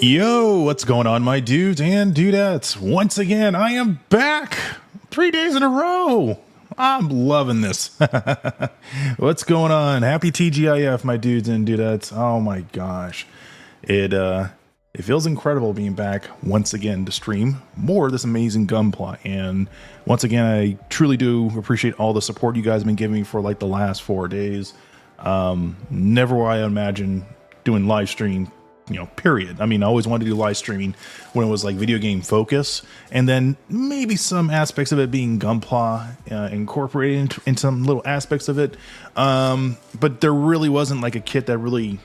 Yo, what's going on, my dudes and dudettes? Once again, I am back 3 days in a row. I'm loving this. What's going on? Happy TGIF, my dudes and dudettes. Oh my gosh. It feels incredible being back once again to stream more of this amazing Gunpla. And once again, I truly do appreciate all the support you guys have been giving me for like the last 4 days. Never will I imagine doing live stream, period. I mean, I always wanted to do live streaming when it was like video game focus, and then maybe some aspects of it being Gunpla incorporated in some little aspects of it. But there really wasn't like a kit that really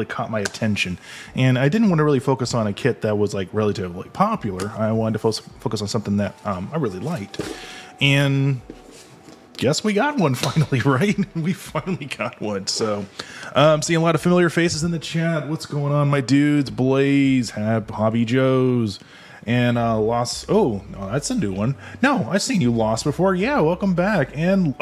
caught my attention, and I didn't want to really focus on a kit that was like relatively popular. I wanted to focus on something that I really liked, and guess we got one finally, right? We finally got one. So seeing a lot of familiar faces in the chat. What's going on, my dudes? Blaze, Hobby Joe's, and Lost. Oh, no, that's a new one. No, I've seen you Lost before. Yeah, welcome back. And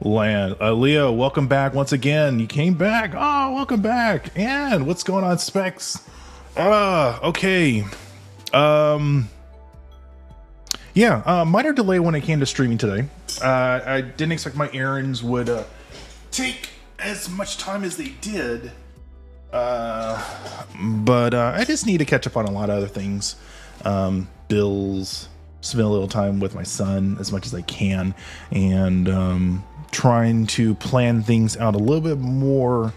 Leo, welcome back once again. You came back. Oh, welcome back. And what's going on, Specs? Okay. Minor delay when it came to streaming today. I didn't expect my errands would take as much time as they did. But I just need to catch up on a lot of other things. Bills, spend a little time with my son as much as I can, and trying to plan things out a little bit more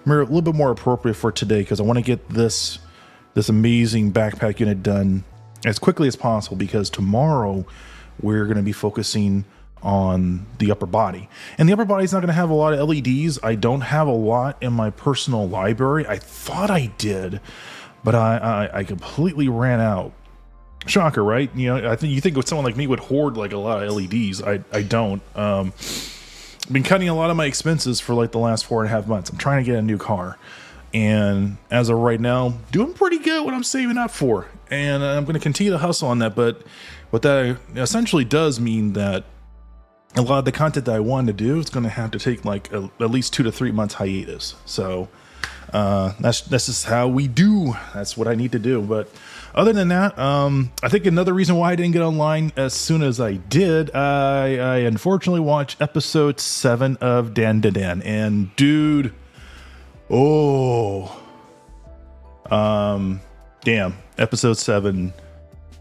appropriate for today, because I want to get this amazing backpack unit done as quickly as possible, because tomorrow we're going to be focusing on the upper body, and the upper body is not going to have a lot of LEDs. I don't have a lot in my personal library. I thought I did, but I completely ran out. Shocker, right? I think you think with someone like me would hoard like a lot of LEDs. I don't. I've been cutting a lot of my expenses for like the last 4.5 months. I'm trying to get a new car, and as of right now, doing pretty good what I'm saving up for. And I'm going to continue to hustle on that. But what that essentially does mean that a lot of the content that I wanted to do is going to have to take like at least 2 to 3 months hiatus. So that's just how we do. That's what I need to do. But other than that, I think another reason why I didn't get online as soon as I did, I unfortunately watched episode 7 of Dan. And dude, damn, episode 7.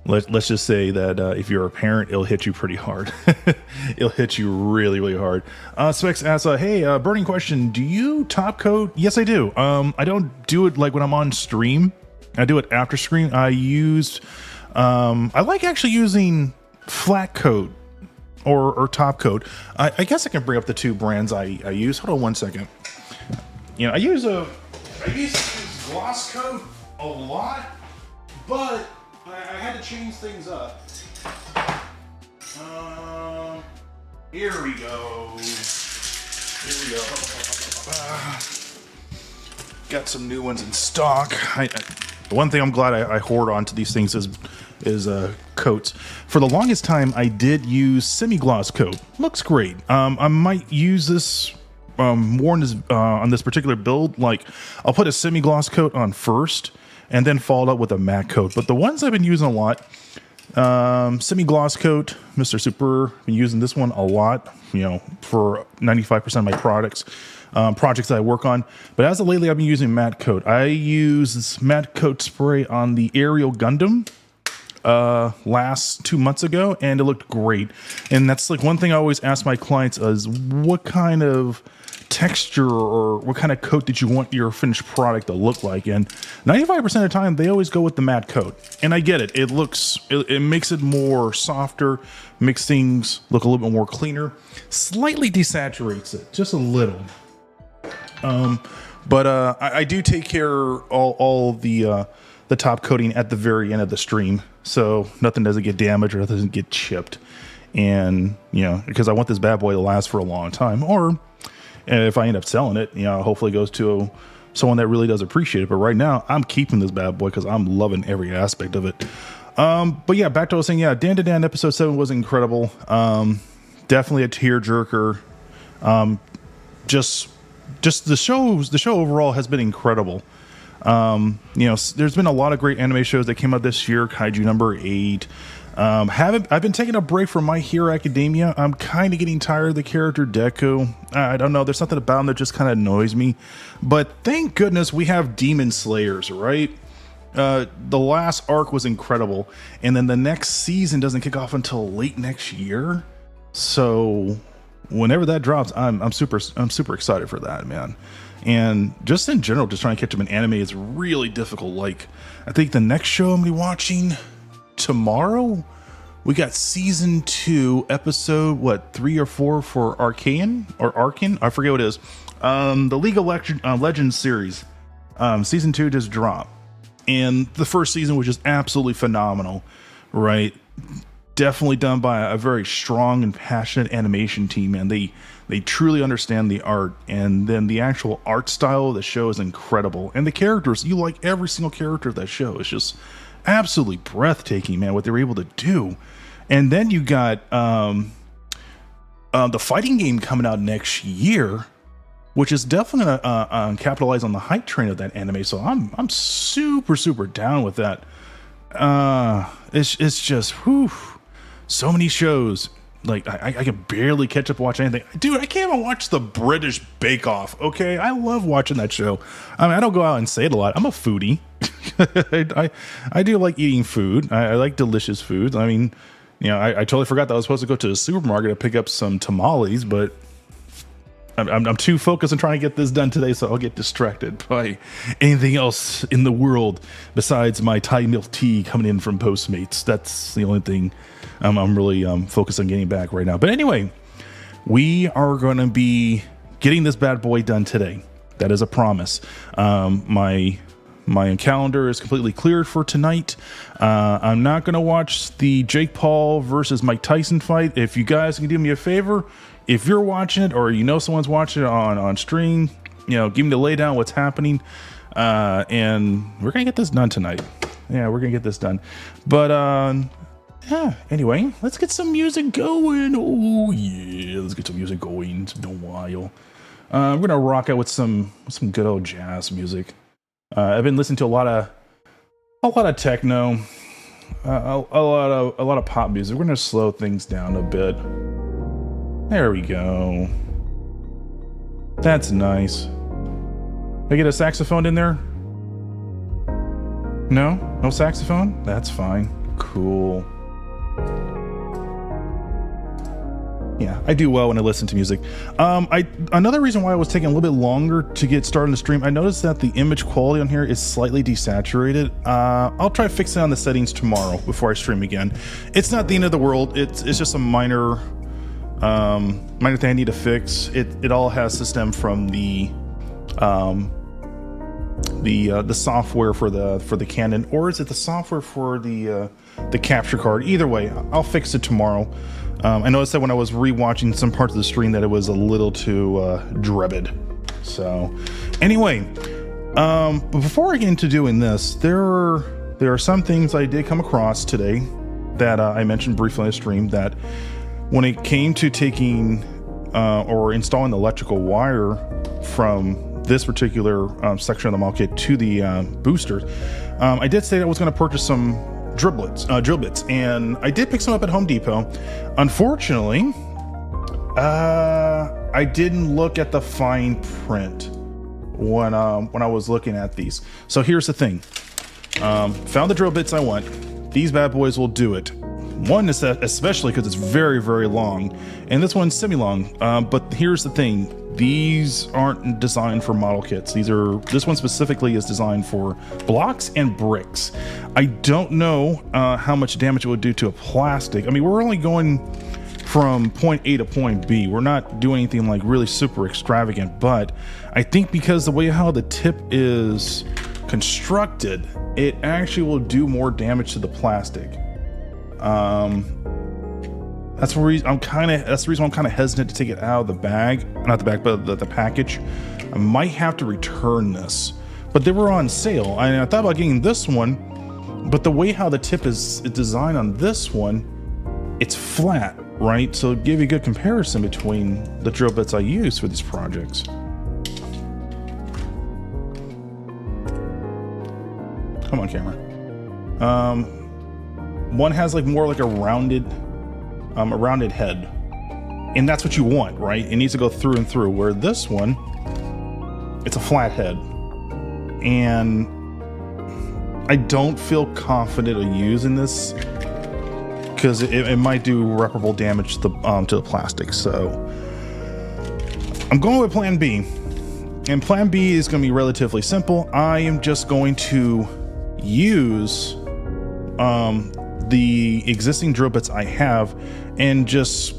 Let's just say that if you're a parent, it'll hit you pretty hard. It'll hit you really, really hard. Specs asks, hey, burning question. Do you top coat? Yes, I do. I don't do it like when I'm on stream. I do it after stream. I like actually using flat coat or top coat. I guess I can bring up the two brands I use. Hold on one second. I used to use gloss coat a lot, but I had to change things up. Here we go. Got some new ones in stock. The one thing I'm glad I hoard onto these things is coats. For the longest time, I did use semi-gloss coat. Looks great. I might use this more on this particular build. Like, I'll put a semi-gloss coat on first, and then followed up with a matte coat. But the ones I've been using a lot, semi-gloss coat, Mr. Super, been using this one a lot, for 95% of my projects that I work on. But as of lately, I've been using matte coat. I use this matte coat spray on the Aerial Gundam last 2 months ago, and it looked great. And that's like one thing I always ask my clients is, what kind of texture or what kind of coat did you want your finished product to look like? And 95% of the time they always go with the matte coat, and I get it. It makes it more softer, makes things look a little bit more cleaner, slightly desaturates it just a little. But I do take care all the top coating at the very end of the stream, so nothing doesn't get damaged or nothing doesn't get chipped. And because I want this bad boy to last for a long time, or if I end up selling it, hopefully it goes to someone that really does appreciate it. But right now, I'm keeping this bad boy because I'm loving every aspect of it. But yeah, back to what I was saying. Yeah, Dan episode 7 was incredible. Definitely a tearjerker. Just the show overall has been incredible. You know, there's been a lot of great anime shows that came out this year. Kaiju number 8. I've been taking a break from My Hero Academia. I'm kind of getting tired of the character Deku. I don't know. There's something about him that just kind of annoys me. But thank goodness we have Demon Slayers, right? The last arc was incredible, and then the next season doesn't kick off until late next year. So whenever that drops, I'm super excited for that, man. And just in general, just trying to catch up in anime is really difficult. Like, I think the next show I'm gonna be watching tomorrow, we got season 2, episode 3 or 4 for Arcane, I forget what it is. The League of Legends series, season 2 just dropped. And the first season was just absolutely phenomenal, right? Definitely done by a very strong and passionate animation team, man. They truly understand the art, and then the actual art style of the show is incredible. And the characters, you like every single character of that show. It's just absolutely breathtaking, man, what they were able to do. And then you got the fighting game coming out next year, which is definitely gonna capitalize on the hype train of that anime. So I'm super down with that. It's just whew, so many shows. Like I can barely catch up watch anything, dude. I can't even watch the British Bake Off. Okay, I love watching that show. I mean, I don't go out and say it a lot. I'm a foodie. I do like eating food. I like delicious food. I mean, you know, I totally forgot that I was supposed to go to the supermarket to pick up some tamales, but I'm too focused on trying to get this done today, so I'll get distracted by anything else in the world besides my Thai milk tea coming in from Postmates. That's the only thing I'm really focused on getting back right now. But anyway, we are going to be getting this bad boy done today. That is a promise. My calendar is completely cleared for tonight. I'm not going to watch the Jake Paul versus Mike Tyson fight. If you guys can do me a favor, if you're watching it or you know someone's watching it on stream, you know, give me the lay down what's happening. And we're going to get this done tonight. Yeah, we're going to get this done. But yeah, anyway, let's get some music going. Oh yeah, let's get some music going. It's been a while. We're going to rock out with some good old jazz music. I've been listening to a lot of techno, a lot of pop music. We're going to slow things down a bit. There we go. That's nice. I get a saxophone in there? No saxophone? That's fine. Cool. Yeah, I do well when I listen to music. Another reason why I was taking a little bit longer to get started on the stream, I noticed that the image quality on here is slightly desaturated. I'll try fixing on the settings tomorrow before I stream again. It's not the end of the world. It's just a minor thing I need to fix. It all has to stem from the software for the Canon, or is it the software for the capture card? Either way, I'll fix it tomorrow. I noticed that when I was rewatching some parts of the stream that it was a little too dreaded. So anyway, but before I get into doing this, there are some things I did come across today that I mentioned briefly on the stream, that when it came to taking or installing the electrical wire from this particular section of the model kit to the boosters, I did say that I was going to purchase some drill bits, and I did pick some up at Home Depot. Unfortunately, I didn't look at the fine print when I was looking at these. So here's the thing. Found the drill bits I want. These bad boys will do it. One is that, especially because it's very, very long, and this one's semi-long. But here's the thing. These aren't designed for model kits. This one specifically is designed for blocks and bricks. I don't know how much damage it would do to a plastic. I mean, we're only going from point A to point B. We're not doing anything like really super extravagant, but I think because the way how the tip is constructed, it actually will do more damage to the plastic. That's the reason I'm kind of hesitant to take it out of the bag, not the bag, but the package. I might have to return this, but they were on sale. I thought about getting this one, but the way how the tip is designed on this one, it's flat, right? So it'll give you a good comparison between the drill bits I use for these projects. Come on, camera. One has like more like a rounded head, and that's what you want, right? It needs to go through and through. Where this one, it's a flat head, and I don't feel confident of using this because it might do irreparable damage to the plastic. So I'm going with Plan B, and Plan B is going to be relatively simple. I am just going to use the existing drill bits I have and just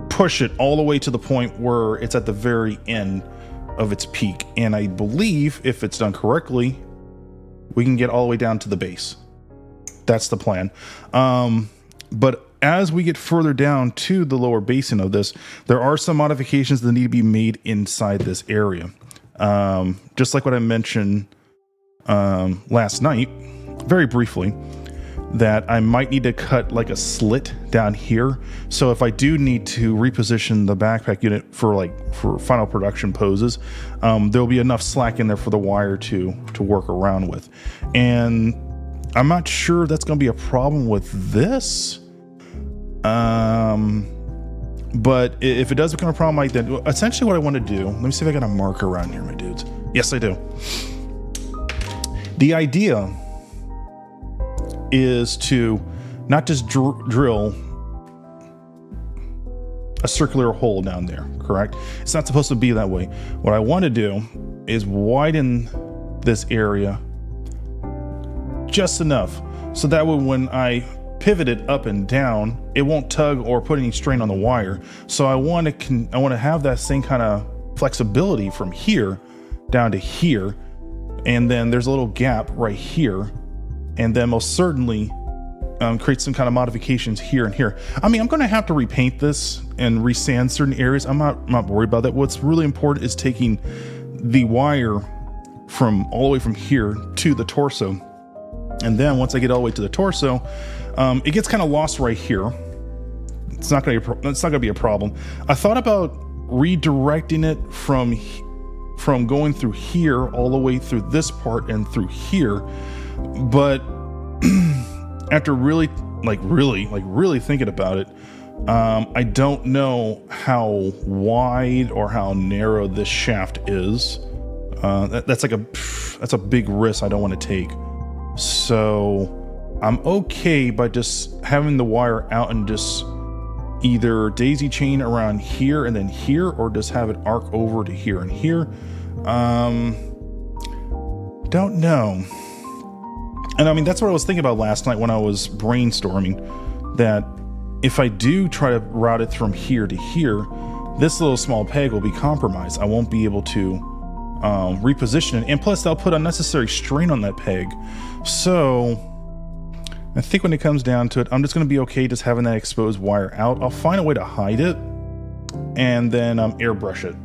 push it all the way to the point where it's at the very end of its peak. And I believe if it's done correctly, we can get all the way down to the base. That's the plan. But as we get further down to the lower basin of this, there are some modifications that need to be made inside this area. Just like what I mentioned last night, very briefly, that I might need to cut like a slit down here. So if I do need to reposition the backpack unit for final production poses, there'll be enough slack in there for the wire to work around with. And I'm not sure that's going to be a problem with this. But if it does become a problem like that, essentially what I want to do, let me see if I got a marker around here, my dudes. Yes, I do. The idea is to not just drill a circular hole down there, correct? It's not supposed to be that way. What I want to do is widen this area just enough so that way when I pivot it up and down, it won't tug or put any strain on the wire. So I want to have that same kind of flexibility from here down to here, and then there's a little gap right here, and then most certainly create some kind of modifications here and here. I mean, I'm going to have to repaint this and resand certain areas. I'm not worried about that. What's really important is taking the wire from all the way from here to the torso. And then once I get all the way to the torso, it gets kind of lost right here. It's not going to be a problem. I thought about redirecting it from going through here all the way through this part and through here, but after really thinking about it, I don't know how wide or how narrow this shaft is. That's a big risk I don't want to take. So I'm okay by just having the wire out and just either daisy chain around here and then here, or just have it arc over to here and here. Don't know. And I mean, that's what I was thinking about last night when I was brainstorming, that if I do try to route it from here to here, this little small peg will be compromised. I won't be able to reposition it, and plus that'll put unnecessary strain on that peg. So I think when it comes down to it, I'm just going to be okay just having that exposed wire out. I'll find a way to hide it and then airbrush it.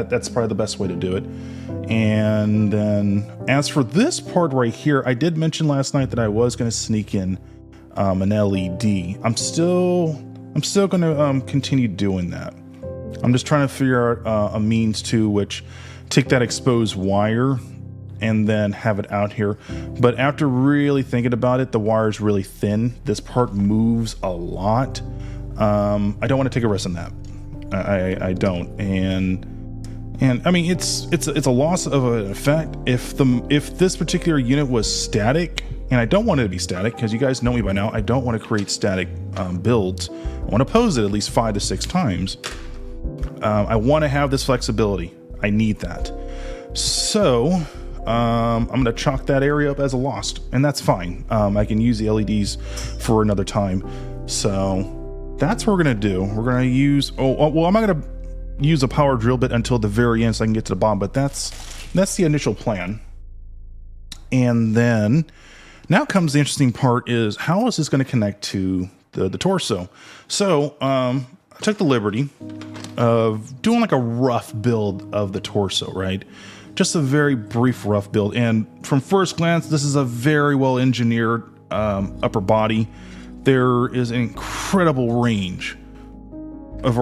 That's probably the best way to do it. And then as for this part right here, I did mention last night that I was going to sneak in an LED. I'm still going to continue doing that. I'm just trying to figure out a means to which take that exposed wire and then have it out here. But after really thinking about it, the wire is really thin. This part moves a lot. I don't want to take a risk on that. I don't. And I mean, it's a loss of an effect. If this particular unit was static, and I don't want it to be static because you guys know me by now, I don't want to create static builds. I want to pose it at least 5 to 6 times. I want to have this flexibility. I need that. So I'm going to chalk that area up as a lost, and that's fine. I can use the LEDs for another time. So that's what we're going to do. We're going to use, well, I'm not going to use a power drill bit until the very end so I can get to the bottom, but that's the initial plan. And then now comes the interesting part, is how is this going to connect to the torso? So I took the liberty of doing like a rough build of the torso, right? Just a very brief rough build. And from first glance, this is a very well engineered upper body. There is an incredible range of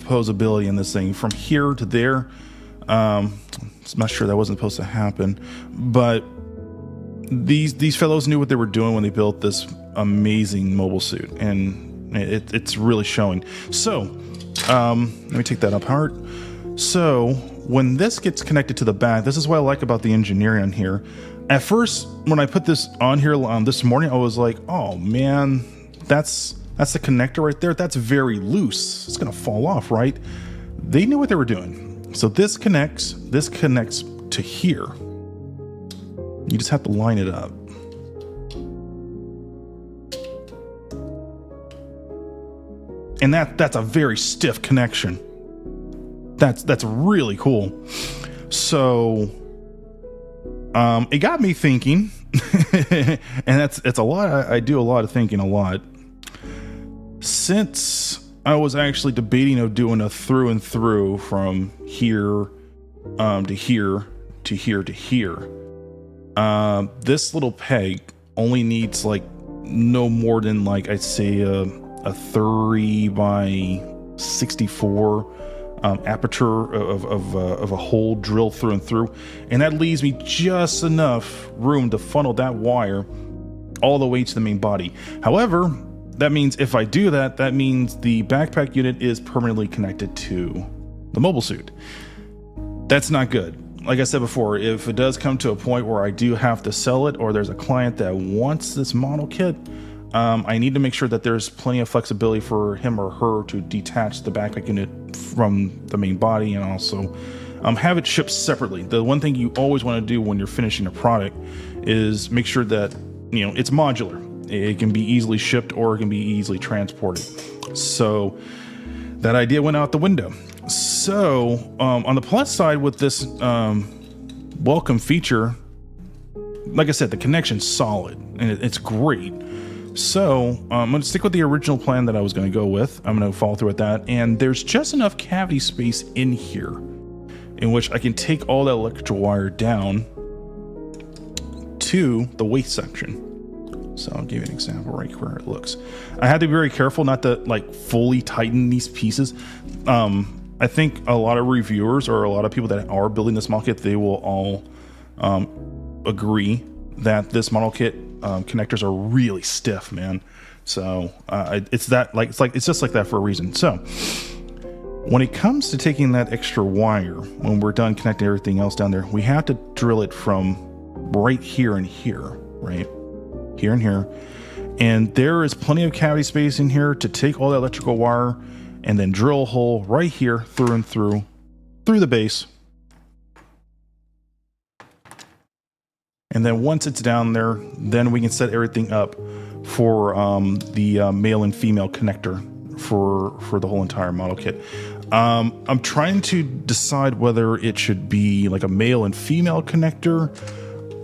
posability in this thing from here to there. I'm not sure that wasn't supposed to happen, but these fellows knew what they were doing when they built this amazing mobile suit, and it's really showing. So let me take that apart. So when this gets connected to the back, this is what I like about the engineering on here. At first, when I put this on here this morning, I was like, oh man, that's the connector right there. That's very loose. It's gonna fall off, right? They knew what they were doing. So this connects to here. You just have to line it up. And that's a very stiff connection. That's really cool. So it got me thinking, and it's a lot. I do a lot of thinking a lot. Since I was actually debating of doing a through and through from here to here to here to here, this little peg only needs like no more than like I'd say a 30 by 64 aperture of a hole drilled through and through, and that leaves me just enough room to funnel that wire all the way to the main body. However, that means if I do that, that means the backpack unit is permanently connected to the mobile suit. That's not good. Like I said before, if it does come to a point where I do have to sell it, or there's a client that wants this model kit, I need to make sure that there's plenty of flexibility for him or her to detach the backpack unit from the main body, and also have it shipped separately. The one thing you always want to do when you're finishing a product is make sure that, you know, it's modular. It can be easily shipped or it can be easily transported. So that idea went out the window. So on the plus side with this welcome feature, like I said, the connection's solid and it's great. So I'm going to stick with the original plan that I was going to go with. I'm going to follow through with that. And there's just enough cavity space in here in which I can take all that electrical wire down to the waist section. So I'll give you an example right where it looks. I had to be very careful not to like fully tighten these pieces. I think a lot of reviewers or a lot of people that are building this model kit, they will all agree that this model kit connectors are really stiff, man. So it's just like that for a reason. So when it comes to taking that extra wire, when we're done connecting everything else down there, we have to drill it from right here and here, right? Here and here. And there is plenty of cavity space in here to take all that electrical wire and then drill a hole right here through and through the base. And then once it's down there, then we can set everything up for the male and female connector for the whole entire model kit. I'm trying to decide whether it should be like a male and female connector.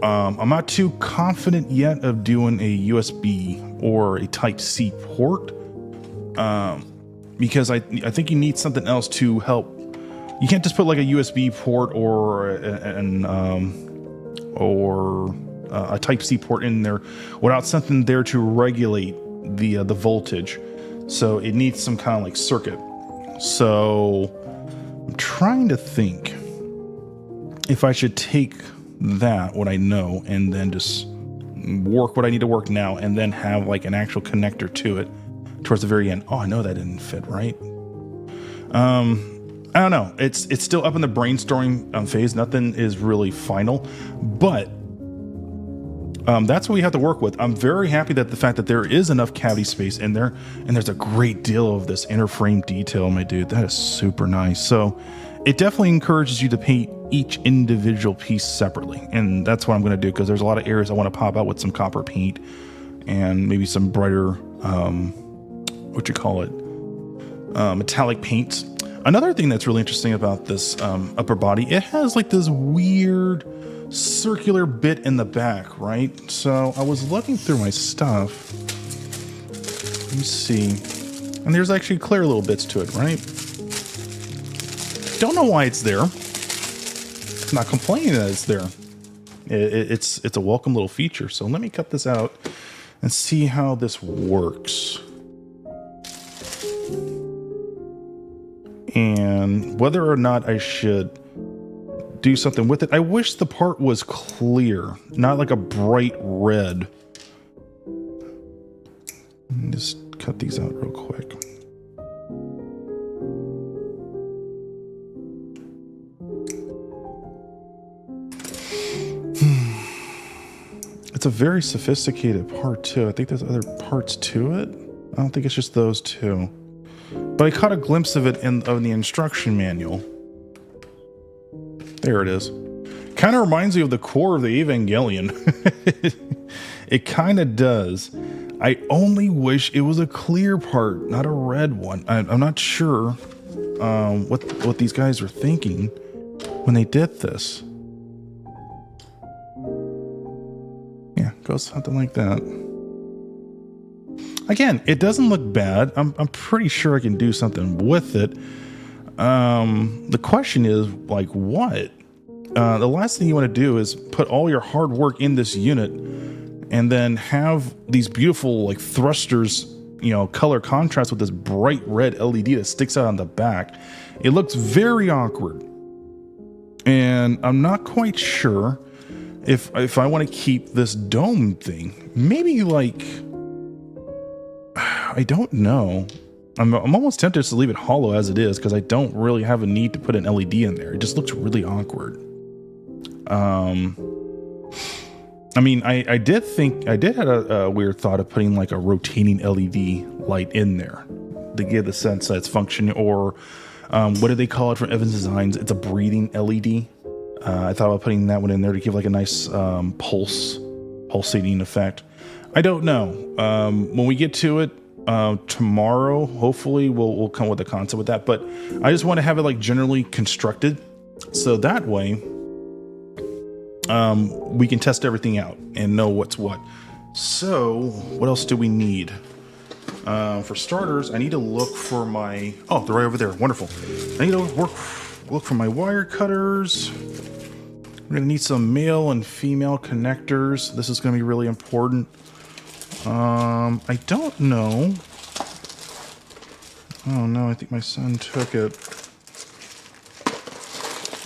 I'm not too confident yet of doing a USB or a Type-C port, because I think you need something else to help. You can't just put like a USB port or a Type-C port in there without something there to regulate the voltage. So it needs some kind of like circuit. So I'm trying to think if I should take that, what I know, and then just work what I need to work now, and then have like an actual connector to it towards the very end. Oh, I know that didn't fit right. I don't know. It's still up in the brainstorming phase. Nothing is really final, but that's what we have to work with. I'm very happy that the fact that there is enough cavity space in there, and there's a great deal of this inner frame detail, my dude. That is super nice. So it definitely encourages you to paint each individual piece separately, and that's what I'm going to do, because there's a lot of areas I want to pop out with some copper paint and maybe some brighter metallic paints. Another thing that's really interesting about this upper body, it has like this weird circular bit in the back, right? So I was looking through my stuff. Let me see. And there's actually clear little bits to it, right? Don't know why it's there. I'm not complaining that it's there. It's a welcome little feature. So let me cut this out and see how this works. And whether or not I should do something with it. I wish the part was clear, not like a bright red. Let me just cut these out real quick. It's a very sophisticated part too. I think there's other parts to it. I don't think it's just those two. But I caught a glimpse of it in the instruction manual. There it is. Kind of reminds me of the core of the Evangelion. It kind of does. I only wish it was a clear part, not a red one. I'm not sure what these guys were thinking when they did this. Yeah, goes something like that. Again, it doesn't look bad. I'm pretty sure I can do something with it. The question is, like, what? The last thing you want to do is put all your hard work in this unit and then have these beautiful, like, thrusters, you know, color contrast with this bright red LED that sticks out on the back. It looks very awkward. And I'm not quite sure if I want to keep this dome thing. Maybe, like, I don't know. I'm almost tempted to leave it hollow as it is because I don't really have a need to put an LED in there. It just looks really awkward. I mean, I did have a weird thought of putting like a rotating LED light in there to give the sense that it's functioning, or what do they call it from Evans Designs? It's a breathing LED. I thought about putting that one in there to give like a nice pulsating effect. I don't know. When we get to it tomorrow, hopefully we'll come with a concept with that. But I just want to have it like generally constructed, so that way we can test everything out and know what's what. So what else do we need? For starters, I need to look for my... Oh, they're right over there. Wonderful. I need to look for my wire cutters. We're going to need some male and female connectors. This is going to be really important. I don't know. Oh no, I think my son took it.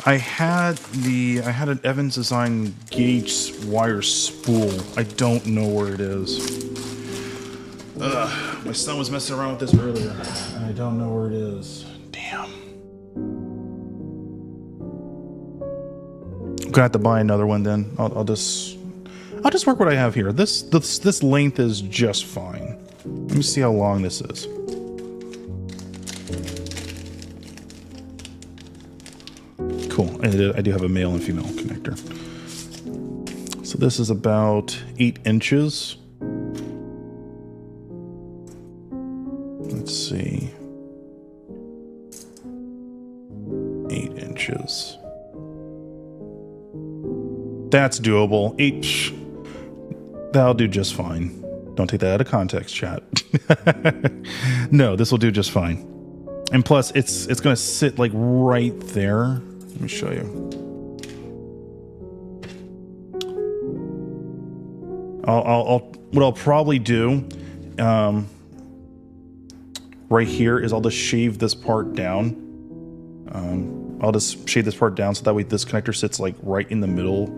I had an Evans Design gauge wire spool. I don't know where it is. My son was messing around with this earlier. I don't know where it is. Damn. I'm gonna have to buy another one then. I'll just work what I have here. This length is just fine. Let me see how long this is. Cool. And I do have a male and female connector. So this is about 8 inches. Let's see. 8 inches. That's doable. 8. That'll do just fine. Don't take that out of context, chat. No, this will do just fine. And plus, it's going to sit like right there. Let me show you. What I'll probably do right here is I'll just shave this part down. I'll just shave this part down so that way this connector sits like right in the middle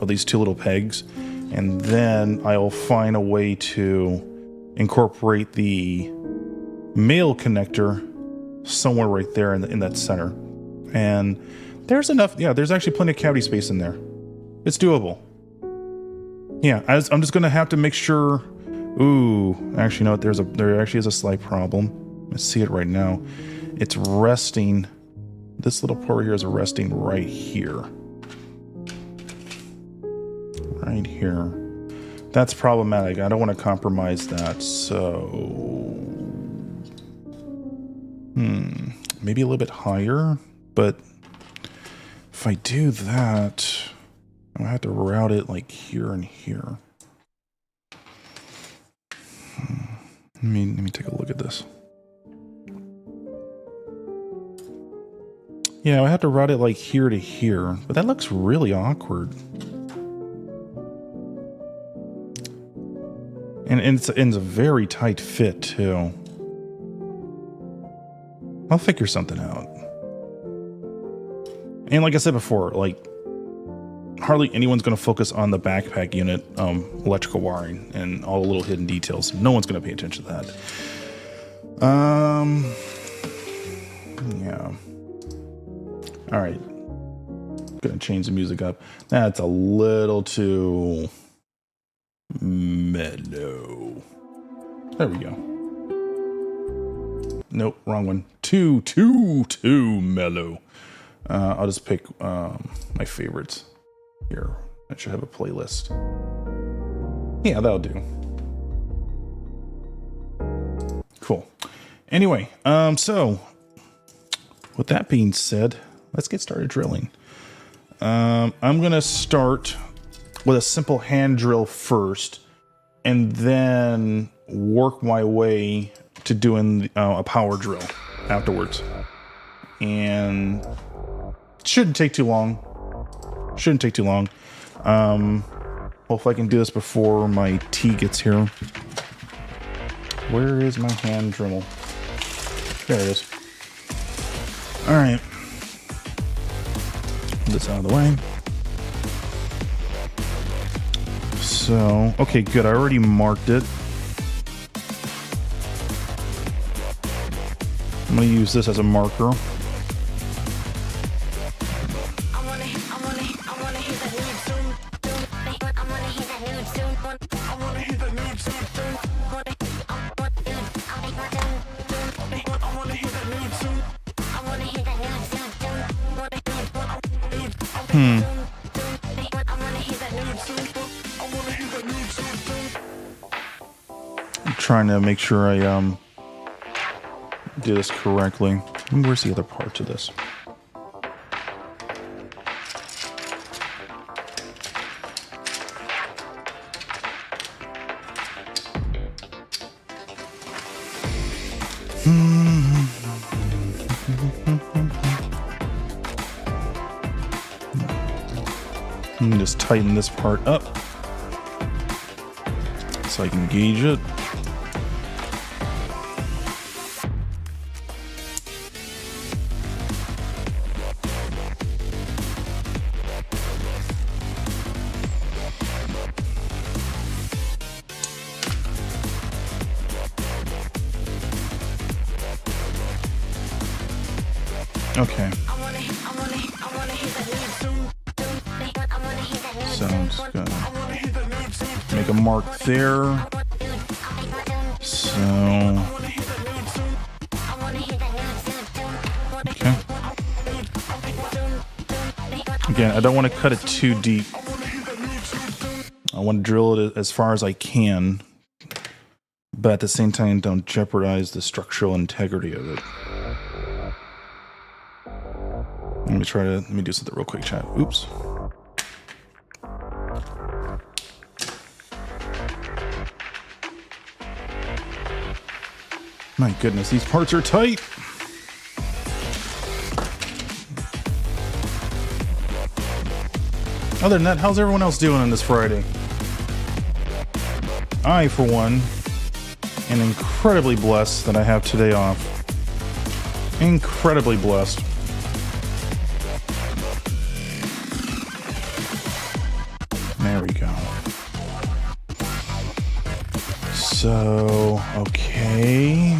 of these two little pegs. And then I'll find a way to incorporate the male connector somewhere right there in that center. And there's enough. Yeah, there's actually plenty of cavity space in there. It's doable. Yeah, I'm just going to have to make sure. Ooh, actually, no, there actually is a slight problem. I see it right now. It's resting. This little part here is resting right here. Right here. That's problematic. I don't want to compromise that. So, maybe a little bit higher. But if I do that, I have to route it like here and here. Let me take a look at this. Yeah, I have to route it like here to here, but that looks really awkward. And it's a very tight fit too. I'll figure something out. And like I said before, like hardly anyone's going to focus on the backpack unit, electrical wiring and all the little hidden details. No one's going to pay attention to that. Yeah. All right. Gonna change the music up. That's a little too mellow. There we go. Nope, wrong one. Too mellow. I'll just pick my favorites here. I should have a playlist. Yeah, that'll do. Cool. Anyway, so with that being said, let's get started drilling. I'm gonna start with a simple hand drill first, and then work my way to doing a power drill afterwards. And shouldn't take too long. Hopefully I can do this before my tea gets here. Where is my hand drill? There it is. All right. Put this out of the way. So, okay, good. I already marked it. I'm going to use this as a marker. I'm trying to make sure I do this correctly. Where's the other part to this? Just tighten this part up so I can gauge it. Okay. So I'm just gonna make a mark there. So okay. Again, I don't want to cut it too deep. I want to drill it as far as I can, but at the same time, don't jeopardize the structural integrity of it. Let me do something real quick, chat. Oops. My goodness, these parts are tight. Other than that, how's everyone else doing on this Friday? I, for one, am incredibly blessed that I have today off. Incredibly blessed. There we go. So, okay.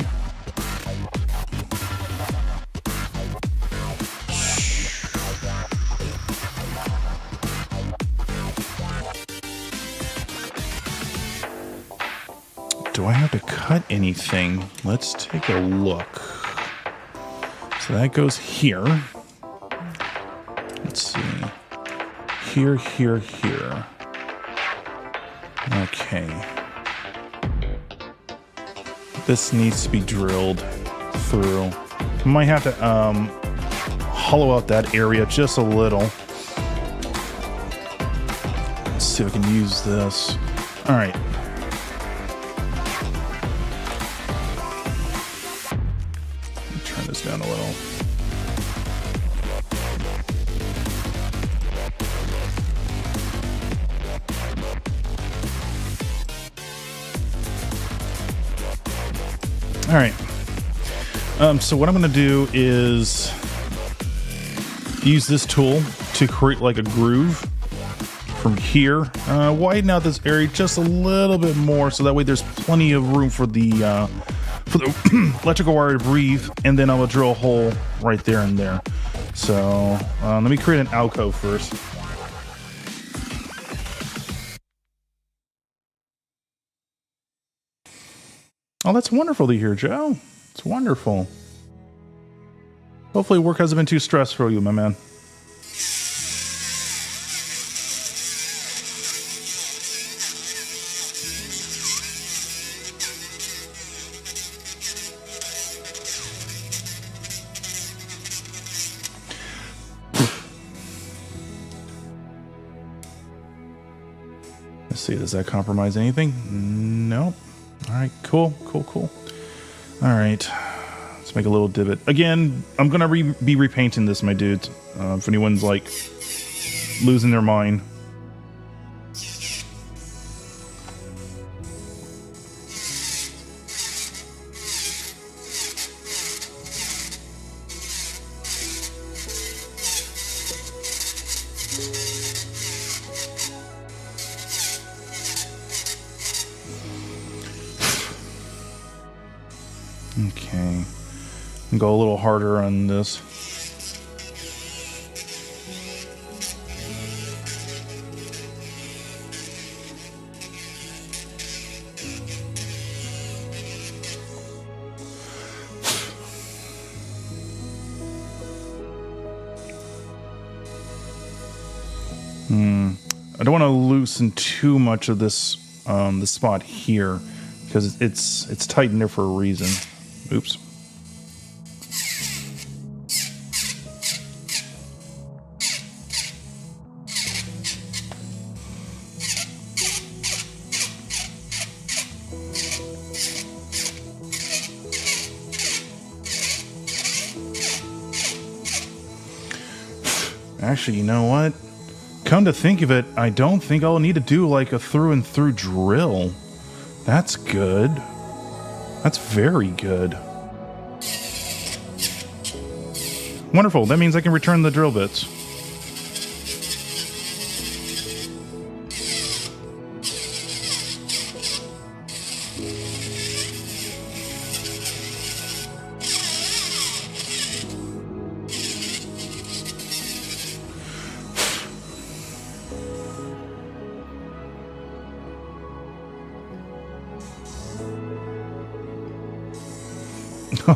Do I have to cut anything? Let's take a look. So that goes here. Let's see. Here, here, here. Okay. This needs to be drilled through. Might have to hollow out that area just a little. Let's see if I can use this. All right. Turn this down a little. All right. So what I'm going to do is use this tool to create like a groove from here. Widen out this area just a little bit more, so that way there's plenty of room for the electrical wire to breathe, and then I'll drill a hole right there and there. So let me create an alcove first. Oh, that's wonderful to hear, Joe. It's wonderful. Hopefully work hasn't been too stressful for you, my man. Let's see, does that compromise anything? Nope. All right, cool. All right, let's make a little divot. Again, I'm gonna be repainting this, my dudes. If anyone's like losing their mind. Okay, go a little harder on this. I don't want to loosen too much of this the spot here, because it's tight in there for a reason. Oops. Actually, you know what? Come to think of it, I don't think I'll need to do like a through and through drill. That's good. That's very good. Wonderful. That means I can return the drill bits.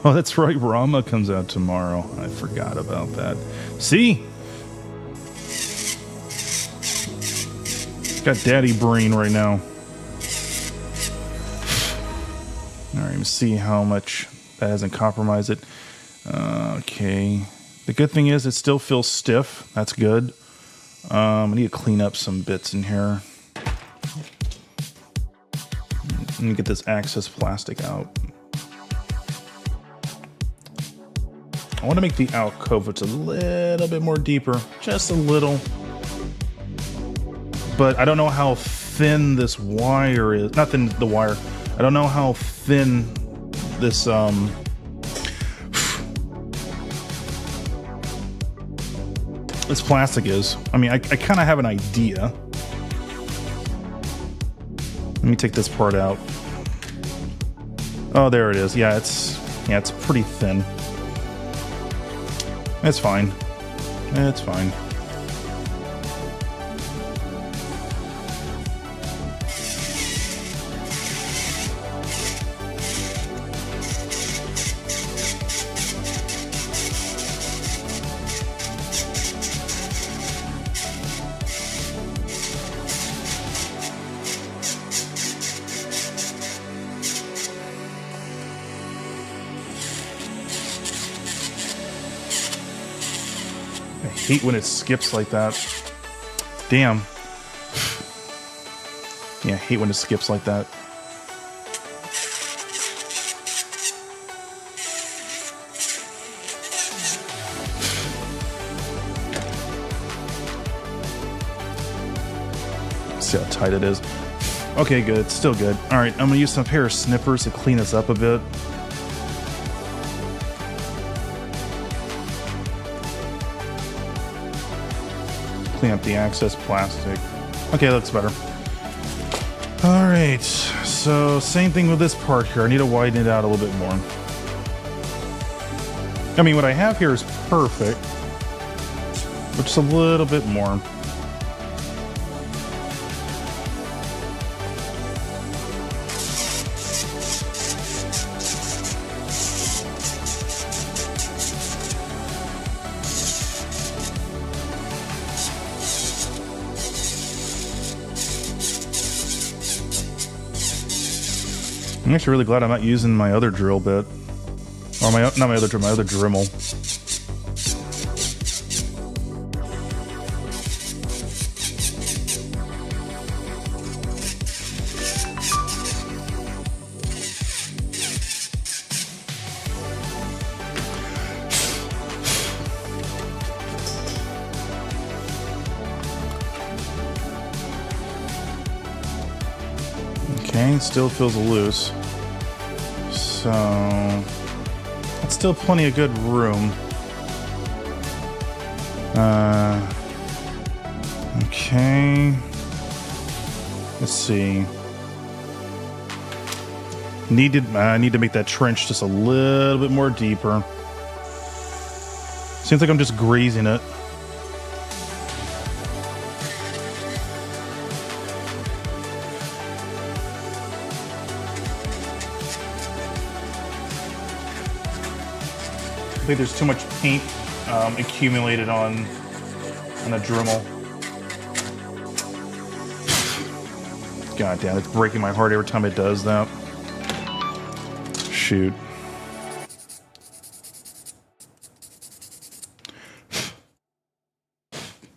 Oh, that's right. Rama comes out tomorrow. I forgot about that. See? Got daddy brain right now. All right, let's see how much that hasn't compromised it. Okay. The good thing is it still feels stiff. That's good. I need to clean up some bits in here. Let me get this access plastic out. I want to make the alcove it's a little bit more deeper, just a little. But I don't know how thin this wire is. Not thin, the wire. I don't know how thin this this plastic is. I mean, I kind of have an idea. Let me take this part out. Oh, there it is. Yeah, it's pretty thin. It's fine. It's fine. I hate when it skips like that. Damn. Yeah, I hate when it skips like that. See how tight it is. Okay, good. It's still good. All right, I'm gonna use some pair of snippers to clean this up a bit. clean up the excess plastic. Okay, that looks better. All right, so same thing with this part here. I need to widen it out a little bit more. I mean, what I have here is perfect, but just a little bit more. I'm actually really glad I'm not using my other drill bit. Or not my other drill, my other Dremel. Okay, still feels loose. So it's still plenty of good room. Okay. Let's see. I need to make that trench just a little bit more deeper. Seems like I'm just grazing it. I think there's too much paint accumulated on a Dremel. God damn, it's breaking my heart every time it does that. Shoot.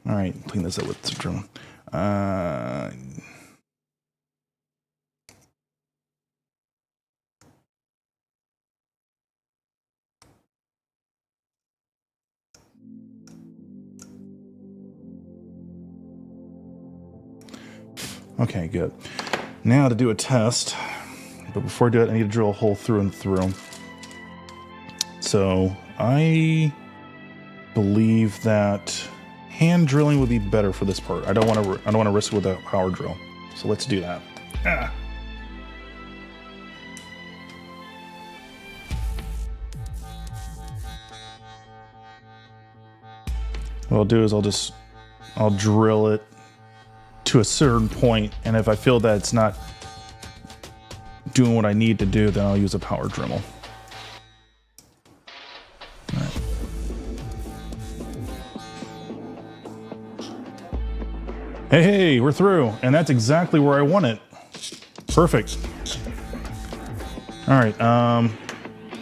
All right, clean this up with some Dremel. Okay, good. Now to do a test, but before I do it, I need to drill a hole through and through. So I believe that hand drilling would be better for this part. I don't want to risk it with a power drill. So let's do that. Ah. What I'll do is I'll drill it to a certain point, and if I feel that it's not doing what I need to do, then I'll use a power Dremel. All right. Hey, we're through, and that's exactly where I want it. Perfect. All right,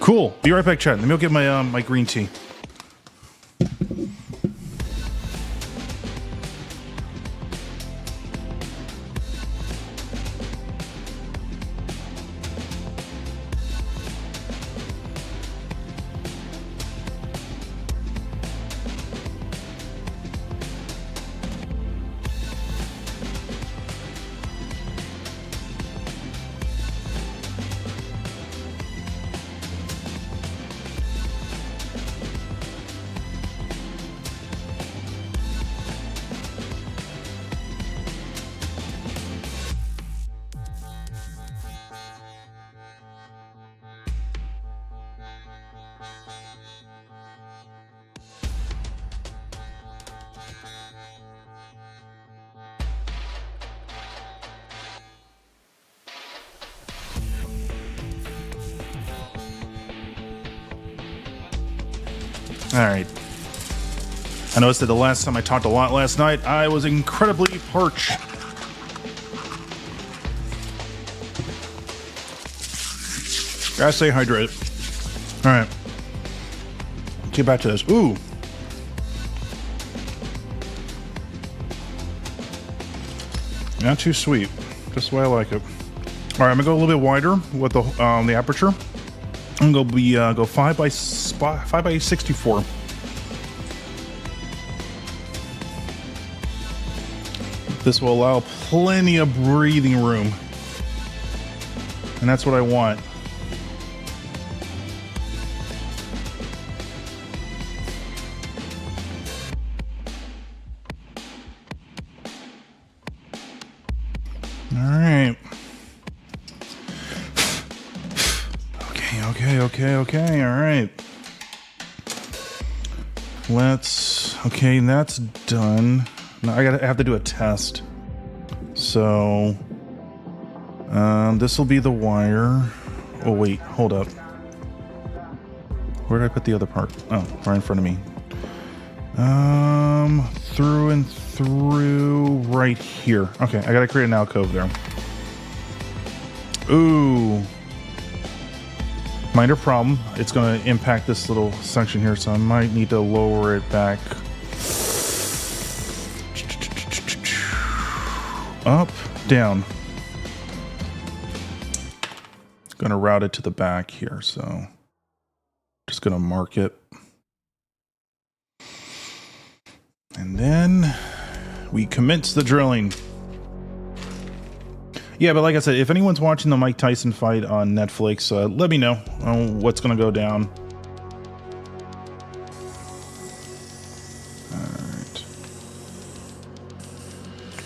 cool. Be right back, chat. Let me go get my my green tea. All right. I noticed that the last time I talked a lot last night, I was incredibly parched. Gotta stay hydrated. All right. Get back to this. Ooh. Not too sweet. Just the way I like it. All right, I'm gonna go a little bit wider with the aperture. I'm gonna go 5 by 64. This will allow plenty of breathing room, and that's what I want. Okay. All right. Okay, that's done. Now I have to do a test. So, this will be the wire. Oh, wait, hold up. Where did I put the other part? Oh, right in front of me. Through and through right here. Okay, I gotta create an alcove there. Ooh. Minor problem. It's gonna impact this little section here, so I might need to lower it back. Up, down. Gonna route it to the back here, so just gonna mark it. And then we commence the drilling. Yeah, but like I said, if anyone's watching the Mike Tyson fight on Netflix, let me know what's going to go down. All right.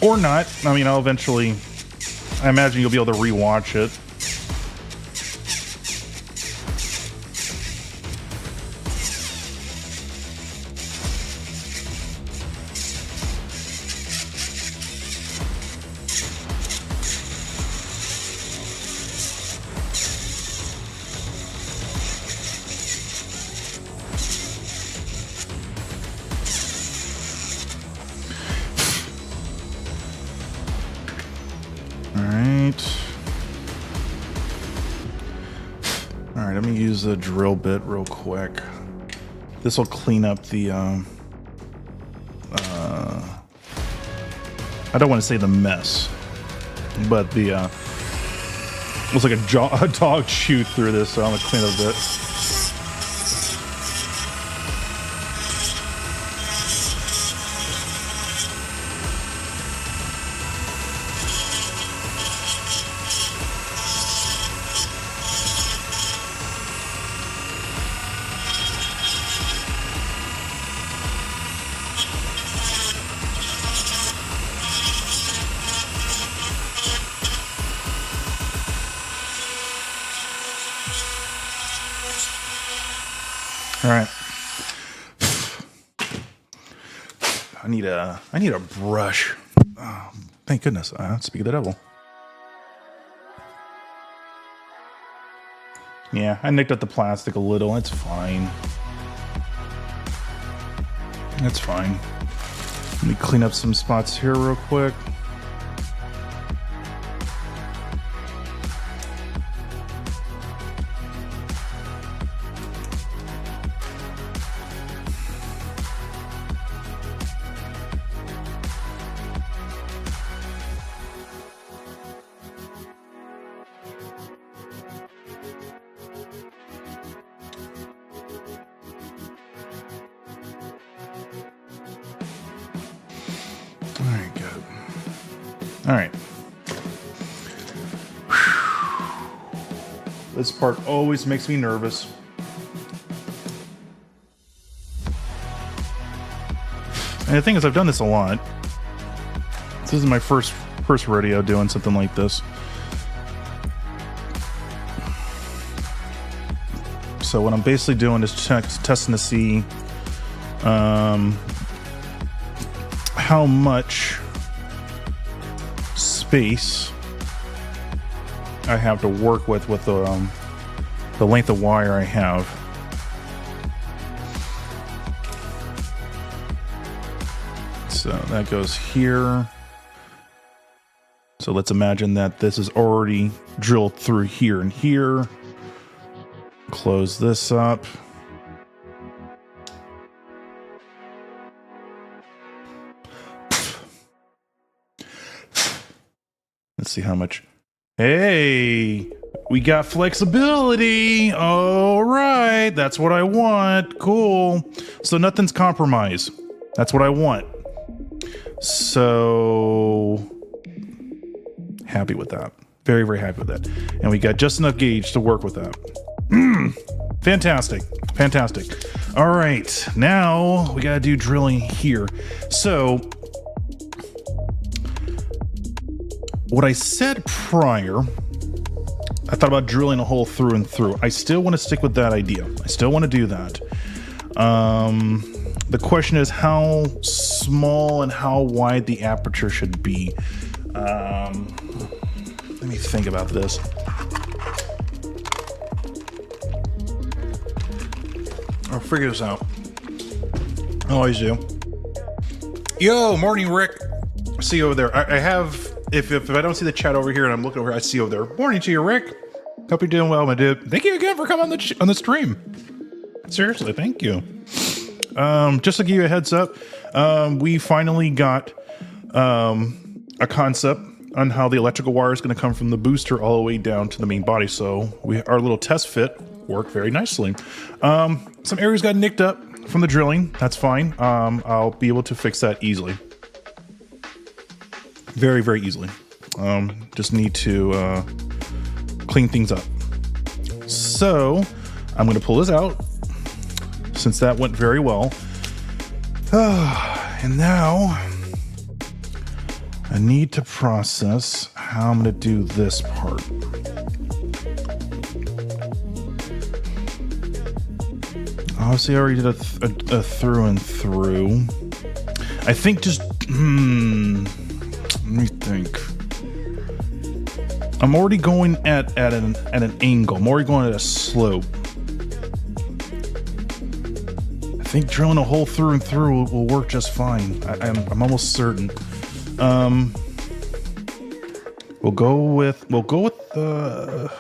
Or not. I mean, I'll eventually... I imagine you'll be able to rewatch it. Alright, let me use a drill bit real quick. This will clean up the, I don't want to say the mess, but the, looks like a dog chewed through this, so I'm gonna clean it a bit. All right. I need a brush. Oh, thank goodness. Speak of the devil. Yeah, I nicked up the plastic a little. It's fine. It's fine. Let me clean up some spots here real quick. All right, good. All right. This part always makes me nervous. And the thing is, I've done this a lot. This is my first rodeo doing something like this. So what I'm basically doing is testing to see how much space I have to work with the length of wire I have. So that goes here. So let's imagine that this is already drilled through here and here. Close this up. Let's see how much. Hey, we got flexibility. All right, that's what I want. Cool. So nothing's compromised. That's what I want. So happy with that. Very, very happy with that. And we got just enough gauge to work with that. Fantastic. Fantastic. All right, now we got to do drilling here. So what I said prior, I thought about drilling a hole through and through. I still want to stick with that idea. I still want to do that. The question is how small and how wide the aperture should be. Let me think about this. I'll figure this out. I always do. Yo, morning, Rick. I see you over there. I have, if I don't see the chat over here and I'm looking over, I see you over there. Morning to you, Rick. Hope you're doing well, my dude. Thank you again for coming on the stream. Seriously, thank you. Just to give you a heads up, we finally got a concept on how the electrical wire is going to come from the booster all the way down to the main body. So our little test fit worked very nicely. Some areas got nicked up from the drilling. That's fine. I'll be able to fix that easily. Very, very easily. Just need to clean things up. So I'm going to pull this out since that went very well. And now I need to process how I'm going to do this part. Obviously, I already did a through and through. I think just, let me think. I'm already going at an angle. I'm already going at a slope. I think drilling a hole through and through will work just fine. I'm almost certain. We'll go with the.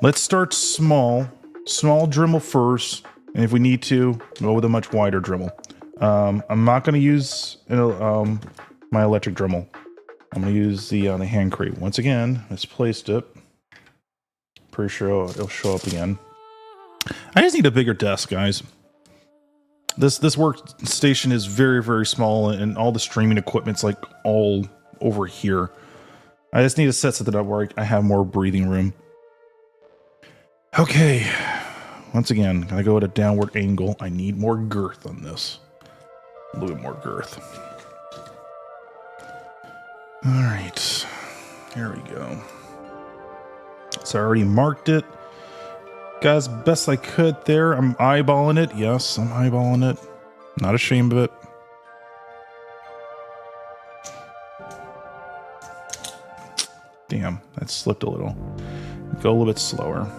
Let's start small Dremel first, and if we need to, go with a much wider Dremel. I'm not going to use my electric Dremel. I'm going to use the hand crate. Once again, misplaced it. Pretty sure it'll show up again. I just need a bigger desk, guys. This workstation is very, very small, and all the streaming equipment's like all over here. I just need to set something up where I have more breathing room. Okay. Once again, I go at a downward angle. I need more girth on this. A little bit more girth. All right. Here we go. So I already marked it. Guys, best I could there. I'm eyeballing it. Yes, I'm eyeballing it. Not ashamed of it. Damn, that slipped a little. Go a little bit slower.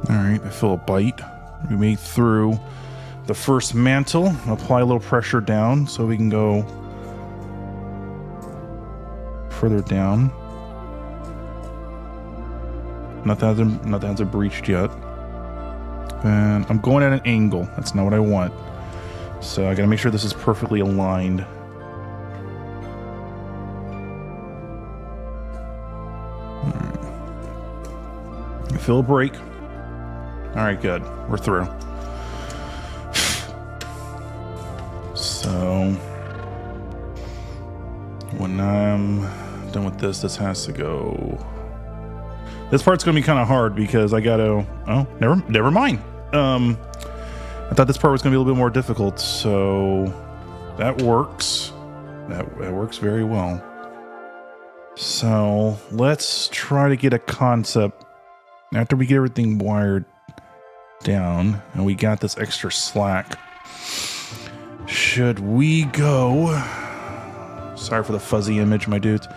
All right, I feel a bite. We made through the first mantle. Apply a little pressure down so we can go further down. Nothing hasn't breached yet. And I'm going at an angle. That's not what I want. So I gotta make sure this is perfectly aligned. I feel a break. All right, good. We're through. So when I'm done with this, this has to go. This part's gonna be kind of hard because I gotta. Oh, never mind. I thought this part was gonna be a little bit more difficult, so that works. That works very well. So let's try to get a concept after we get everything wired down and we got this extra slack. Should we go? Sorry for the fuzzy image, my dudes.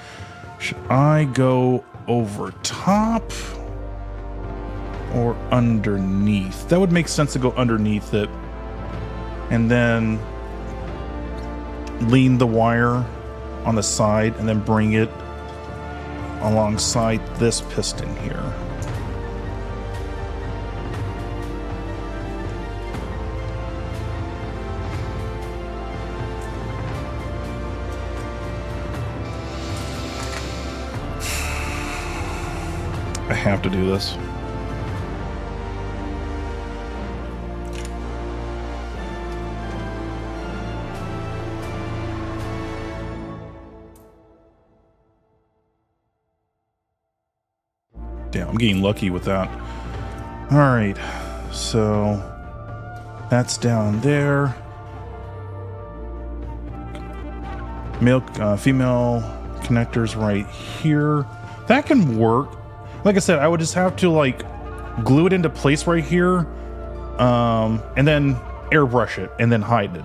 Should I go over top or underneath? That would make sense to go underneath it and then lean the wire on the side and then bring it alongside this piston here. I have to do this. Damn, I'm getting lucky with that. All right, so that's down there. Male, female connectors right here. That can work. Like I said, I would just have to like glue it into place right here, and then airbrush it and then hide it.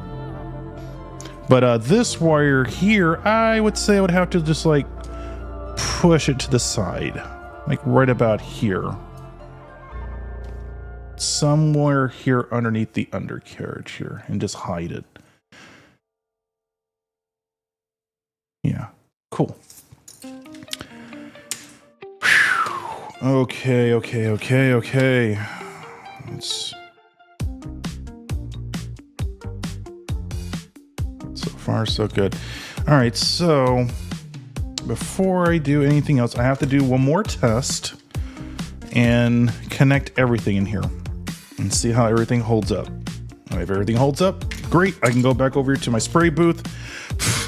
But this wire here, I would say I would have to just like push it to the side, like right about here. Somewhere here underneath the undercarriage here, and just hide it. Yeah, cool. Okay. So far, so good. All right, so before I do anything else, I have to do one more test and connect everything in here and see how everything holds up. If everything holds up, great. I can go back over here to my spray booth,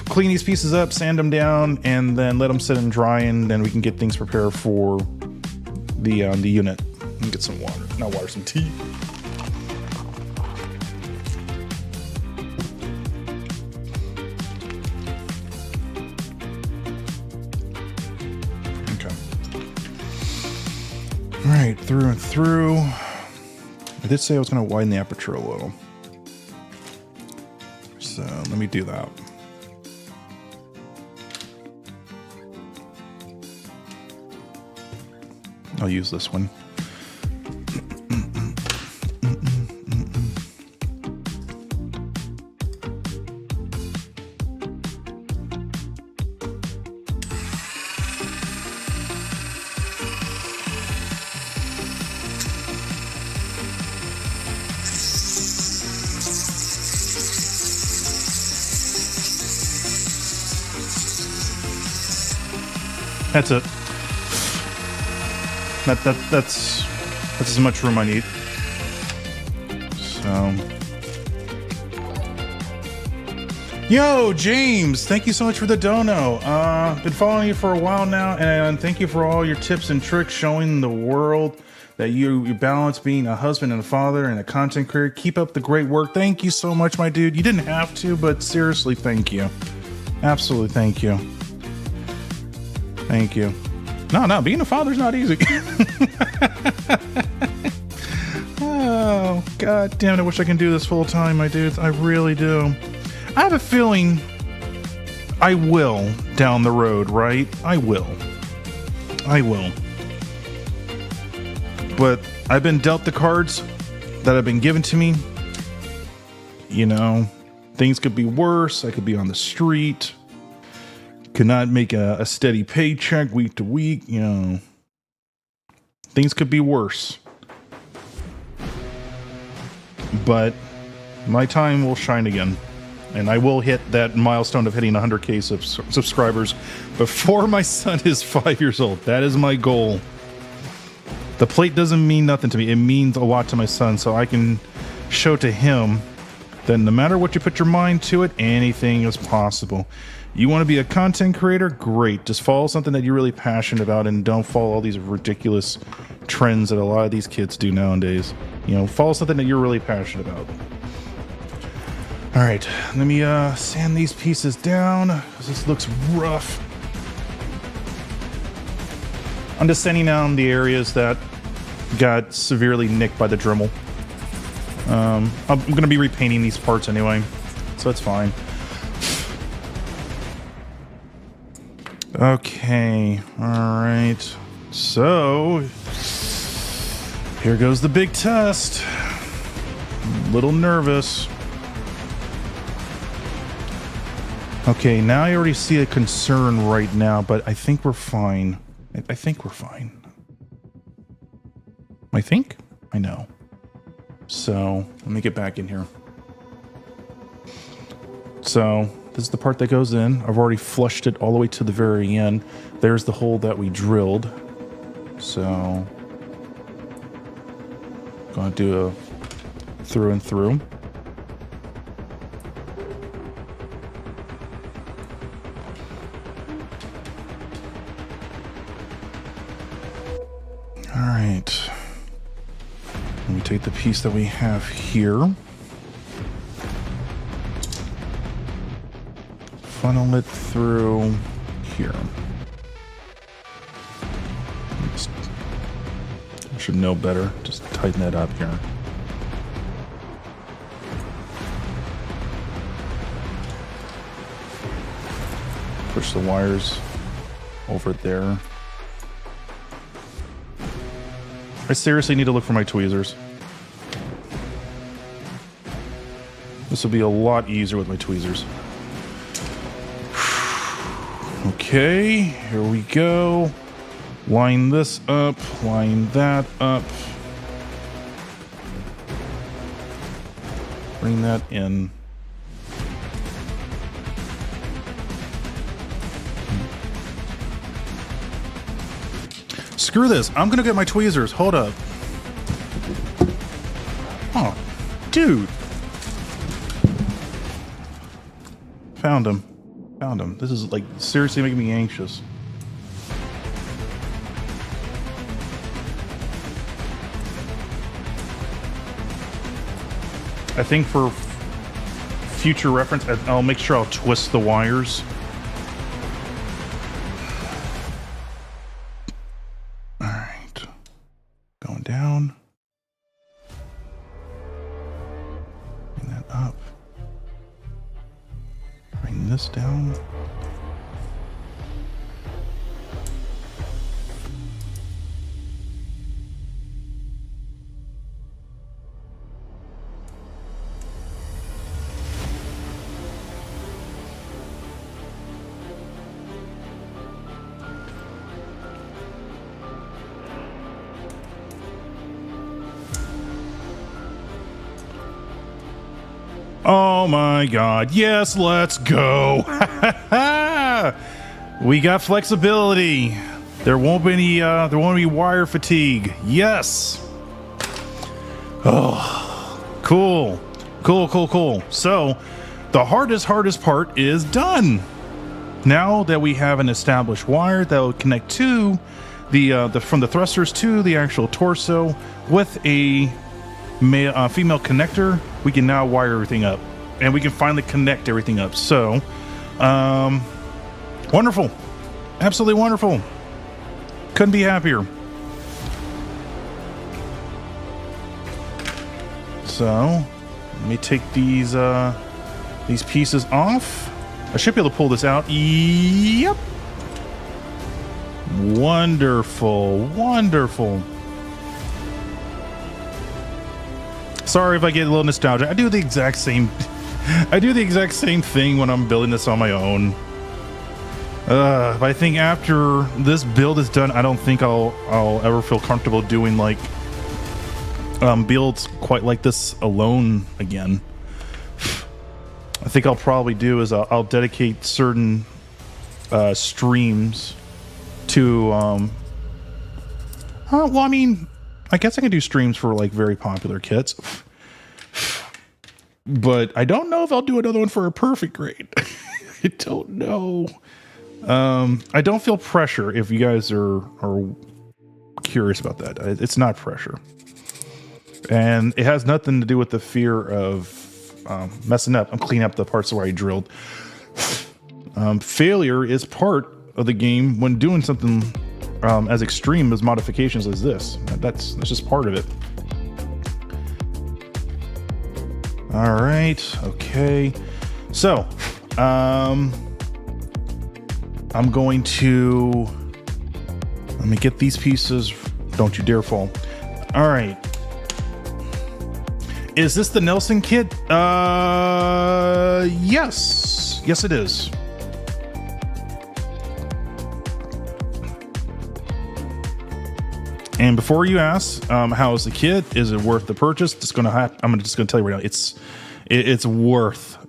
clean these pieces up, sand them down, and then let them sit and dry, and then we can get things prepared for the unit. Let me get some water. Not water, some tea. Okay. All right, through and through. I did say I was going to widen the aperture a little. So let me do that. I'll use this one. That's it. That's as much room I need. So, yo, James, thank you so much for the dono. Been following you for a while now, and thank you for all your tips and tricks showing the world that you balance being a husband and a father and a content creator. Keep up the great work. Thank you so much, my dude. You didn't have to, but seriously, thank you. Absolutely, thank you. Thank you. No, being a father's not easy. Oh, god damn it, I wish I can do this full time, my dudes. I really do. I have a feeling I will down the road, right? I will. But I've been dealt the cards that have been given to me. You know, things could be worse. I could be on the street. Could not make a steady paycheck week to week, you know. Things could be worse. But my time will shine again. And I will hit that milestone of hitting 100K subscribers before my son is 5 years old. That is my goal. The plate doesn't mean nothing to me. It means a lot to my son, so I can show to him that no matter what you put your mind to it, anything is possible. You want to be a content creator? Great. Just follow something that you're really passionate about and don't follow all these ridiculous trends that a lot of these kids do nowadays. You know, follow something that you're really passionate about. All right, let me sand these pieces down because this looks rough. I'm just sanding down the areas that got severely nicked by the Dremel. I'm going to be repainting these parts anyway, so it's fine. Okay, all right. So, here goes the big test. I'm a little nervous. Okay, now I already see a concern right now, but I think we're fine. I think we're fine. I think? I know. So, let me get back in here. So, this is the part that goes in. I've already flushed it all the way to the very end. There's the hole that we drilled. So, gonna do a through and through. right. Let me take the piece that we have here. Funnel it through here. I should know better. Just tighten that up here. Push the wires over there. I seriously need to look for my tweezers. This will be a lot easier with my tweezers. Okay, here we go. Line this up, line that up. Bring that in. Screw this. I'm gonna get my tweezers. Hold up. Oh, dude. Found him. Found him. This is like seriously making me anxious. I think for future reference, I'll make sure I'll twist the wires. All right. Going down. Bring that up. Bring this down. Oh my God. Yes, let's go. We got flexibility. There won't be any wire fatigue. Yes. Oh, cool. Cool. So the hardest part is done. Now that we have an established wire that will connect to the from the thrusters to the actual torso with a female connector, we can now wire everything up, and we can finally connect everything up. So, wonderful, absolutely wonderful. Couldn't be happier. So, let me take these pieces off. I should be able to pull this out. Yep. Wonderful. Sorry if I get a little nostalgic. I do the exact same thing when I'm building this on my own. But I think after this build is done, I don't think I'll ever feel comfortable doing like builds quite like this alone again. I think I'll probably do is I'll dedicate certain streams to well, I mean, I guess I can do streams for like very popular kits, but I don't know if I'll do another one for a perfect grade. I don't know. I don't feel pressure if you guys are curious about that. It's not pressure, and it has nothing to do with the fear of messing up. I'm cleaning up the parts where I drilled. Failure is part of the game when doing something as extreme as modifications as this. That's just part of it. All right, okay. So, I'm going to, let me get these pieces. Don't you dare fall. All right. Is this the Nelson kit? Yes. Yes, it is. And before you ask, how is the kit? Is it worth the purchase? I'm just gonna tell you right now, it's worth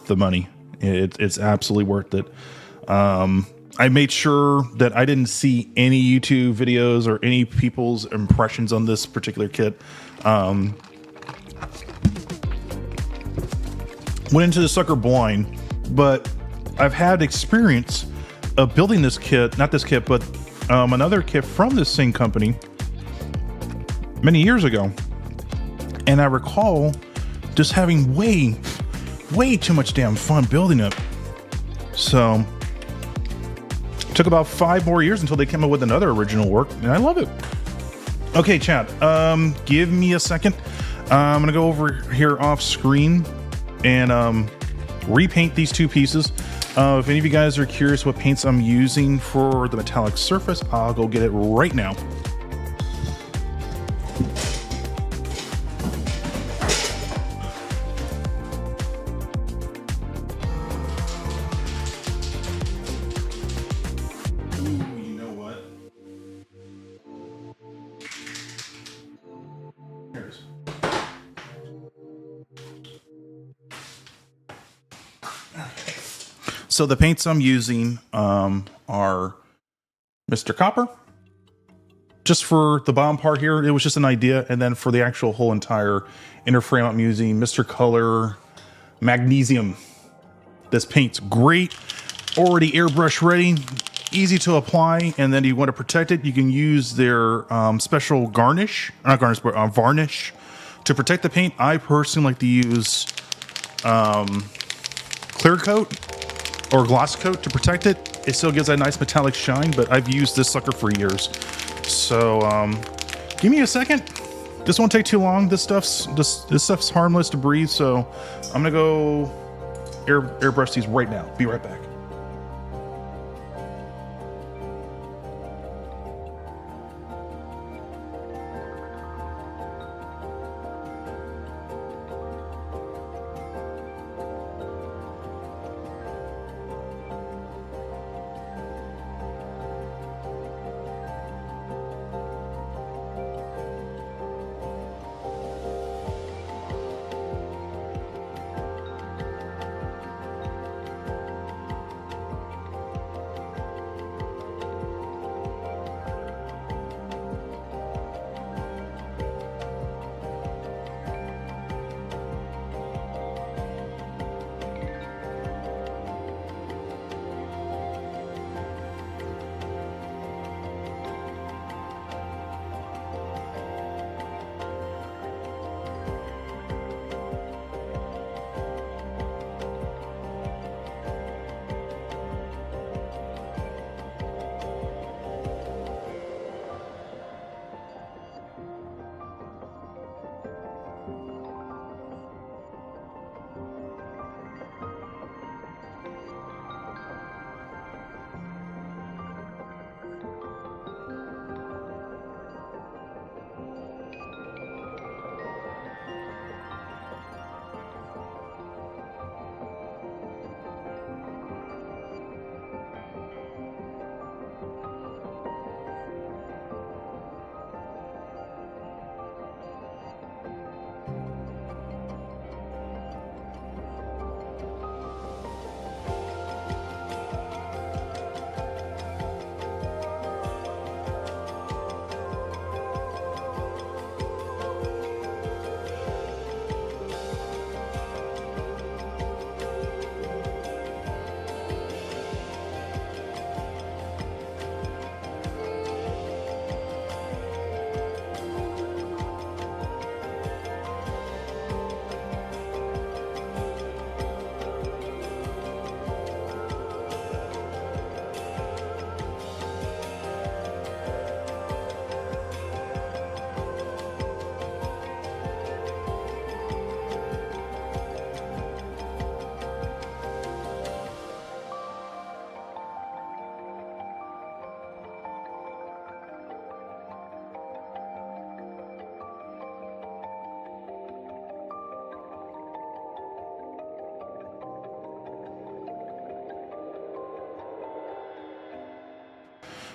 the money. It's absolutely worth it. I made sure that I didn't see any YouTube videos or any people's impressions on this particular kit. Went into the sucker blind, but I've had experience of building this kit, not this kit, but another kit from this same company many years ago. And I recall just having way too much damn fun building it. So it took about 5 more years until they came up with another original work, and I love it. Okay, chat, give me a second. I'm gonna go over here off screen and repaint these 2 pieces. If any of you guys are curious what paints I'm using for the metallic surface, I'll go get it right now. So the paints I'm using are Mr. Copper. Just for the bottom part here, it was just an idea. And then for the actual whole entire inner frame, I'm using Mr. Color Magnesium. This paint's great, already airbrush ready, easy to apply. And then you want to protect it, you can use their special varnish to protect the paint. I personally like to use clear coat or gloss coat to protect it. It still gives that nice metallic shine, but I've used this sucker for years. So give me a second. This won't take too long. This stuff's harmless to breathe, so I'm gonna go airbrush these right now. Be right back.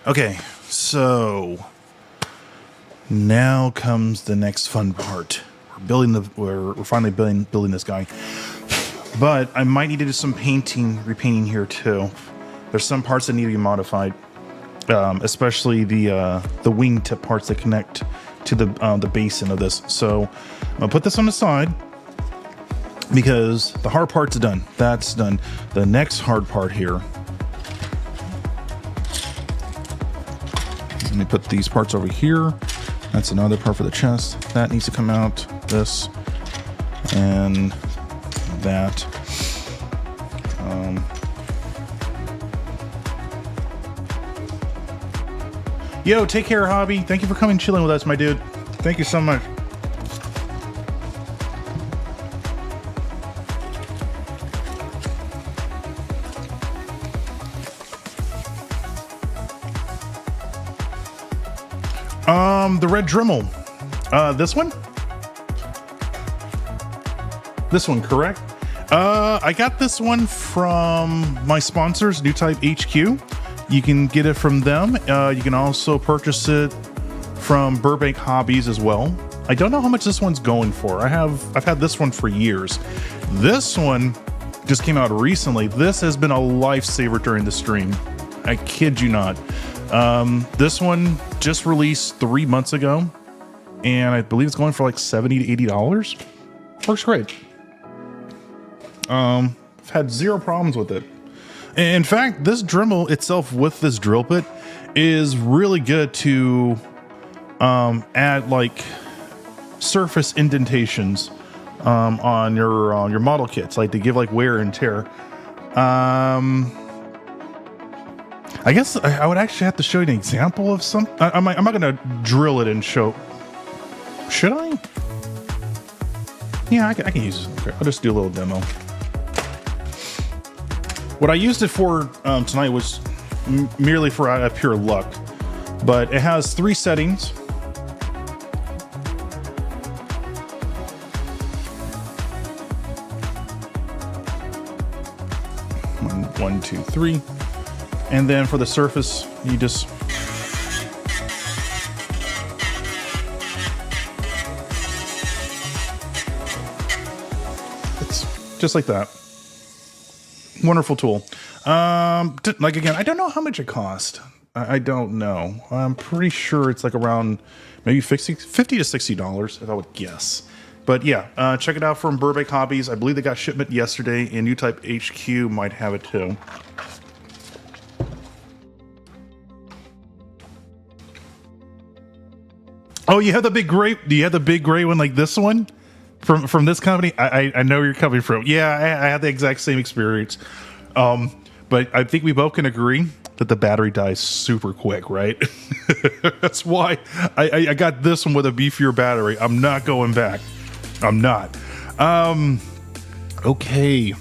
Okay, so now comes the next fun part. We're finally building this guy. But I might need to do some repainting here too. There's some parts that need to be modified, especially the wingtip parts that connect to the basin of this. So I'm gonna put this on the side because the hard part's done. That's done. The next hard part here. Let me put these parts over here. That's another part for the chest. That needs to come out. This and that. Yo, take care, Hobby. Thank you for coming chilling with us, my dude. Thank you so much. The red Dremel. This one? This one, correct? I got this one from my sponsors, New Type HQ. You can get it from them. You can also purchase it from Burbank Hobbies as well. I don't know how much this one's going for. I've had this one for years. This one just came out recently. This has been a lifesaver during the stream. I kid you not. This one just released 3 months ago, and I believe it's going for like $70 to $80. Works great. I've had zero problems with it. In fact, this Dremel itself with this drill bit is really good to add like surface indentations on your model kits, like to give like wear and tear. I guess I would actually have to show you an example of some. I'm not gonna drill it and show. Should I? Yeah, I can use it. Okay, I'll just do a little demo. What I used it for tonight was merely for pure luck, but it has 3 settings. One, 2, 3. And then for the surface, you just it's just like that. Wonderful tool. Like again, I don't know how much it cost. I don't know. I'm pretty sure it's like around maybe $50 to $60, if I would guess. But yeah, check it out from Burbank Hobbies. I believe they got shipment yesterday, and New Type HQ might have it too. Oh, you have the big gray. Do you have the big gray one like this one from this company? I know where you're coming from. Yeah, I had the exact same experience. But I think we both can agree that the battery dies super quick, right? That's why I got this one with a beefier battery. I'm not going back. I'm not. Okay.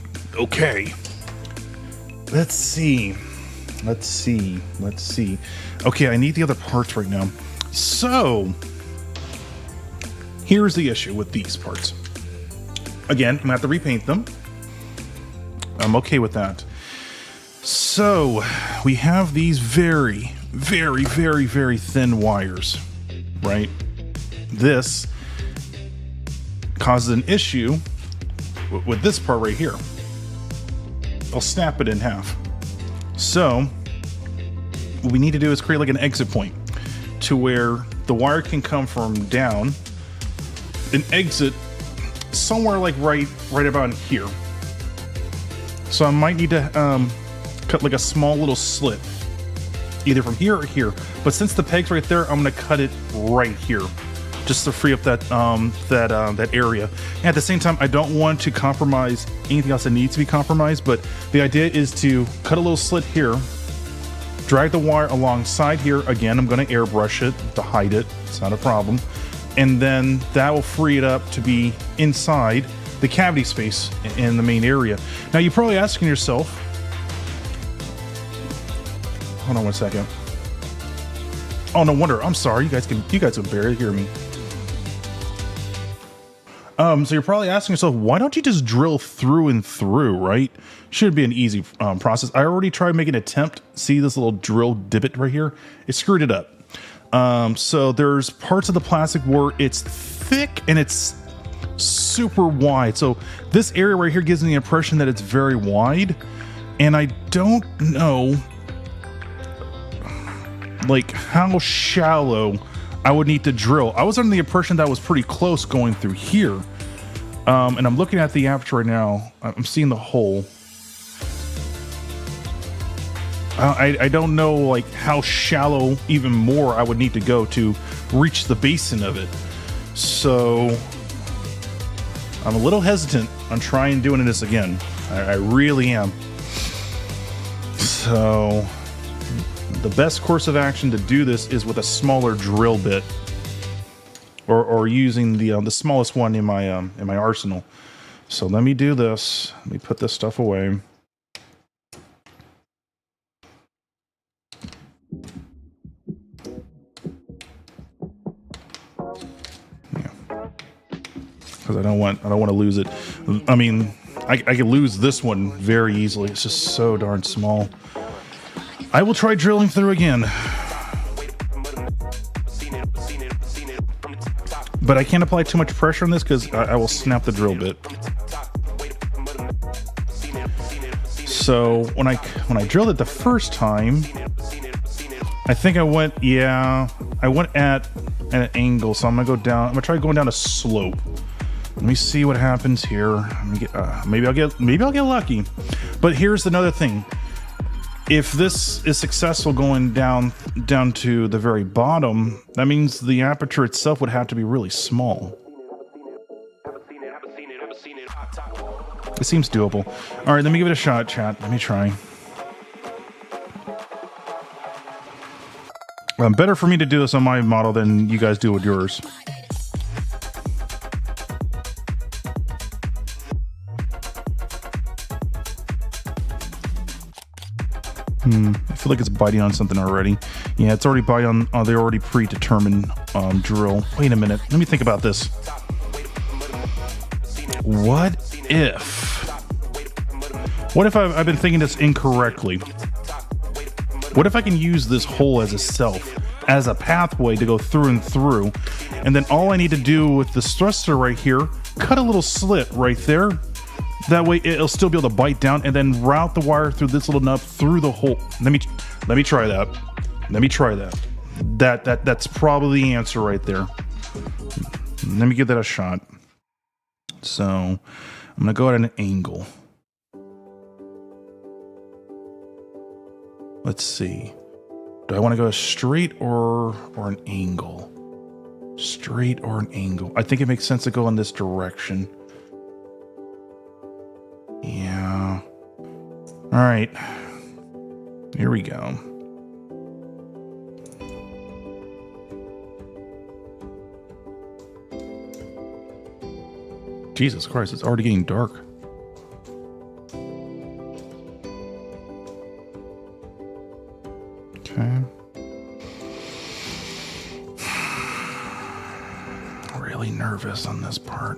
Let's see. Okay, I need the other parts right now. So here's the issue with these parts. Again, I'm gonna have to repaint them. I'm okay with that. So we have these very thin wires, right? This causes an issue with this part right here. I'll snap it in half. So what we need to do is create like an exit point to where the wire can come from down and exit somewhere like right about here. So I might need to cut like a small little slit either from here or here, but since the peg's right there, I'm gonna cut it right here just to free up that that area. And at the same time, I don't want to compromise anything else that needs to be compromised, but the idea is to cut a little slit here, drag the wire alongside here. Again, I'm going to airbrush it to hide it. It's not a problem. And then that will free it up to be inside the cavity space in the main area. Now you're probably asking yourself, hold on one second. Oh, no wonder. I'm sorry. You guys can barely hear me. So you're probably asking yourself, why don't you just drill through and through, right? Should be an easy process. I already tried making an attempt. See this little drill divot right here? It screwed it up. So there's parts of the plastic where it's thick and it's super wide. So this area right here gives me the impression that it's very wide, and I don't know like how shallow I would need to drill. I was under the impression that was pretty close going through here. And I'm looking at the aperture right now. I'm seeing the hole. I don't know like how shallow even more I would need to go to reach the basin of it. So I'm a little hesitant on trying doing this again. I really am. So the best course of action to do this is with a smaller drill bit, or using the smallest one in my arsenal. So let me do this. Let me put this stuff away. Because I don't want to lose it. I mean, I could lose this one very easily. It's just so darn small. I will try drilling through again, but I can't apply too much pressure on this because I will snap the drill bit. So when I drilled it the first time, I think I went at an angle. So I'm gonna go down. I'm gonna try going down a slope. Let me see what happens here. Let me get, maybe I'll get lucky. But here's another thing. If this is successful going down to the very bottom, that means the aperture itself would have to be really small. It seems doable. All right, let me give it a shot, chat. Let me try. Better for me to do this on my model than you guys do with yours. I feel like it's biting on something already. Yeah, it's already biting on the already predetermined drill. Wait a minute. Let me think about this. What if I've been thinking this incorrectly? What if I can use this hole as a self, as a pathway to go through and through, and then all I need to do with this thruster right here, cut a little slit right there. That way it'll still be able to bite down and then route the wire through this little nub through the hole. Let me try that. Let me try that. That's probably the answer right there. Let me give that a shot. So I'm gonna go at an angle. Let's see. Do I want to go straight or an angle? Straight or an angle? I think it makes sense to go in this direction. Yeah. All right. Here we go. Jesus Christ, it's already getting dark. Okay. Really nervous on this part.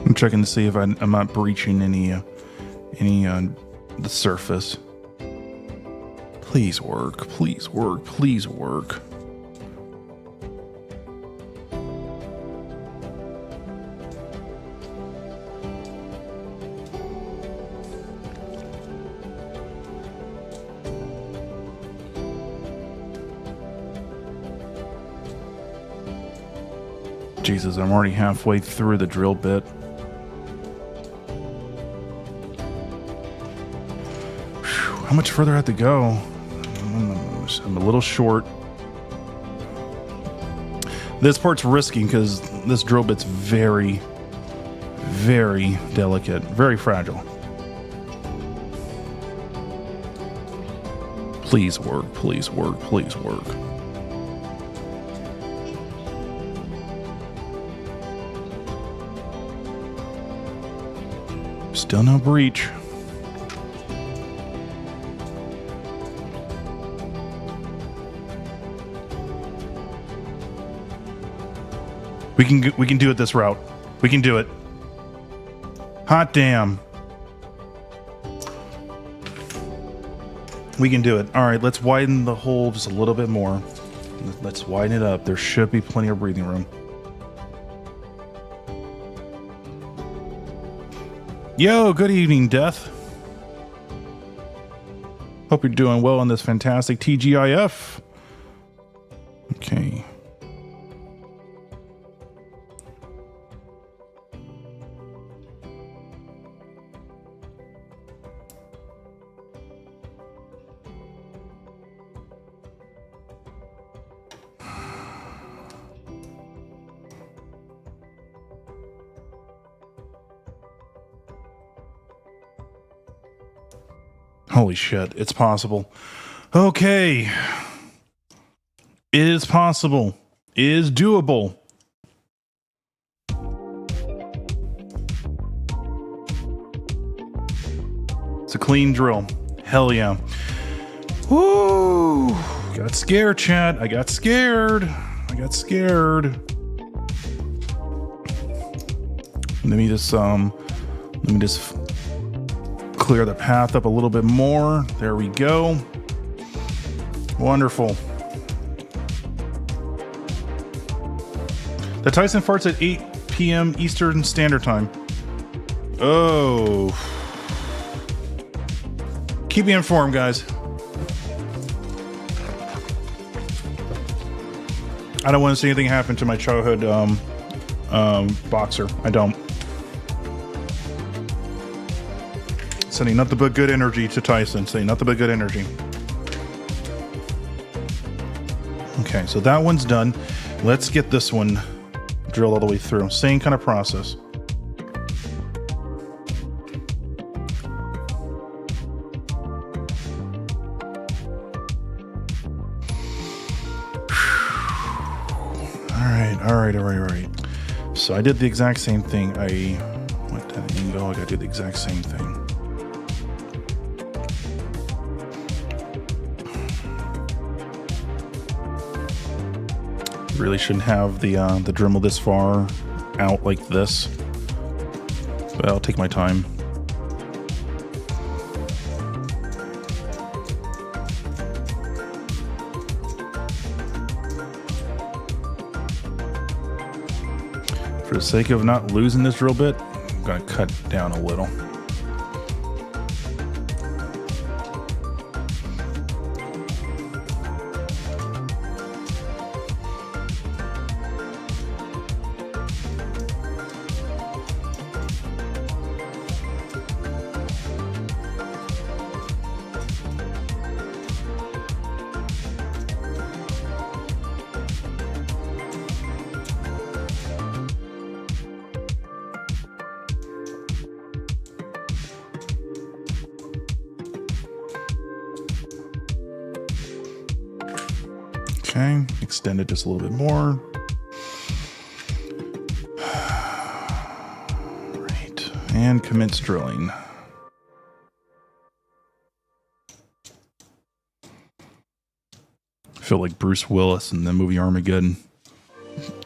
I'm checking to see if I'm not breaching any the surface. Please work, please work, please work. Jesus, I'm already halfway through the drill bit. How much further I have to go? I'm a little short. This part's risky because this drill bit's very, very delicate, very fragile. Please work, please work, please work. Still no breach. We can do it this route. We can do it. Hot damn. We can do it. All right, let's widen the hole just a little bit more. Let's widen it up. There should be plenty of breathing room. Yo, good evening, Death. Hope you're doing well on this fantastic TGIF. Okay. Holy shit, it's possible. Okay. It is possible. It is doable. It's a clean drill. Hell yeah. Woo! Got scared, chat. I got scared. Let me just clear the path up a little bit more. There we go. Wonderful. The Tyson farts at 8 p.m. Eastern Standard Time. Oh. Keep me informed, guys. I don't want to see anything happen to my childhood boxer. I don't. Sending nothing but good energy to Tyson. Sending nothing but good energy. Okay, so that one's done. Let's get this one drilled all the way through. Same kind of process. All right. So I did the exact same thing. I went to that angle. I gotta do the exact same thing. Really shouldn't have the Dremel this far out like this, but I'll take my time. For the sake of not losing this drill bit, I'm gonna cut down a little. Okay, extend it just a little bit more. Right, and commence drilling. I feel like Bruce Willis in the movie Armageddon.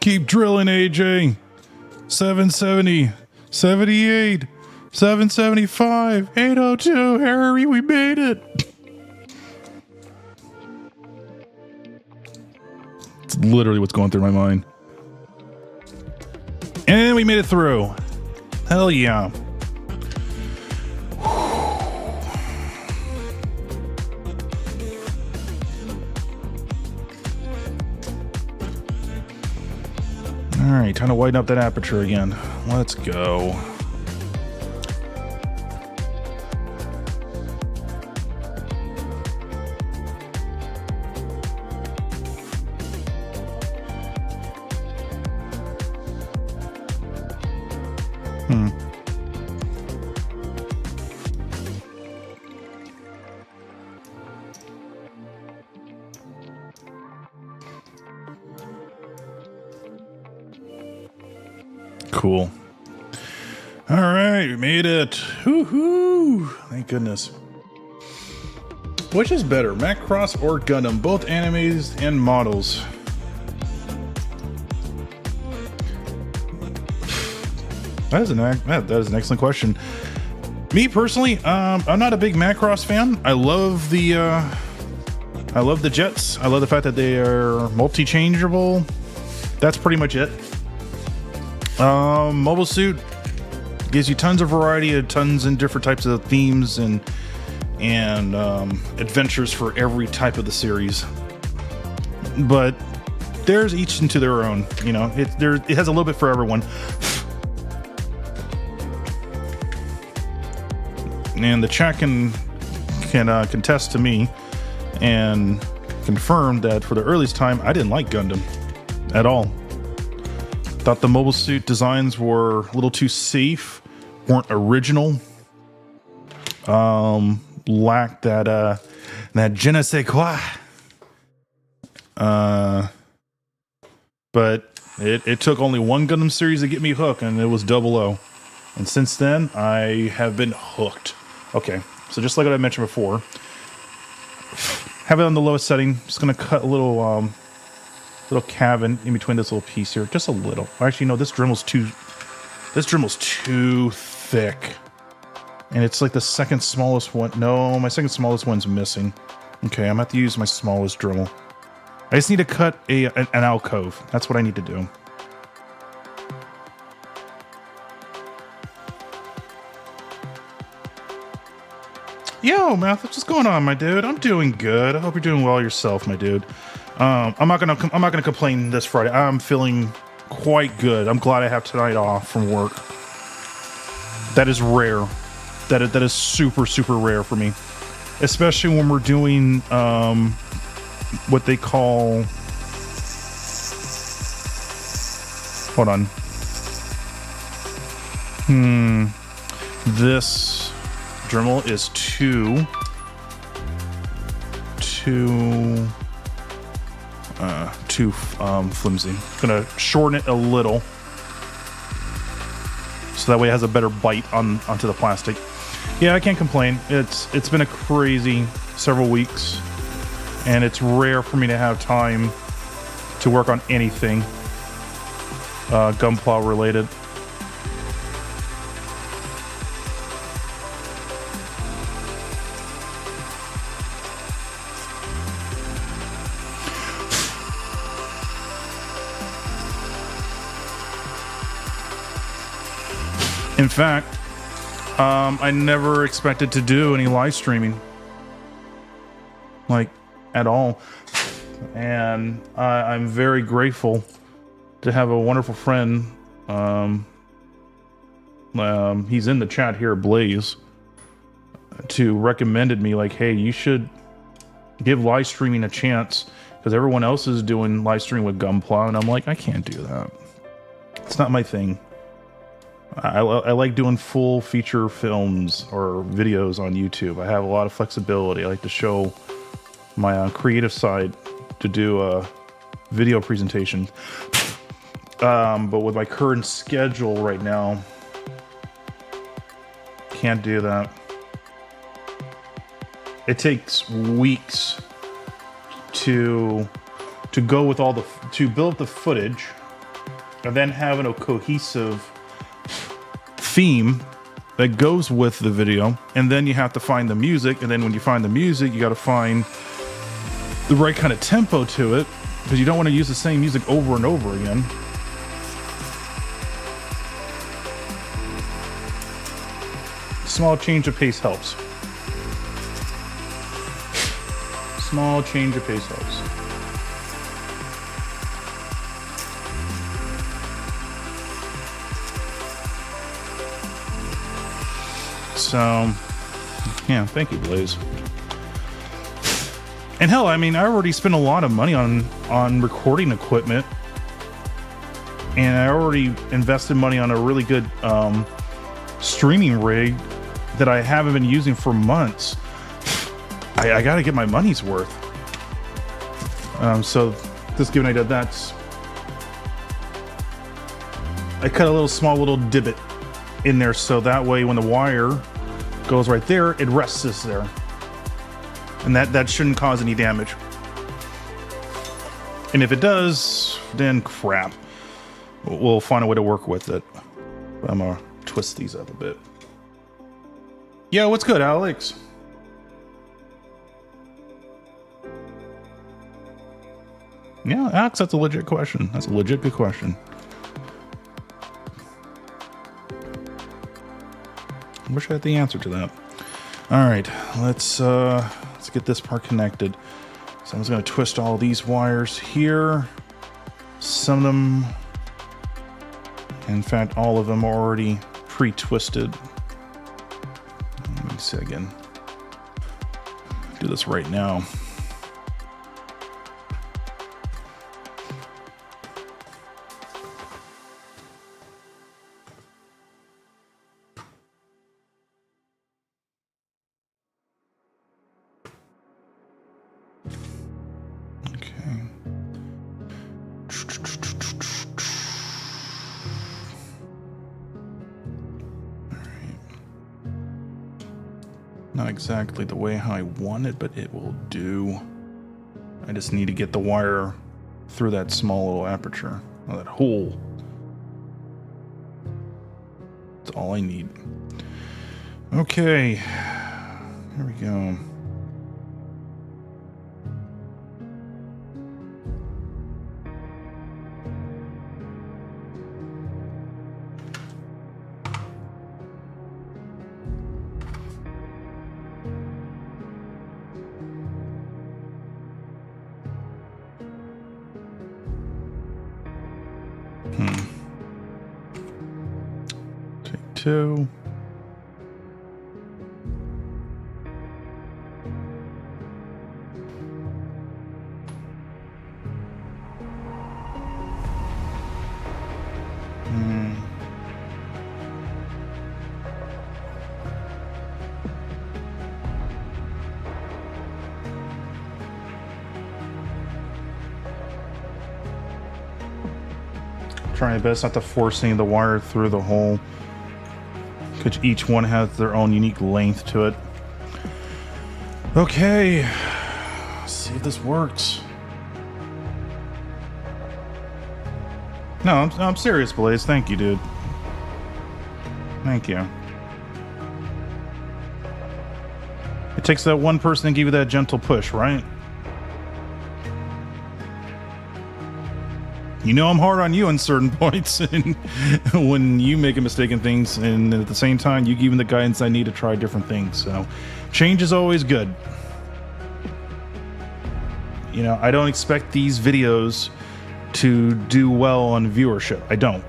Keep drilling, AJ. 770, 78, 775, 802. Harry, we made it. It's literally what's going through my mind. And we made it through. Hell yeah. All right, time to widen up that aperture again. Let's go. Cool. All right, we made it. Woohoo! Thank goodness. Which is better, Macross or Gundam? Both animes and models. That is an excellent question. Me personally, I'm not a big Macross fan. I love the jets. I love the fact that they are multi-changeable. That's pretty much it. Mobile suit gives you tons of variety, tons and different types of themes and adventures for every type of the series. But there's each into their own. You know, it has a little bit for everyone. And the chat can contest to me and confirm that for the earliest time, I didn't like Gundam at all. Thought the mobile suit designs were a little too safe, weren't original, lacked that je ne sais quoi. But it took only one Gundam series to get me hooked, and it was 00. And since then, I have been hooked. Okay, so just like what I mentioned before, have it on the lowest setting. Just gonna cut a little cavern in between this little piece here, just a little. Actually, no, this Dremel's too thick, and it's like the second smallest one. No, my second smallest one's missing. Okay, I'm gonna have to use my smallest Dremel. I just need to cut an alcove. That's what I need to do. Yo, Math, what's going on, my dude? I'm doing good. I hope you're doing well yourself, my dude. I'm not gonna complain this Friday. I'm feeling quite good. I'm glad I have tonight off from work. That is rare. That is super, super rare for me, especially when we're doing what they call. Hold on. This Dremel is too flimsy. Gonna shorten it a little so that way it has a better bite onto the plastic. Yeah, I can't complain. It's been a crazy several weeks, and it's rare for me to have time to work on anything Gunpla related. In fact, I never expected to do any live streaming, like, at all. And I'm very grateful to have a wonderful friend. He's in the chat here, Blaze, to recommended me, like, hey, you should give live streaming a chance because everyone else is doing live streaming with Gunpla. And I'm like, I can't do that. It's not my thing. I like doing full feature films or videos on YouTube. I have a lot of flexibility. I like to show my creative side to do a video presentation. But with my current schedule right now, can't do that. It takes weeks to go with all to build up the footage and then having a cohesive theme that goes with the video, and then you have to find the music, and then when you find the music, you got to find the right kind of tempo to it, because you don't want to use the same music over and over again. Small change of pace helps. Small change of pace helps. So, yeah, thank you, Blaze. And hell, I mean, I already spent a lot of money on recording equipment, and I already invested money on a really good streaming rig that I haven't been using for months. I got to get my money's worth. So, just giving an idea, that's... I cut a little small little divot in there, so that way when the wire goes right there, it rests there, and that shouldn't cause any damage. And if it does, then crap, we'll find a way to work with it. I'm gonna twist these up a bit. Yeah, what's good, Alex? Yeah, Alex, that's a legit question. That's a legit good question. I wish I had the answer to that. All right, let's get this part connected. So I'm just going to twist all these wires here. Some of them, in fact, all of them are already pre-twisted. Let me see again. Do this right now. Not exactly the way how I want it, but it will do. I just need to get the wire through that small little aperture, or that hole. That's all I need. Okay, here we go. Take two. Trying my best not to force any of the wire through the hole, because each one has their own unique length to it. Okay, let's see if this works. No, I'm serious, Blaze. Thank you, dude. Thank you. It takes that one person to give you that gentle push, right? You know I'm hard on you on certain points, and when you make a mistake in things, and at the same time you give me the guidance I need to try different things. So change is always good. You know, I don't expect these videos to do well on viewership. I don't.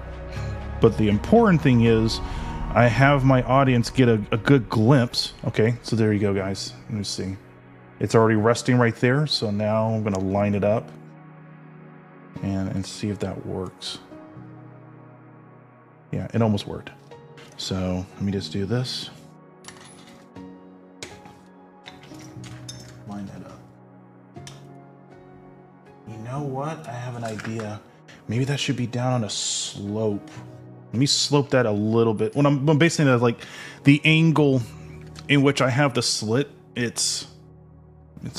But the important thing is I have my audience get a good glimpse. Okay, so there you go, guys. Let me see. It's already resting right there, so now I'm going to line it up and see if that works. Yeah, it almost worked. So let me just do this. Line that up. You know what? I have an idea. Maybe that should be down on a slope. Let me slope that a little bit. When I'm basing it like the angle in which I have the slit, it's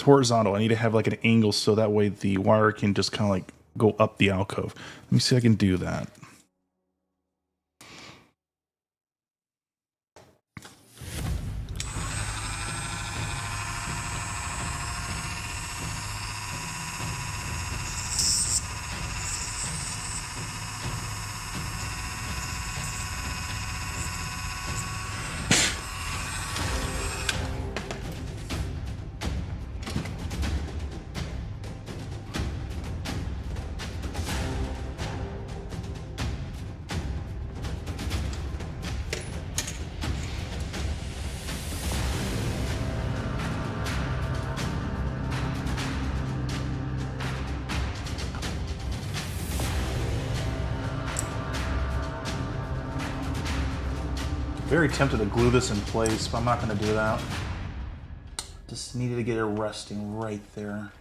horizontal. I need to have like an angle so that way the wire can just kind of like go up the alcove. Let me see if I can do that. Very tempted to glue this in place, but I'm not going to do that. Just needed to get it resting right there.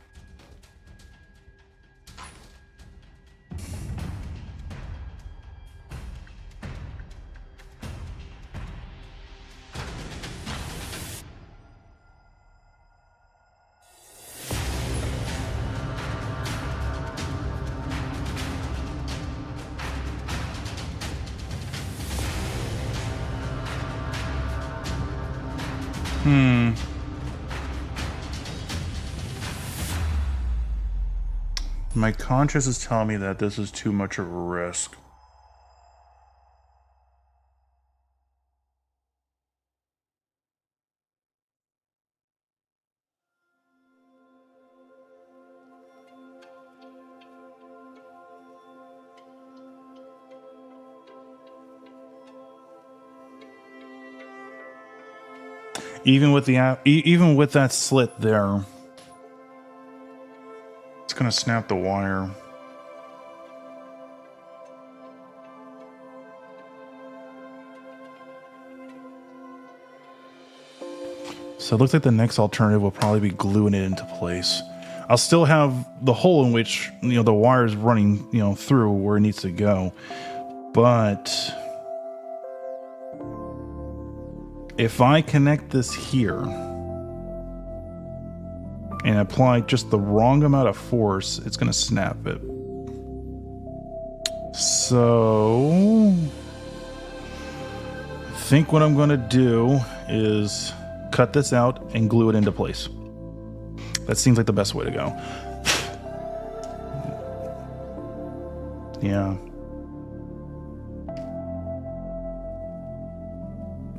My conscience is telling me that this is too much of a risk. Even with that slit there, it's gonna snap the wire. So it looks like the next alternative will probably be gluing it into place. I'll still have the hole in which, you know, the wire is running, you know, through where it needs to go. But if I connect this here and apply just the wrong amount of force, it's going to snap it. So I think what I'm going to do is cut this out and glue it into place. That seems like the best way to go. Yeah.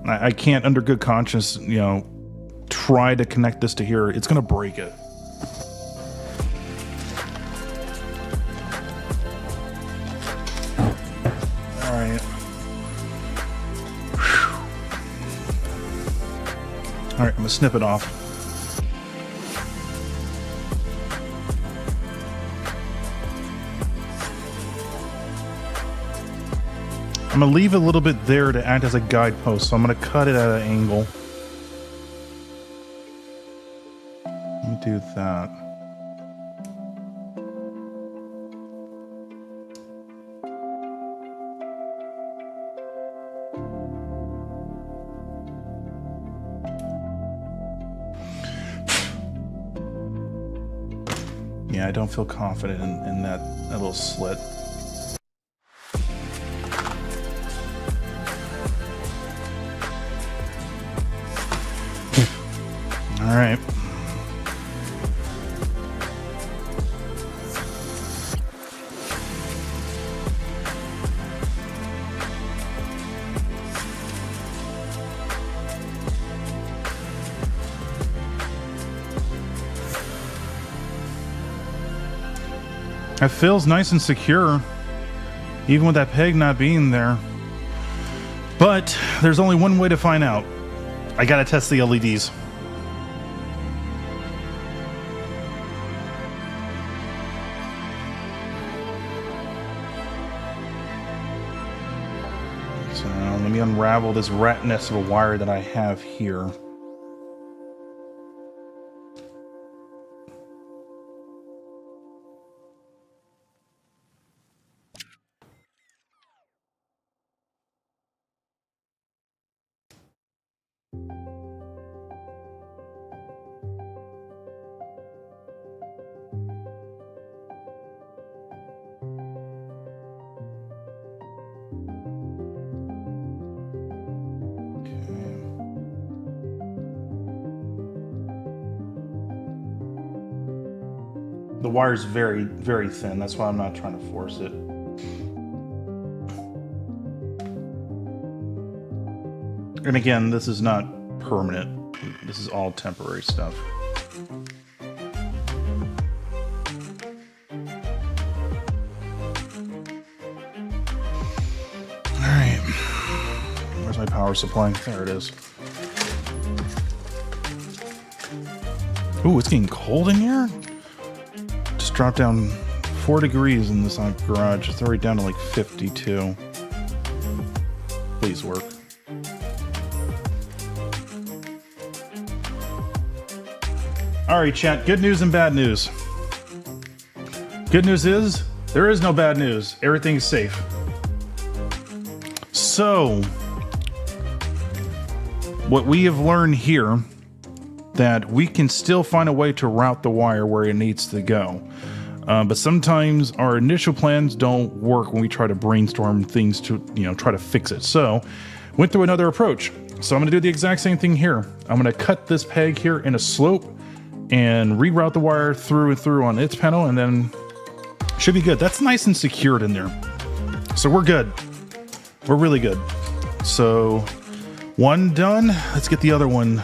I can't, under good conscience, you know, try to connect this to here. It's going to break it. All right. All right, I'm going to snip it off. I'm going to leave a little bit there to act as a guidepost, so I'm going to cut it at an angle. Let me do that. Yeah, I don't feel confident in that little slit. All right. It feels nice and secure, even with that peg not being there. But there's only one way to find out. I gotta test the LEDs. So let me unravel this rat nest of a wire that I have here. The wire's very, very thin. That's why I'm not trying to force it. And again, this is not permanent. This is all temporary stuff. All right. Where's my power supply? There it is. Ooh, it's getting cold in here? Dropped down 4 degrees in this garage. It's already down to like 52. Please work. Alright, chat. Good news and bad news. Good news is there is no bad news. Everything's safe. So, what we have learned here, that we can still find a way to route the wire where it needs to go. But sometimes our initial plans don't work when we try to brainstorm things to, you know, try to fix it. So, went through another approach. So I'm gonna do the exact same thing here. I'm gonna cut this peg here in a slope and reroute the wire through and through on its panel, and then should be good. That's nice and secured in there. So we're good. We're really good. So one done. Let's get the other one.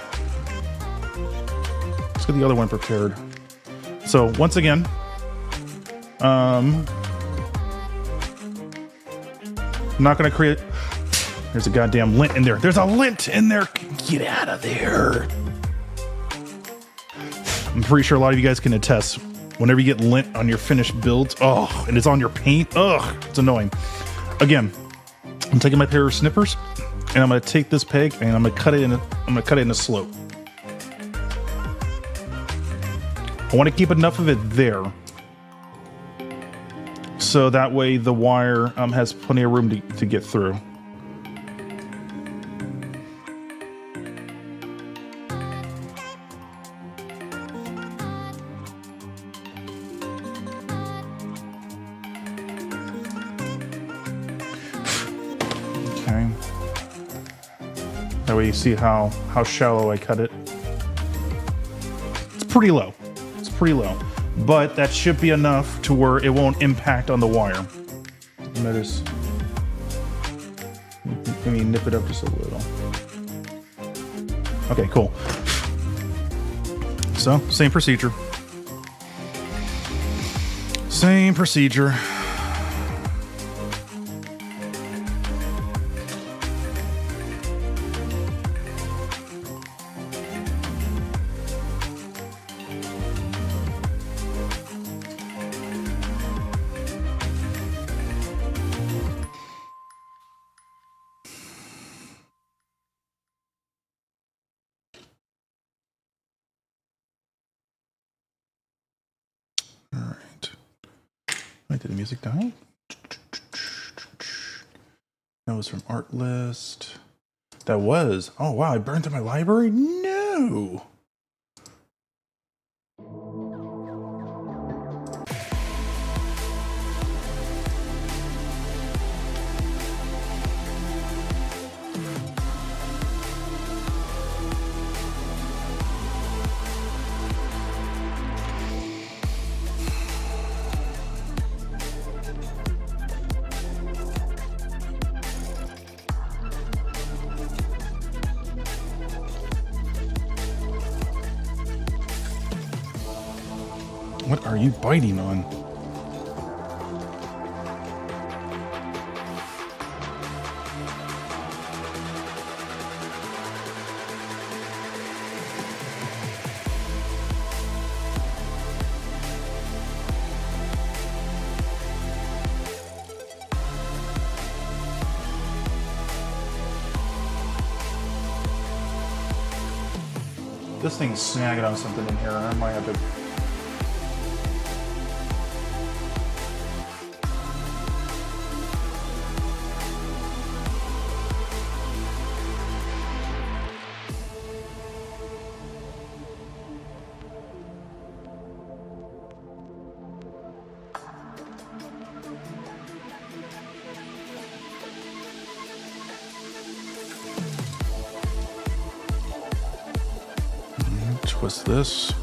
Let's get the other one prepared. So once again, I'm not gonna create. There's a goddamn lint in there. There's a lint in there. Get out of there. I'm pretty sure a lot of you guys can attest. Whenever you get lint on your finished builds, oh, and it's on your paint, ugh, it's annoying. Again, I'm taking my pair of snippers, and I'm gonna take this peg and I'm gonna cut it in a slope. I want to keep enough of it there, so that way the wire has plenty of room to get through. Okay. That way you see how shallow I cut it. It's pretty low. It's pretty low. But that should be enough to where it won't impact on the wire. Notice. Let me nip it up just a little. Okay, cool. So, same procedure. Same procedure. All right. Wait, did the music die? That was from Art List. That was. Oh, wow. I burned through my library? No. What are you biting on? This thing's snagging on something in here. I might have to. Twist this.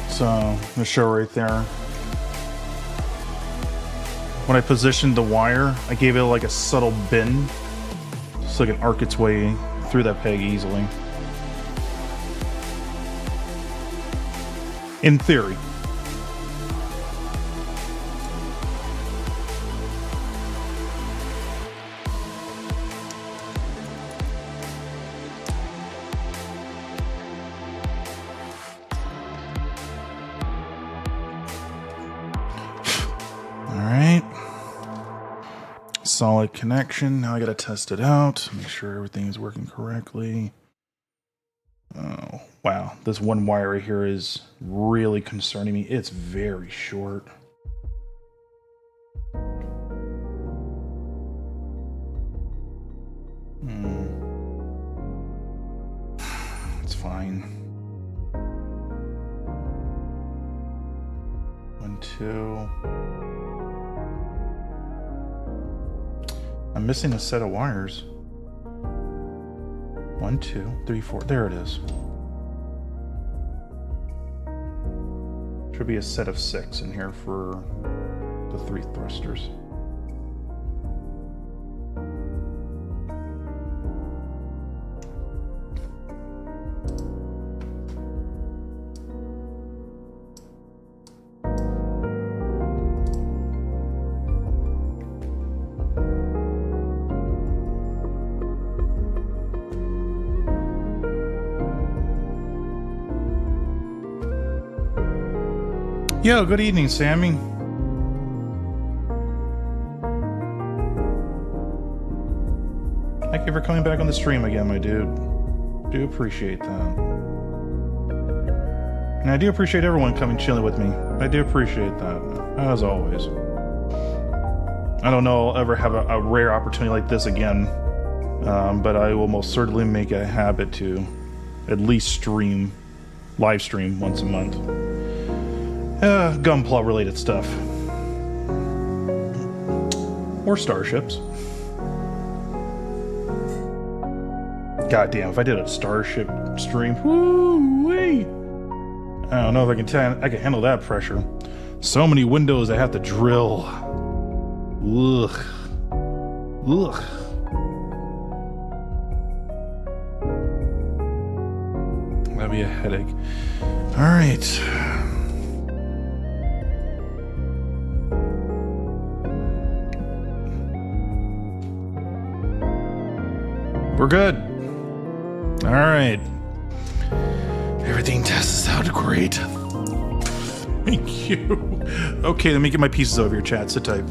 So, I'm gonna show right there. When I positioned the wire, I gave it like a subtle bend so it can arc its way through that peg easily. In theory. All right. Solid connection. Now I gotta test it out, make sure everything is working correctly. Oh, wow. This one wire right here is really concerning me. It's very short. That's fine. 1, 2. I'm missing a set of wires. 1, 2, 3, 4. There it is. Should be a set of 6 in here for the 3 thrusters. Yo, good evening, Sammy. Thank you for coming back on the stream again, my dude. Do appreciate that. And I do appreciate everyone coming chilling with me. I do appreciate that, as always. I don't know I'll ever have a rare opportunity like this again, but I will most certainly make it a habit to at least live stream once a month. Gunpla related stuff. Or starships. Goddamn, if I did a starship stream, woo-wee! I don't know if I can handle that pressure. So many windows I have to drill. Ugh. Ugh. That'd be a headache. Alright. We're good. All right. Everything tests out great. Thank you. Okay, let me get my pieces over here, chat. Sit tight.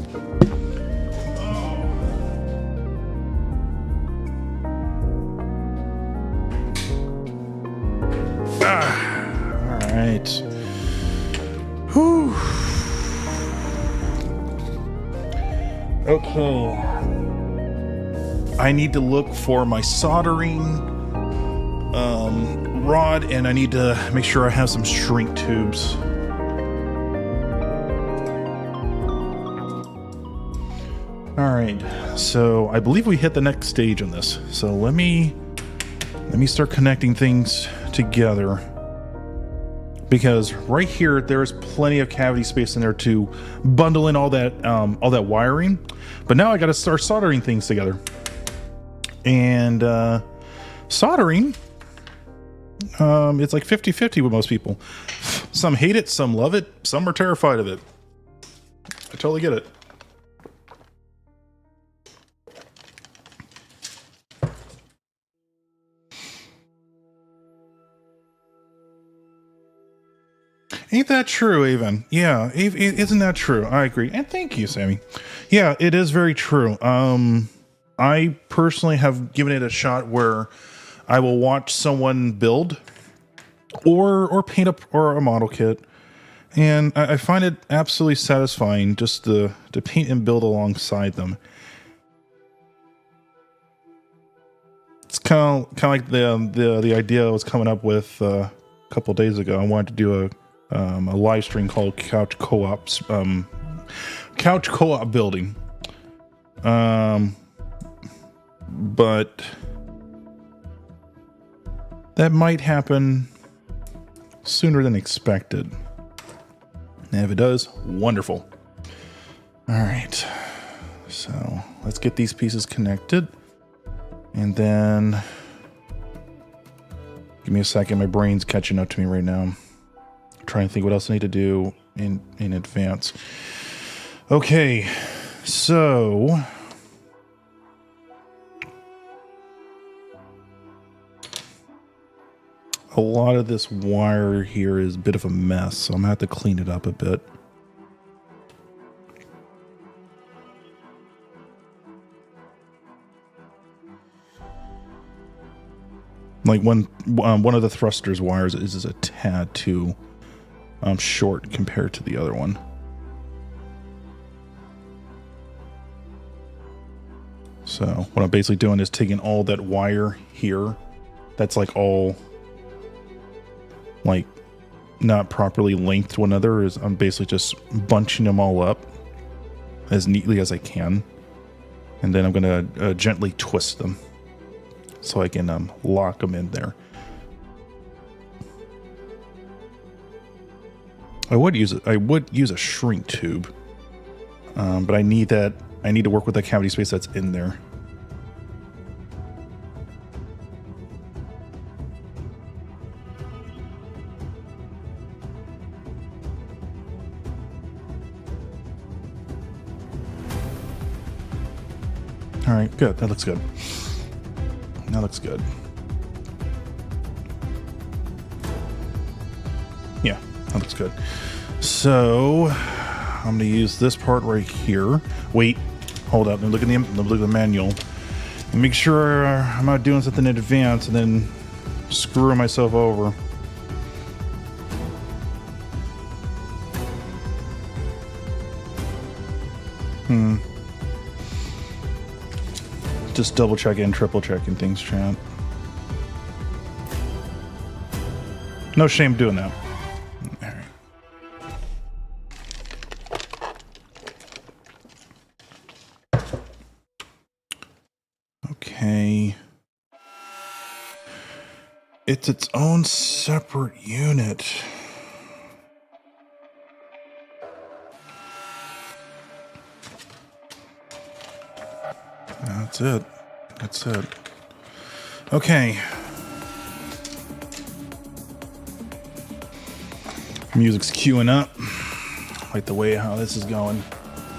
All right. Whew. Okay. I need to look for my soldering rod, and I need to make sure I have some shrink tubes. All right, so I believe we hit the next stage on this. So let me start connecting things together, because right here there's plenty of cavity space in there to bundle in all that wiring. But now I got to start soldering things together. And soldering, it's like 50-50 with most people. Some hate it, some love it, some are terrified of it. I totally get it. Ain't that true, Avon? Yeah, isn't that true? I agree. And thank you, Sammy. Yeah, it is very true. I personally have given it a shot where I will watch someone build or paint up or a model kit, and I find it absolutely satisfying just to paint and build alongside them. It's kind of like the idea I was coming up with a couple days ago. I wanted to do a live stream called couch co-op building. But that might happen sooner than expected. And if it does, wonderful. All right, so let's get these pieces connected, and then give me a second. My brain's catching up to me right now. I'm trying to think what else I need to do in advance. Okay, so a lot of this wire here is a bit of a mess, so I'm gonna have to clean it up a bit. Like one of the thrusters wires is a tad too short compared to the other one. So what I'm basically doing is taking all that wire here, that's like all like not properly linked to one another, is I'm basically just bunching them all up as neatly as I can. And then I'm going to gently twist them so I can lock them in there. I would use a shrink tube, but I need to work with the cavity space that's in there. All right, good. That looks good. That looks good. Yeah, that looks good. So I'm going to use this part right here. Wait, hold up. Look at the manual. And make sure I'm not doing something in advance and then screwing myself over. Just double checking, triple checking things, chat. No shame doing that. All right. Okay. It's its own separate unit. That's it. That's it. Okay. Music's queuing up. Like the way how this is going.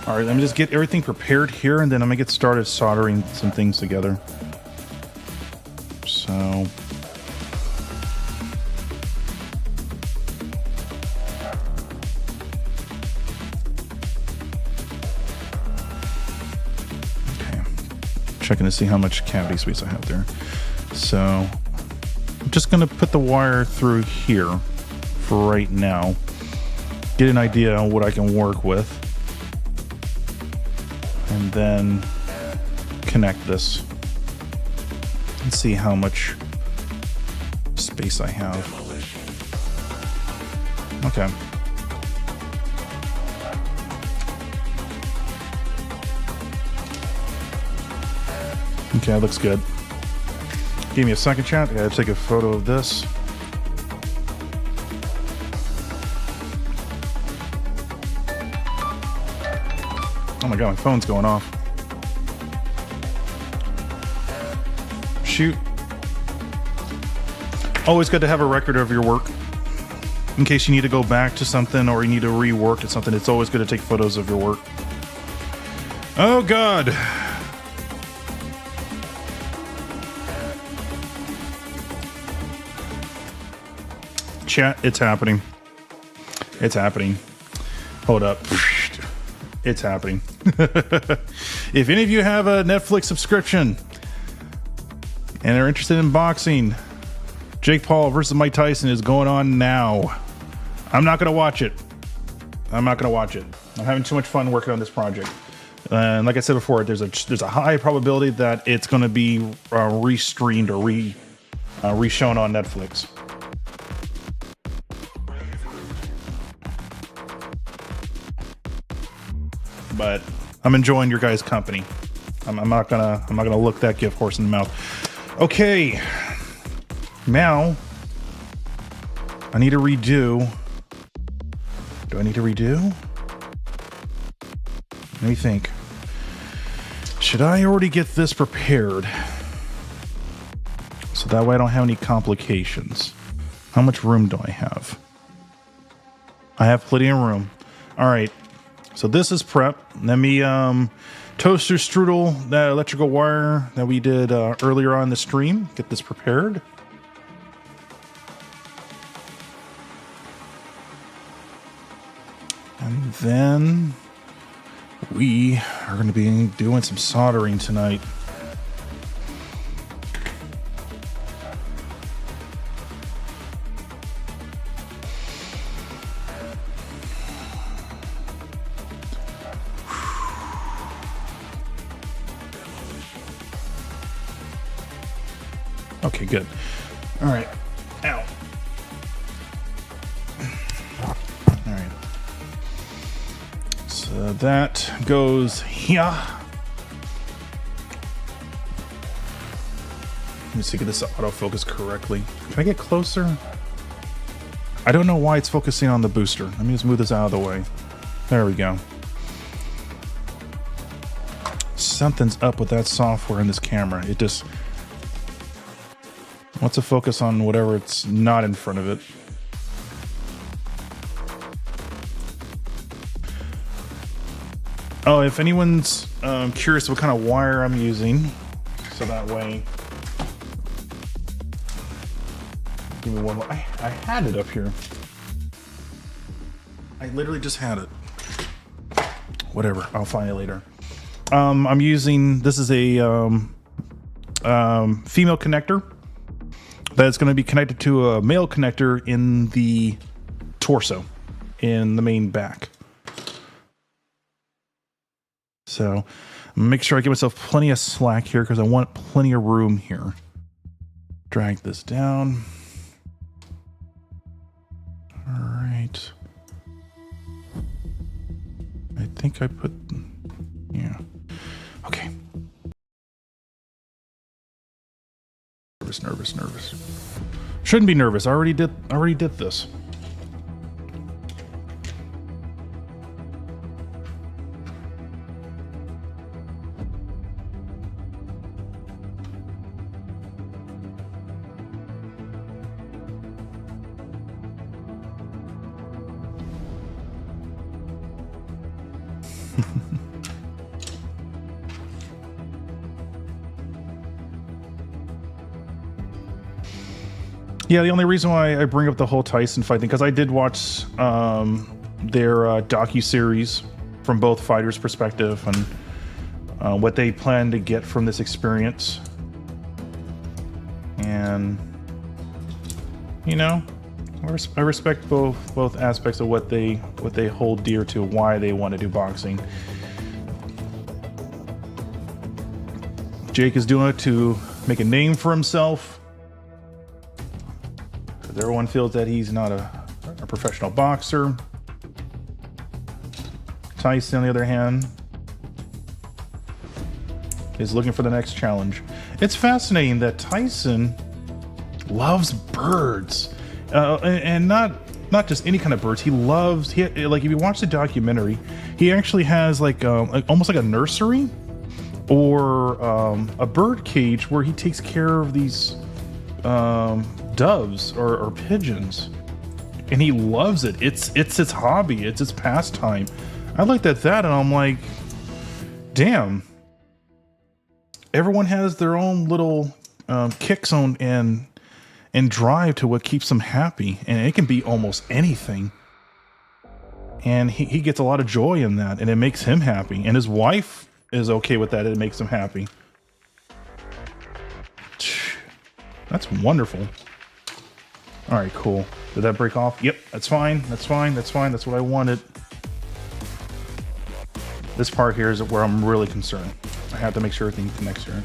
All right, let me just get everything prepared here, and then I'm gonna get started soldering some things together. So. Checking to see how much cavity space I have there. So I'm just going to put the wire through here for right now. Get an idea on what I can work with. And then connect this and see how much space I have. Okay. Okay, that looks good. Give me a second, chat. I gotta take a photo of this. Oh my god, my phone's going off. Shoot. Always good to have a record of your work. In case you need to go back to something or you need to rework at something, it's always good to take photos of your work. Oh god. Chat, it's happening. It's happening. Hold up. It's happening. If any of you have a Netflix subscription and are interested in boxing, Jake Paul versus Mike Tyson is going on now. I'm not going to watch it. I'm not going to watch it. I'm having too much fun working on this project. And like I said before, there's a high probability that it's going to be restreamed or reshown on Netflix. But I'm enjoying your guys' company. I'm not gonna look that gift horse in the mouth. Okay, now I need to redo. Do I need to redo? Let me think. Should I already get this prepared so that way I don't have any complications? How much room do I have? I have plenty of room. All right. So this is prep. Let me toaster strudel that electrical wire that we did earlier on the stream. Get this prepared. And then we are going to be doing some soldering tonight. Okay, good. All right. Ow. That goes here. Let me see, get this autofocus correctly. Can I get closer? I don't know why it's focusing on the booster. Let me just move this out of the way. There we go. Something's up with that software in this camera. It just wants to focus on whatever it's not in front of it. Oh, if anyone's curious what kind of wire I'm using, so that way, give me one. I had it up here. I literally just had it. Whatever, I'll find it later. I'm using, this is a female connector that's going to be connected to a male connector in the torso, in the main back. So make sure I give myself plenty of slack here because I want plenty of room here. Drag this down. All right. I think I put, yeah. Okay. Nervous. Shouldn't be nervous. I already did this. Yeah, the only reason why I bring up the whole Tyson fight thing, because I did watch their docu-series from both fighters' perspective and what they plan to get from this experience. And, you know, I respect both aspects of what they hold dear to, why they want to do boxing. Jake is doing it to make a name for himself. Everyone feels that he's not a professional boxer. Tyson, on the other hand, is looking for the next challenge. It's fascinating that Tyson loves birds, and not just any kind of birds. He loves, like if you watch the documentary, he actually has like almost like a nursery or a bird cage where he takes care of these doves or pigeons, and he loves it. It's his hobby. It's his pastime. I looked at that and I'm like, damn. Everyone has their own little kick zone and drive to what keeps them happy, and it can be almost anything. And he gets a lot of joy in that, and it makes him happy. And his wife is okay with that. It makes him happy. That's wonderful. All right, cool. Did that break off? Yep, that's fine. That's fine. That's fine. That's what I wanted. This part here is where I'm really concerned. I have to make sure everything connects here.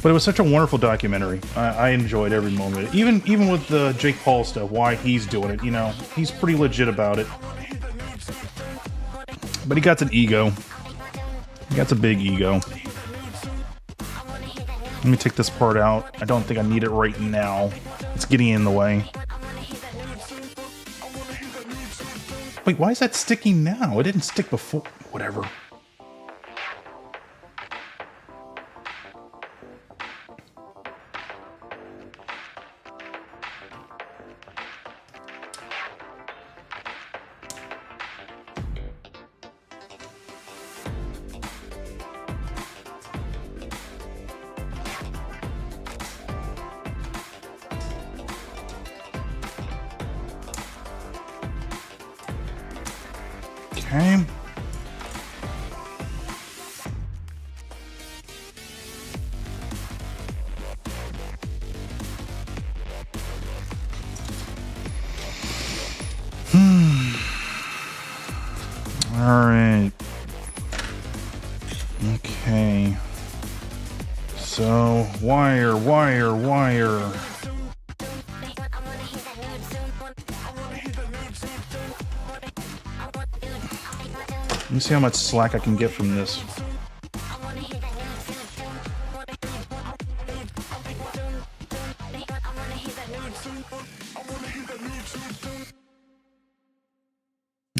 But it was such a wonderful documentary. I enjoyed every moment. Even with the Jake Paul stuff, why he's doing it, you know, he's pretty legit about it. But he got an ego. He got a big ego. Let me take this part out. I don't think I need it right now. It's getting in the way. Wait, why is that sticking now? It didn't stick before. Whatever. Okay. All right. Okay. So, wire. Let me see how much slack I can get from this.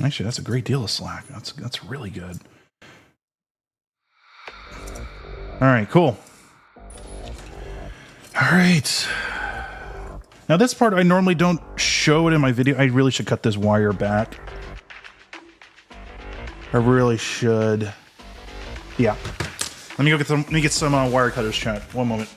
Actually, that's a great deal of slack. That's really good. All right, cool. All right. Now this part, I normally don't show it in my video. I really should cut this wire back. I really should. Yeah. Let me get some wire cutters, chat. One moment.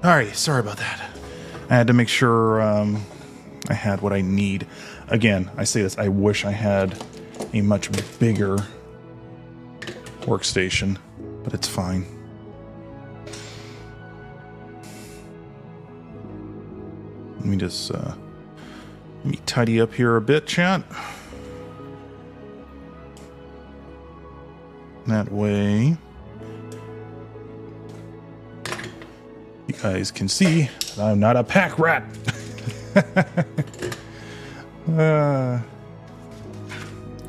Alright, sorry about that. I had to make sure I had what I need. Again, I say this, I wish I had a much bigger workstation, but it's fine. Let me just let me tidy up here a bit, chat. That way guys can see that I'm not a pack rat.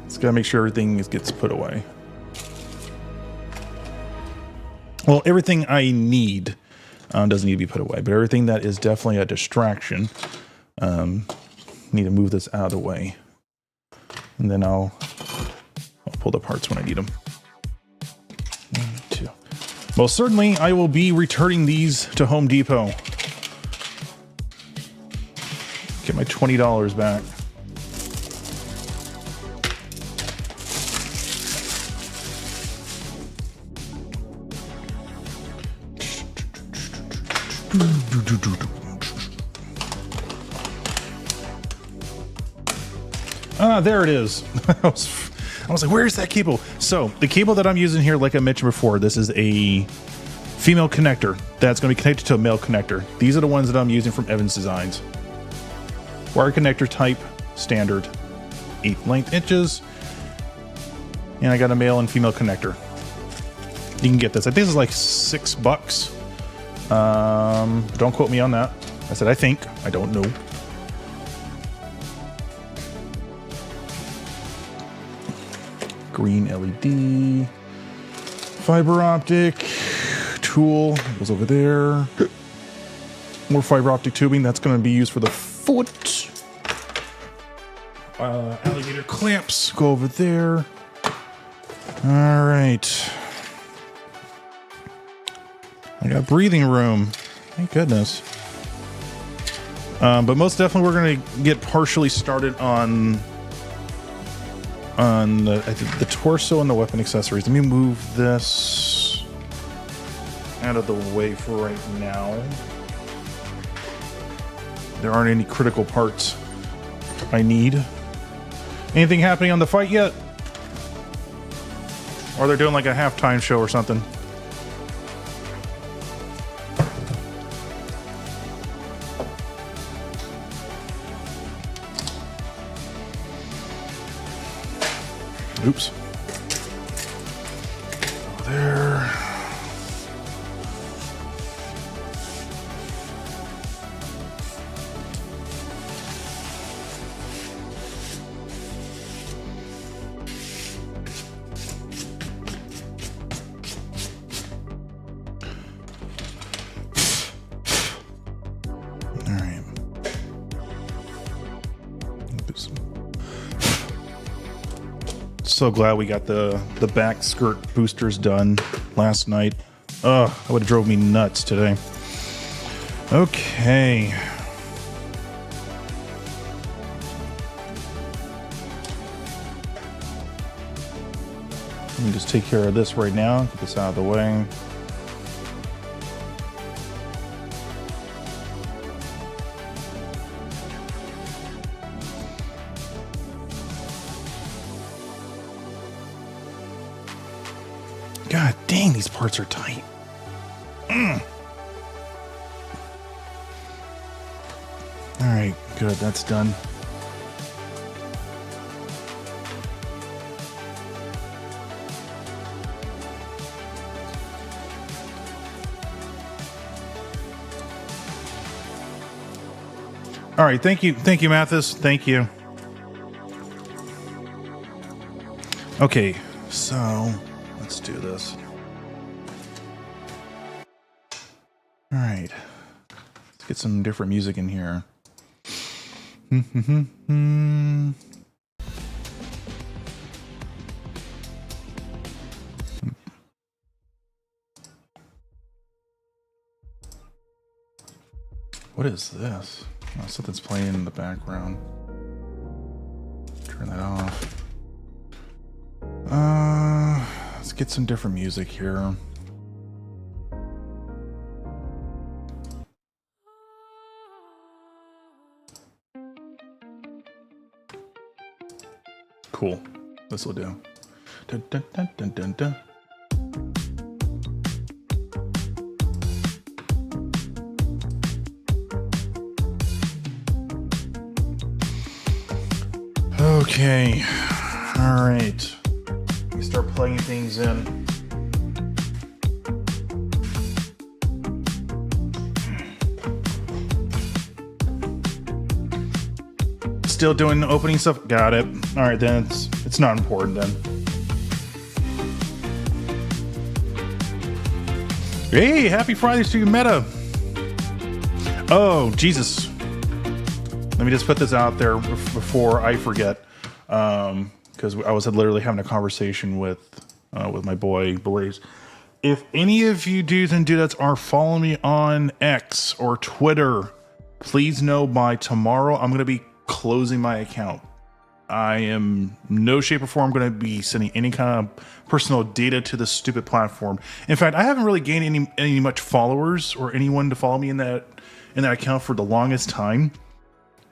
Just gotta make sure everything gets put away. Well, everything I need doesn't need to be put away, but everything that is definitely a distraction, need to move this out of the way. And then I'll pull the parts when I need them. 1, 2. Most certainly, I will be returning these to Home Depot. Get my $20 back. Ah, there it is. I was like, where's that cable? So the cable that I'm using here, like I mentioned before, this is a female connector that's going to be connected to a male connector. These are the ones that I'm using from Evans Designs. Wire connector type, standard, 8 length inches. And I got a male and female connector. You can get this. I think this is like $6. Don't quote me on that. I said I think. I don't know. Green LED, fiber optic tool goes over there. More fiber optic tubing that's going to be used for the foot. Alligator clamps go over there. All right. I got breathing room. Thank goodness. But most definitely we're going to get partially started on the torso and the weapon accessories. Let me move this out of the way for right now. There aren't any critical parts I need. Anything happening on the fight yet? Or they're doing like a halftime show or something? Oops. Over there. All right. Oops. So glad we got the back skirt boosters done last night. Ugh, that would have drove me nuts today. Okay. Let me just take care of this right now. Get this out of the way. God dang, these parts are tight. All right, good, that's done. All right, thank you, Mathis, thank you. Okay, so let's do this. All right, let's get some different music in here. What is this? Oh, something's playing in the background. Turn that off. Let's get some different music here. Cool. This will do. Dun, dun, dun, dun, dun, dun. Okay. All right. We start plugging things in. still doing opening stuff. Got it. All right, then it's not important then. Hey, happy Friday to you, Meta. Oh, Jesus. Let me just put this out there before I forget, because I was literally having a conversation with my boy Blaze. If any of you dudes and dudettes are following me on X or Twitter, please know by tomorrow I'm going to be closing my account. I am no shape or form going to be sending any kind of personal data to this stupid platform. In fact, I haven't really gained any much followers or anyone to follow me in that account for the longest time.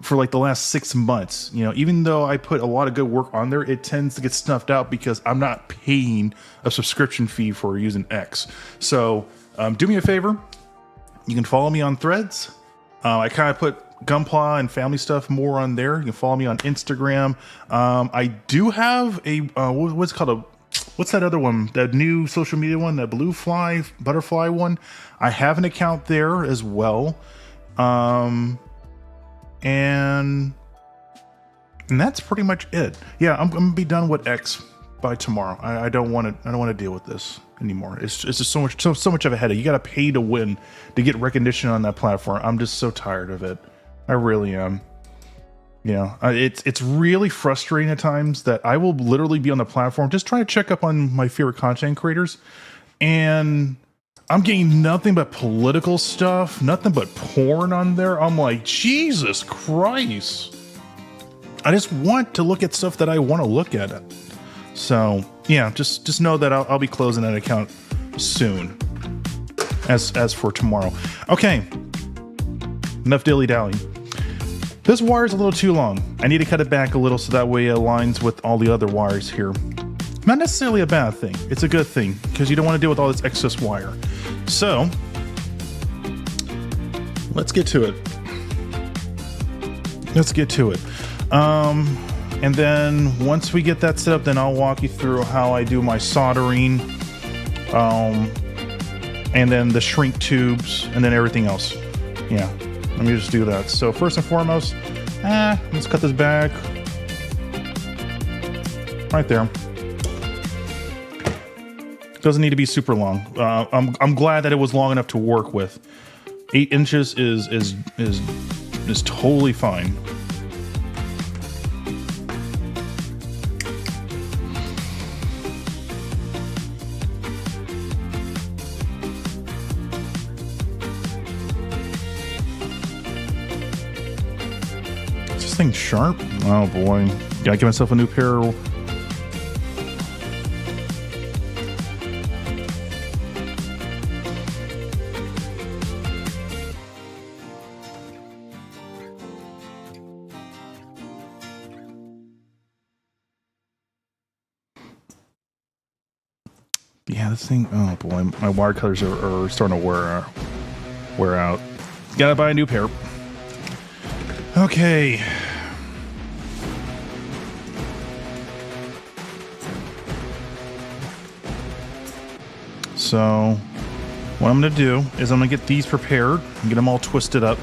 For like the last 6 months, you know, even though I put a lot of good work on there, it tends to get snuffed out because I'm not paying a subscription fee for using X. So do me a favor. You can follow me on Threads. I kind of put Gunpla and family stuff more on there. You can follow me on Instagram. I do have a, what's that other one? That new social media one, that butterfly one. I have an account there as well. And that's pretty much it. Yeah, I'm gonna be done with X by tomorrow. I don't want to deal with this anymore. It's just so much of a headache. You gotta pay to win to get recognition on that platform. I'm just so tired of it. I really am. You know, it's really frustrating at times that I will literally be on the platform just trying to check up on my favorite content creators, and I'm getting nothing but political stuff, nothing but porn on there. I'm like, Jesus Christ. I just want to look at stuff that I want to look at. So, yeah, just know that I'll be closing that account soon. As for tomorrow. Okay. Enough dilly-dallying. This wire is a little too long. I need to cut it back a little so that way it aligns with all the other wires here. Not necessarily a bad thing. It's a good thing because you don't want to deal with all this excess wire. So let's get to it. And then once we get that set up, then I'll walk you through how I do my soldering, and then the shrink tubes, and then everything else. Yeah, let me just do that. So first and foremost, let's cut this back right there. Doesn't need to be super long. I'm glad that it was long enough to work with. 8 inches is totally fine. Is this thing sharp? Oh boy, gotta get myself a new pair of yeah, this thing, oh boy, my wire cutters are starting to wear out. Gotta buy a new pair. Okay. So, what I'm gonna do is I'm gonna get these prepared and get them all twisted up.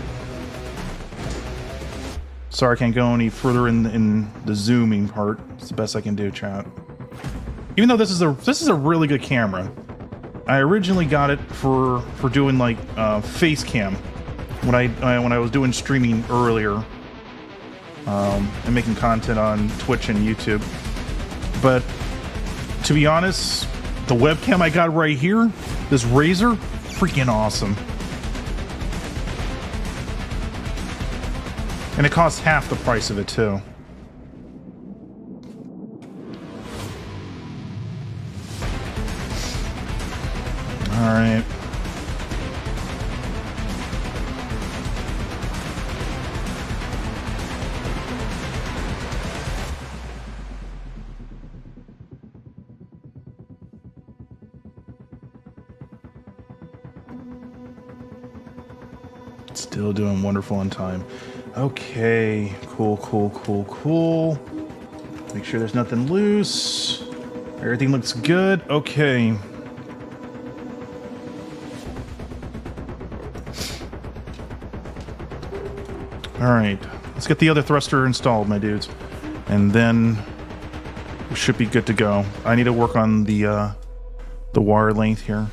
Sorry I can't go any further in the zooming part. It's the best I can do, chat. Even though this is a really good camera, I originally got it for doing like face cam when I was doing streaming earlier, and making content on Twitch and YouTube. But to be honest, the webcam I got right here, this Razer, freaking awesome, and it costs half the price of it too. All right. Still doing wonderful on time. Okay, cool. Make sure there's nothing loose. Everything looks good. Okay. All right, let's get the other thruster installed, my dudes, and then we should be good to go. I need to work on the wire length here.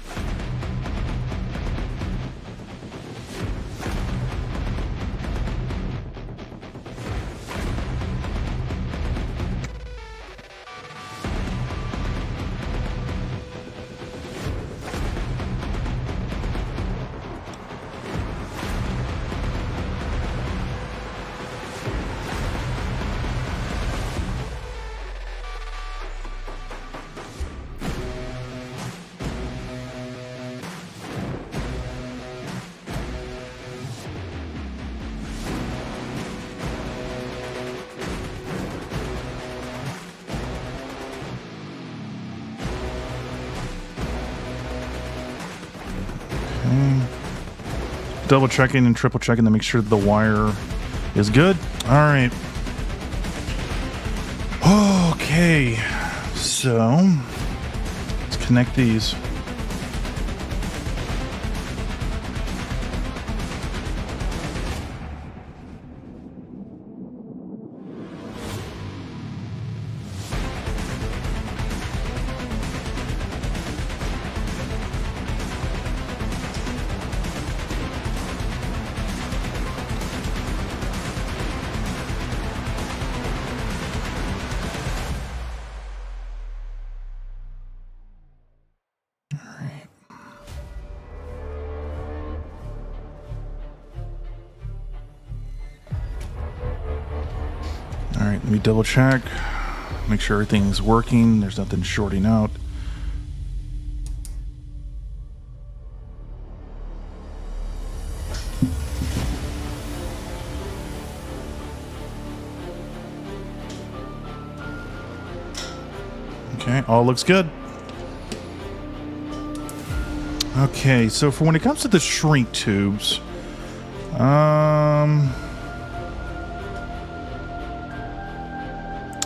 Double checking and triple checking to make sure the wire is good. All right. Okay. So let's connect these. All right, let me double check, make sure everything's working. There's nothing shorting out. Okay, all looks good. Okay, so for when it comes to the shrink tubes,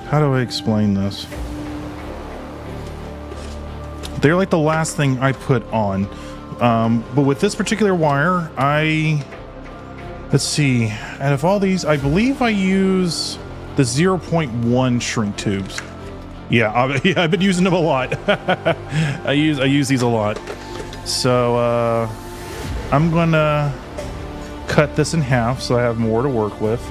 how do I explain this? They're like the last thing I put on. But with this particular wire, let's see, out of all these, I believe I use the 0.1 shrink tubes. Yeah, I've been using them a lot. I use these a lot. So I'm gonna cut this in half so I have more to work with.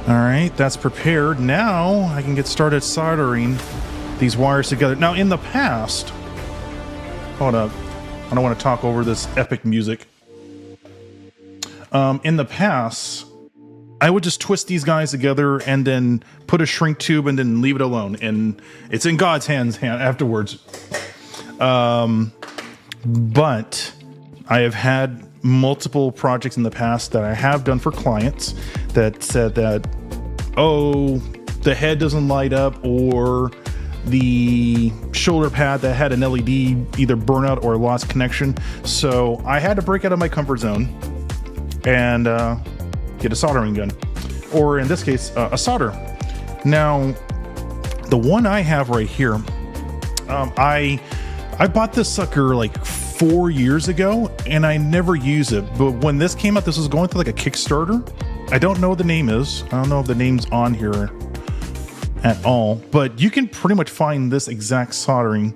All right, that's prepared. Now I can get started soldering these wires together. Now in the past, hold up, I don't want to talk over this epic music. In the past, I would just twist these guys together and then put a shrink tube and then leave it alone. And it's in God's hands afterwards. But I have had multiple projects in the past that I have done for clients that said that, oh, the head doesn't light up, or the shoulder pad that had an LED either burn out or lost connection. So I had to break out of my comfort zone and get a soldering gun, or in this case, a solder. Now, the one I have right here, I bought this sucker like 4 years ago and I never use it. But when this came out, this was going through like a Kickstarter. I don't know what the name is. I don't know if the name's on here at all, but you can pretty much find this exact soldering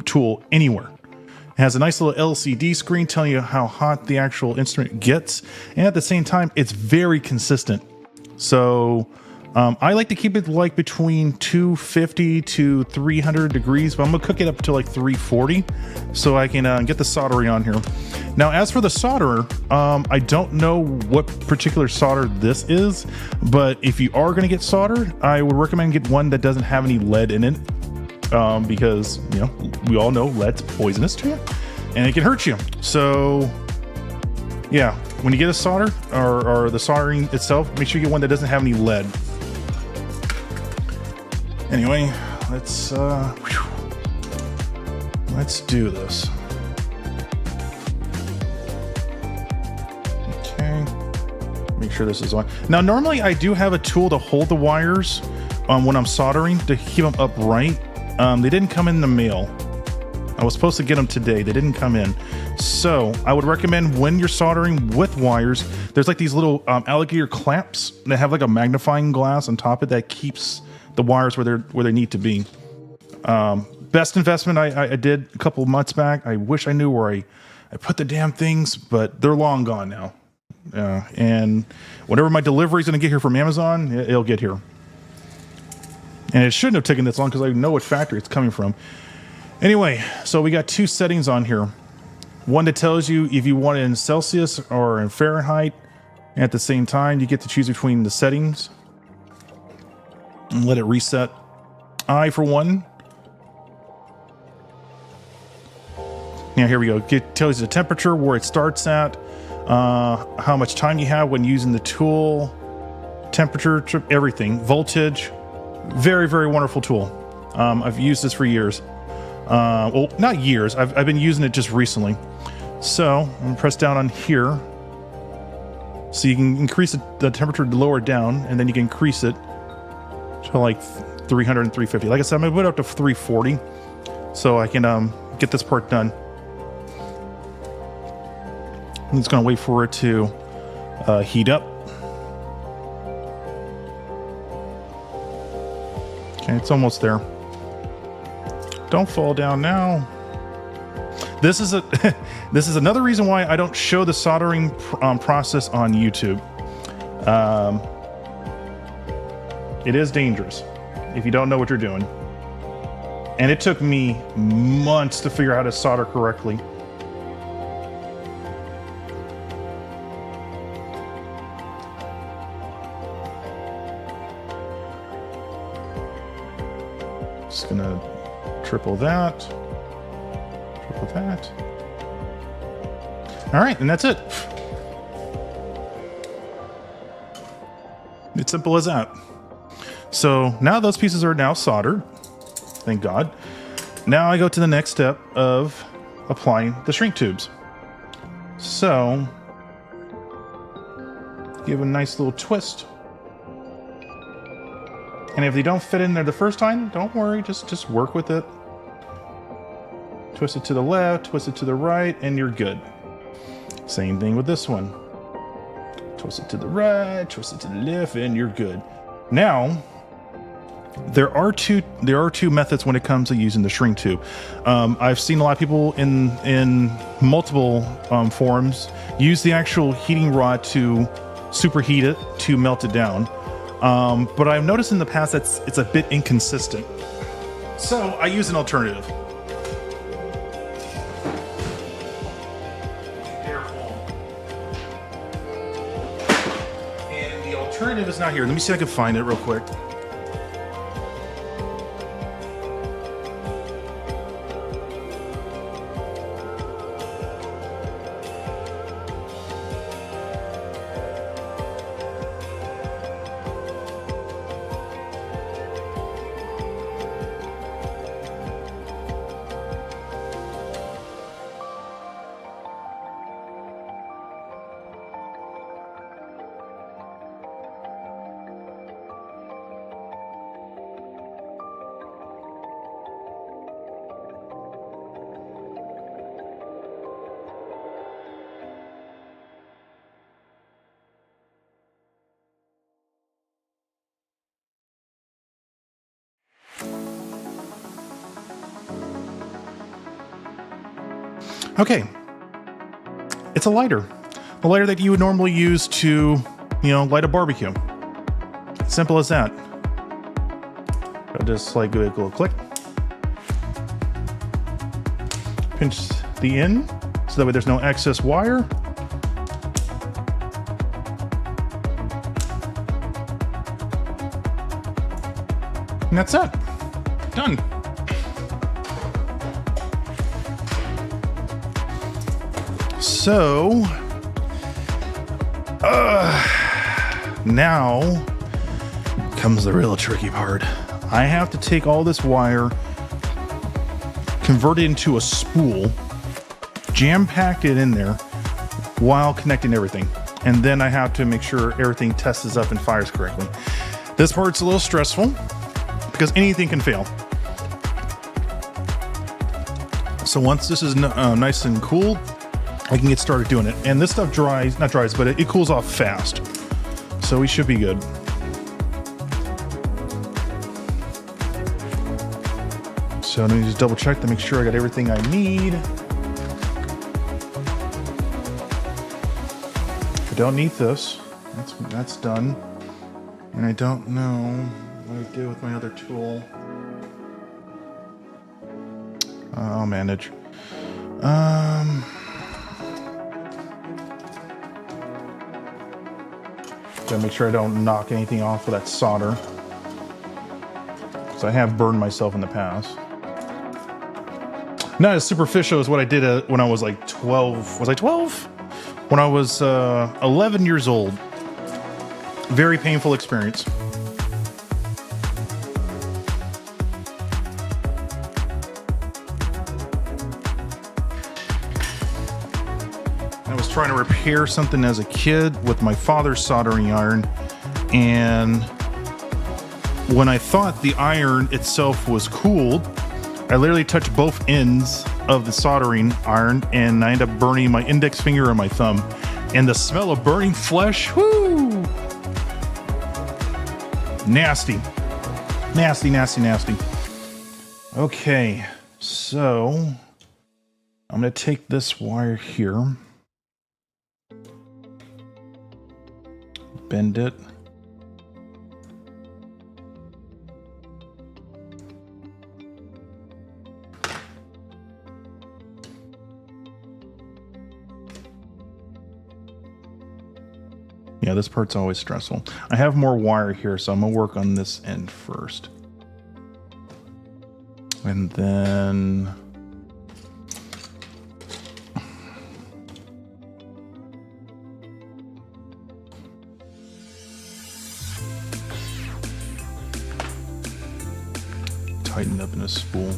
tool anywhere. It has a nice little LCD screen telling you how hot the actual instrument gets. And at the same time, it's very consistent. So I like to keep it like between 250 to 300 degrees, but I'm gonna cook it up to like 340 so I can get the soldering on here. Now, as for the solderer, I don't know what particular solder this is, but if you are gonna get soldered, I would recommend get one that doesn't have any lead in it, because, you know, we all know lead's poisonous to you and it can hurt you. So yeah, when you get a solder or the soldering itself, make sure you get one that doesn't have any lead. Anyway, let's do this. Okay, make sure this is on. Now, normally I do have a tool to hold the wires when I'm soldering to keep them upright. They didn't come in the mail. I was supposed to get them today. They didn't come in. So I would recommend when you're soldering with wires, there's like these little alligator clamps that have like a magnifying glass on top of it that keeps the wires where they need to be. Best investment I did a couple of months back. I wish I knew where I put the damn things, but they're long gone now. And whenever my delivery is going to get here from Amazon, it'll get here. And it shouldn't have taken this long because I know what factory it's coming from. Anyway, so we got two settings on here. One that tells you if you want it in Celsius or in Fahrenheit. At the same time, you get to choose between the settings and let it reset. I, for one. Now, here we go. It tells you the temperature, where it starts at, how much time you have when using the tool, temperature, everything, voltage. Very, very wonderful tool. I've used this for years. Well, not years. I've been using it just recently. So I'm gonna press down on here. So you can increase the temperature to lower it down, and then you can increase it to like 300 and 350. Like I said, I'm gonna put it up to 340 so I can get this part done. I'm just gonna wait for it to heat up. Okay, it's almost there. Don't fall down now. This is this is another reason why I don't show the soldering process on YouTube. It is dangerous if you don't know what you're doing. And it took me months to figure out how to solder correctly. Just gonna triple that. Triple that. All right, and that's it. It's simple as that. So now those pieces are now soldered. Thank God. Now I go to the next step of applying the shrink tubes. So give a nice little twist. And if they don't fit in there the first time, don't worry, just work with it. Twist it to the left, twist it to the right, and you're good. Same thing with this one. Twist it to the right, twist it to the left, and you're good. Now, there are two methods when it comes to using the shrink tube. I've seen a lot of people in multiple forums use the actual heating rod to superheat it to melt it down. But I've noticed in the past that it's a bit inconsistent. So I use an alternative. And the alternative is not here. Let me see if I can find it real quick. Okay, it's a lighter that you would normally use to, light a barbecue. Simple as that. I'll just like give it a little click. Pinch the end so that way there's no excess wire. And that's it. Done. So, now comes the real tricky part. I have to take all this wire, convert it into a spool, jam-pack it in there while connecting everything. And then I have to make sure everything tests up and fires correctly. This part's a little stressful because anything can fail. So once this is nice and cool, I can get started doing it. And this stuff dries, not dries, but it cools off fast. So we should be good. So let me just double check to make sure I got everything I need. I don't need this. That's done. And I don't know what I did with my other tool. I'll manage. Gotta make sure I don't knock anything off with that solder, because I have burned myself in the past. Not as superficial as what I did when I was like 12. Was I 12? When I was 11 years old. Very painful experience. I was trying to repair something as a kid with my father's soldering iron, and when I thought the iron itself was cooled, I literally touched both ends of the soldering iron and I ended up burning my index finger and my thumb. And the smell of burning flesh, whoo! Nasty. Nasty, nasty, nasty. Okay, so I'm gonna take this wire here, bend it. Yeah, this part's always stressful. I have more wire here, so I'm gonna work on this end first. And then tighten up in a spool.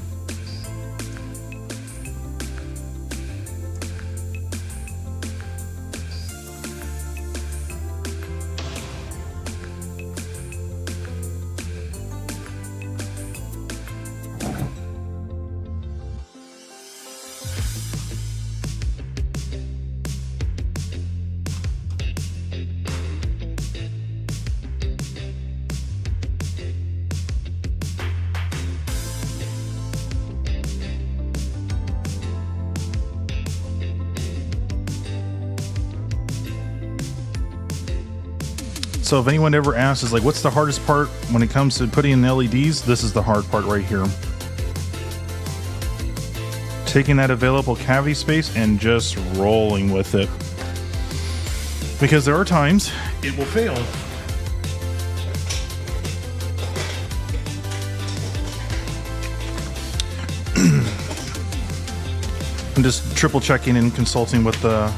So if anyone ever asks, is like, what's the hardest part when it comes to putting in LEDs? This is the hard part right here. Taking that available cavity space and just rolling with it. Because there are times it will fail. I'm just triple checking and consulting with the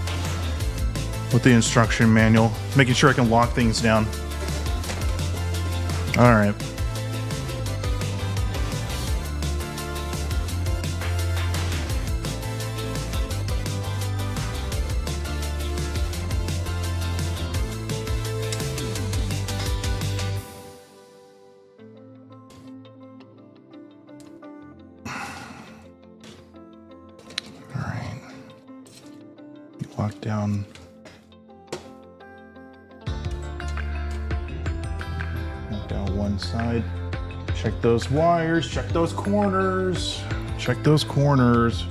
instruction manual, making sure I can lock things down. All right. All right. Lock down. Down one side. Check those wires, check those corners, check those corners.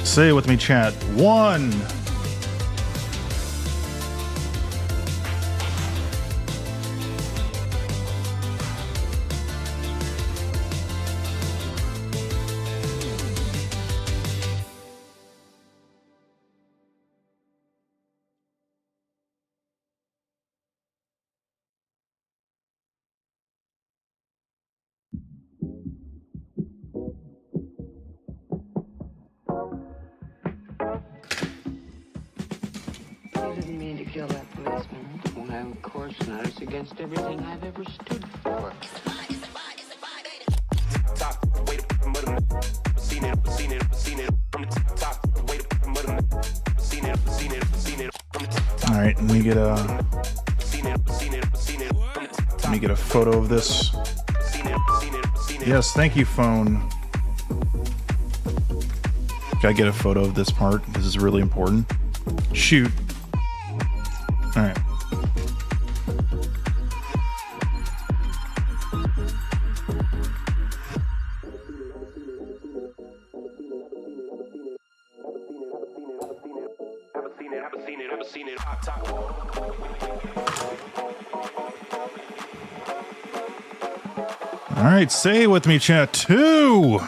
Say it with me, chat. 1. You didn't mean to kill that policeman. Well, of course not. It's against everything I've ever stood for. Let me get a photo of this. Yes, thank you, phone. Gotta get a photo of this part. This is really important. Shoot. All right. All right, say it with me, chat. 2.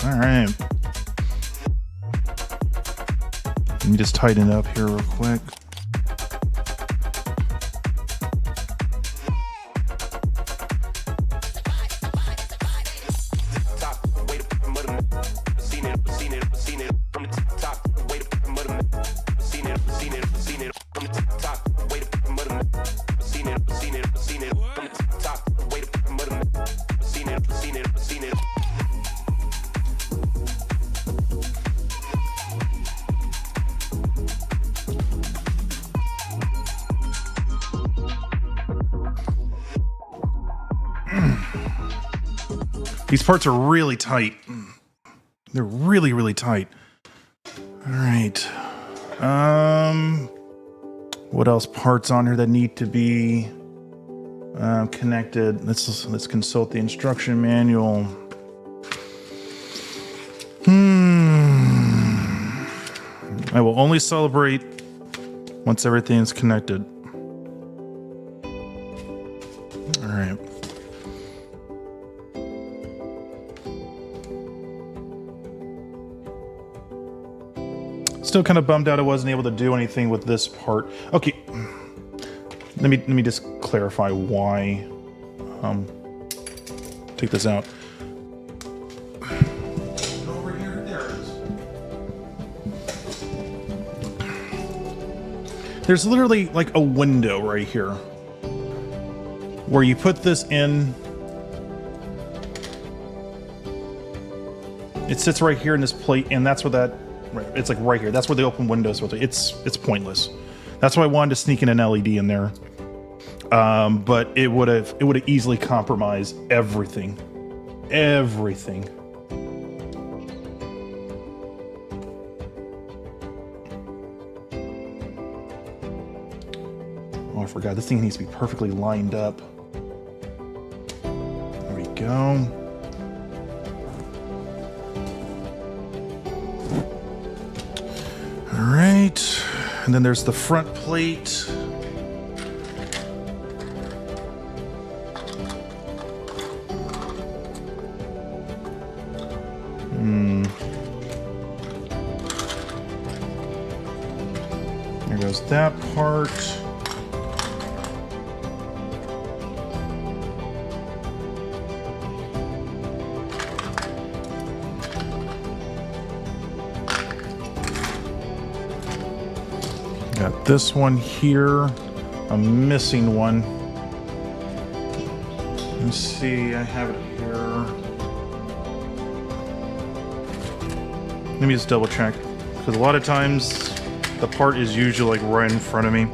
All right. Let me just tighten it up here real quick. These parts are really tight. They're really, really tight. All right. What else? Parts on here that need to be connected. Let's consult the instruction manual. I will only celebrate once everything is connected. All right. Still kind of bummed out I wasn't able to do anything with this part. Okay, let me just clarify why. Take this out. Over here, there it is. There's literally like a window right here where you put this in. It sits right here in this plate, and that's where that. It's like right here. That's where the open window is. It's pointless. That's why I wanted to sneak in an LED in there. But it would have easily compromised everything. Everything. Oh, I forgot. This thing needs to be perfectly lined up. There we go. All right, and then there's the front plate. There goes that part. Got this one here. I'm missing one. Let's see, I have it here. Let me just double check. Because a lot of times the part is usually like right in front of me.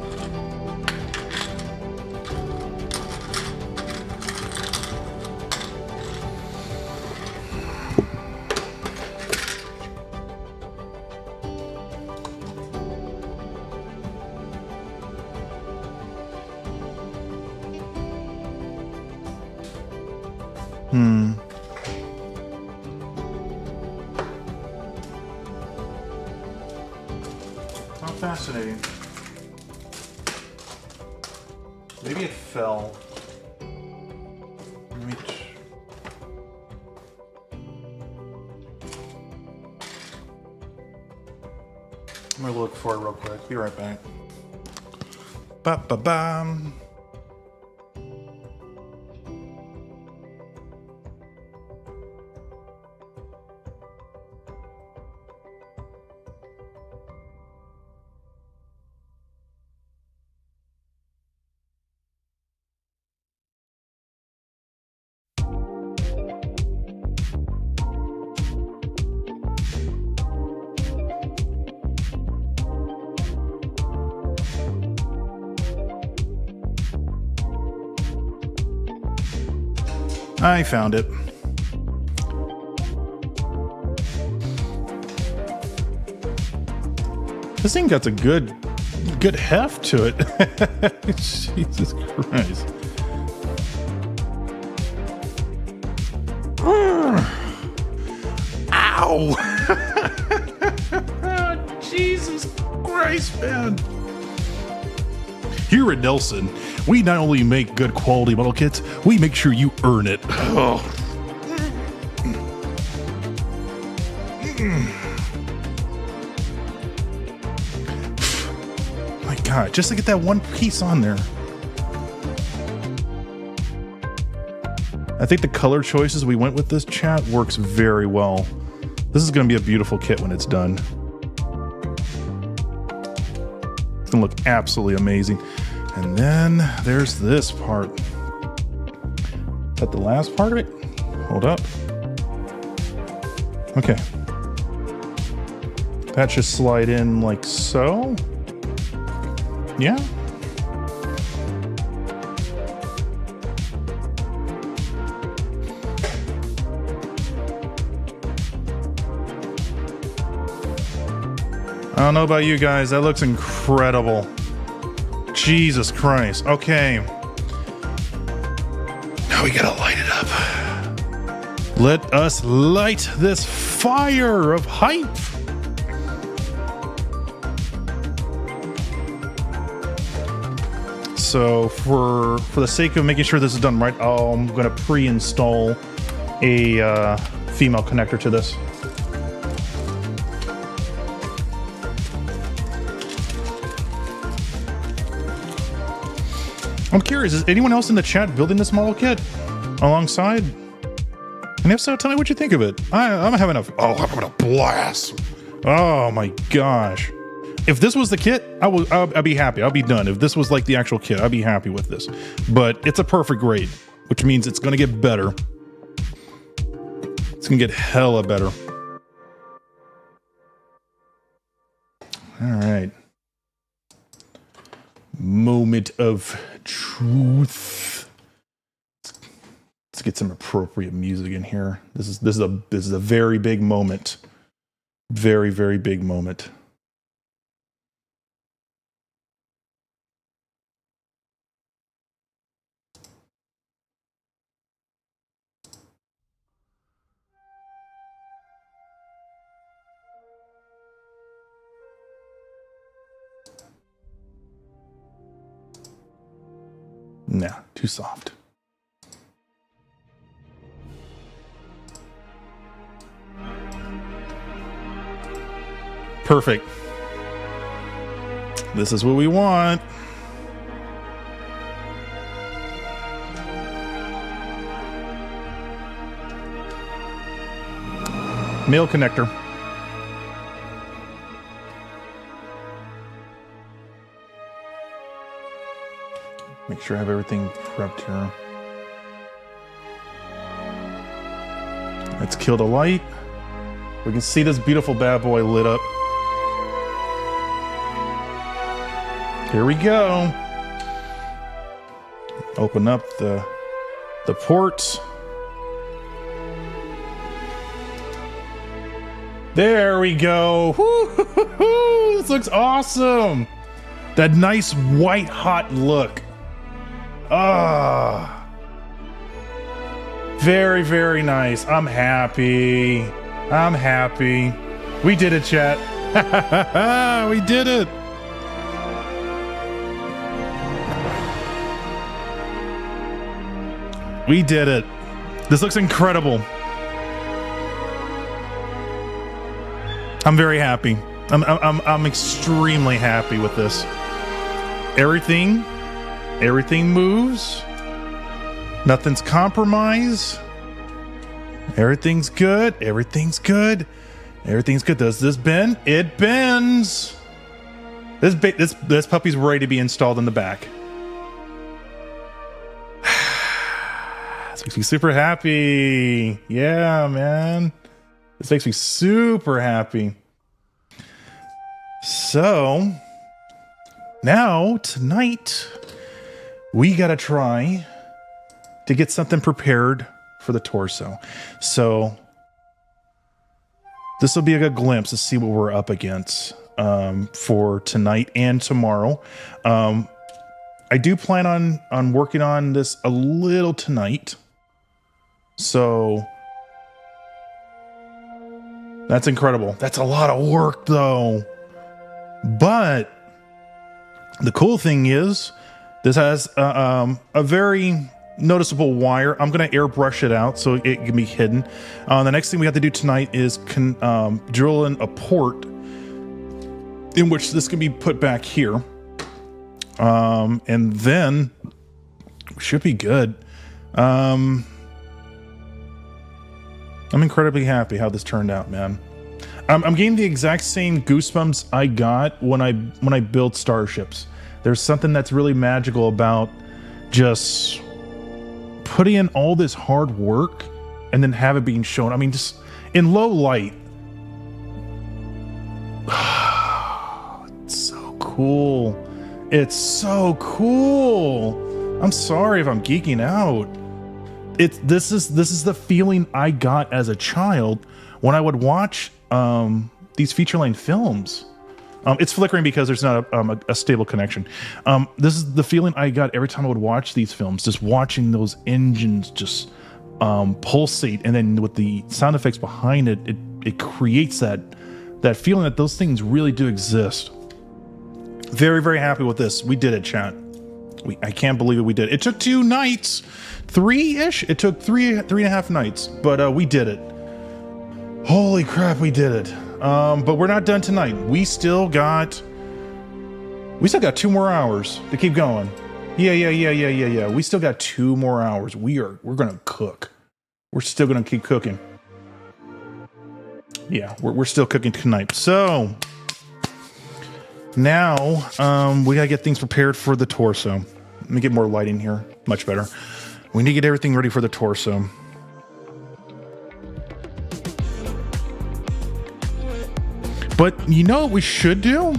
How fascinating. Maybe it fell. Let me I'm gonna look for it real quick. Be right back. Ba-ba-bam. I found it. This thing got a good heft to it. Jesus Christ. Ow! Jesus Christ, man. Here at Nelson, we not only make good quality model kits, we make sure you earn it. Oh. My God, just to get that one piece on there. I think the color choices we went with this, chat, works very well. This is going to be a beautiful kit when it's done. It's going to look absolutely amazing. And then there's this part. Is that the last part of it? Hold up. Okay. That should slide in like so. Yeah. I don't know about you guys, that looks incredible. Jesus Christ. Okay. Now we gotta light it up. Let us light this fire of hype. So for the sake of making sure this is done right, I'm gonna pre-install a female connector to this. I'm curious, is anyone else in the chat building this model kit alongside? And if so, tell me what you think of it. I'm having a blast. Oh my gosh. If this was the kit, I'd be happy. I'll be done. If this was like the actual kit, I'd be happy with this. But it's a perfect grade, which means it's gonna get better. It's gonna get hella better. All right. Moment of truth. Let's get some appropriate music in here. This is a very big moment. Very, very big moment. Nah, too soft. Perfect. This is what we want. Male connector. Make sure I have everything prepped here. Let's kill the light. We can see this beautiful bad boy lit up. Here we go. Open up the ports. There we go. Woo-hoo-hoo-hoo. This looks awesome. That nice white hot look. Ah, very, very nice. I'm happy. I'm happy. We did it, chat. We did it. We did it. This looks incredible. I'm very happy. I'm extremely happy with this. Everything moves. Nothing's compromised. Everything's good. Everything's good. Everything's good. Does this bend? It bends. This puppy's ready to be installed in the back. This makes me super happy. Yeah, man. This makes me super happy. So now tonight we gotta try to get something prepared for the torso. So this will be a good glimpse to see what we're up against for tonight and tomorrow. I do plan on working on this a little tonight. So that's incredible. That's a lot of work though. But the cool thing is this has a very noticeable wire. I'm going to airbrush it out so it can be hidden. The next thing we have to do tonight is drill in a port in which this can be put back here. And then should be good. I'm incredibly happy how this turned out, man. I'm getting the exact same goosebumps I got when I build starships. There's something that's really magical about just putting in all this hard work and then have it being shown. I mean, just in low light. It's so cool. It's so cool. I'm sorry if I'm geeking out. This is the feeling I got as a child when I would watch these feature-length films. It's flickering because there's not a stable connection. This is the feeling I got every time I would watch these films, just watching those engines just pulsate, and then with the sound effects behind it, it creates that feeling that those things really do exist. Very, very happy with this. We did it, chat. I can't believe it. We did it. It took 2 nights, 3-ish. It took 3.5 nights, but we did it. Holy crap, we did it. But we're not done tonight. We still got 2 more hours to keep going. Yeah. We still got 2 more hours. We're gonna cook. We're still gonna keep cooking. Yeah, we're still cooking tonight. So now we gotta get things prepared for the torso. Let me get more lighting here. Much better. We need to get everything ready for the torso. But you know what we should do?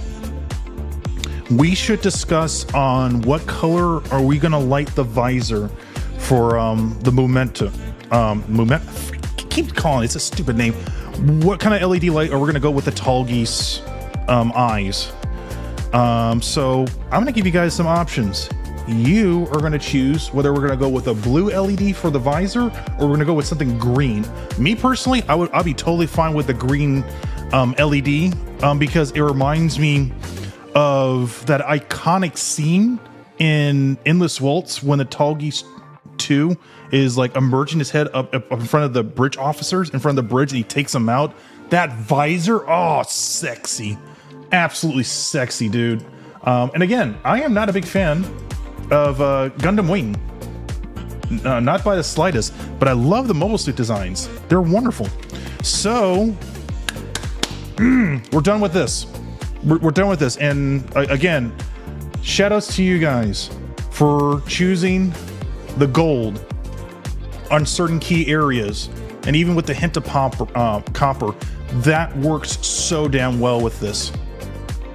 We should discuss on what color are we gonna light the visor for the momentum. Keep calling it, it's a stupid name. What kind of LED light are we gonna go with the tall geese eyes? So I'm gonna give you guys some options. You are gonna choose whether we're gonna go with a blue LED for the visor or we're gonna go with something green. Me personally, I'll be totally fine with the green LED because it reminds me of that iconic scene in Endless Waltz when the Tall Geese 2 is like emerging his head up in front of the bridge officers, in front of the bridge, and he takes them out. That visor, oh, sexy. Absolutely sexy, dude. And again, I am not a big fan of Gundam Wing. Not by the slightest, but I love the mobile suit designs. They're wonderful. So we're done with this. We're done with this. And again, shout outs to you guys for choosing the gold on certain key areas. And even with the hint of copper, that works so damn well with this.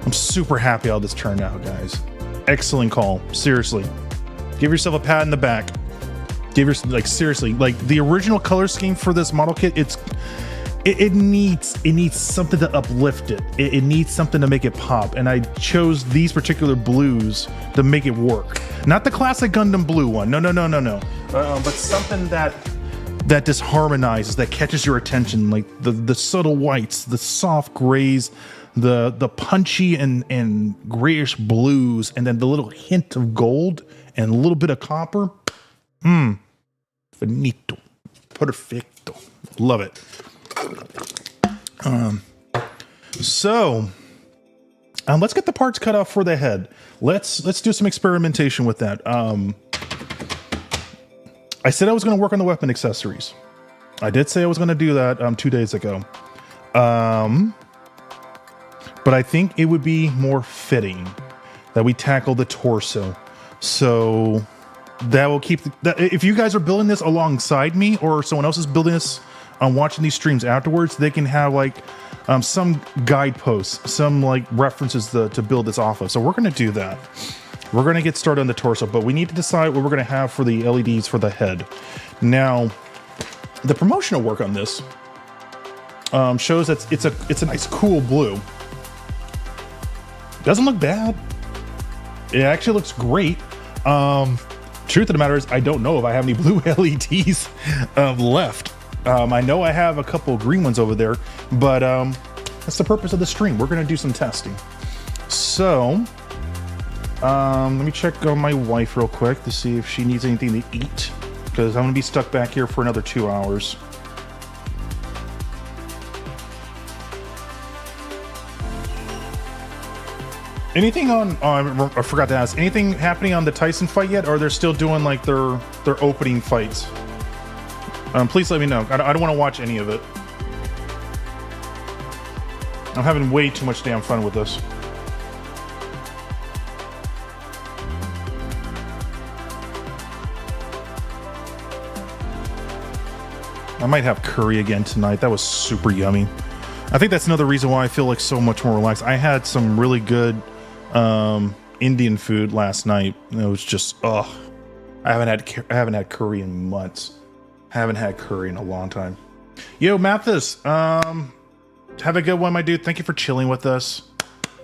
I'm super happy how this turned out, guys. Excellent call. Seriously. Give yourself a pat in the back. Seriously, like the original color scheme for this model kit, it needs something to uplift it. It needs something to make it pop, and I chose these particular blues to make it work. Not the classic Gundam blue one. No. But something that disharmonizes, that catches your attention, like the subtle whites, the soft grays, the punchy and grayish blues, and then the little hint of gold and a little bit of copper. Finito. Perfecto. Love it. Let's get the parts cut off for the head. Let's do some experimentation with that. I said I was going to work on the weapon accessories. I did say I was going to do that 2 days ago. But I think it would be more fitting that we tackle the torso. So that will keep if you guys are building this alongside me or someone else is building this on watching these streams afterwards, they can have like some guideposts, some like references to build this off of. So we're going to do that. We're going to get started on the torso, but we need to decide what we're going to have for the LEDs for the head. Now, The promotional work on this shows that it's a nice cool blue. Doesn't look bad. It actually looks great. Truth of the matter is, I don't know if I have any blue LEDs left. I know I have a couple green ones over there, but that's the purpose of the stream. We're gonna do some testing. So, let me check on my wife real quick to see if she needs anything to eat, because I'm gonna be stuck back here for another 2 hours. Anything on, I forgot to ask, anything happening on the Tyson fight yet, or they're still doing like their opening fights? Please let me know. I don't want to watch any of it. I'm having way too much damn fun with this. I might have curry again tonight. That was super yummy. I think that's another reason why I feel like so much more relaxed. I had some really good Indian food last night. It was just, I haven't had curry in months. I haven't had curry in a long time. Yo, Mathis, have a good one, my dude. Thank you for chilling with us.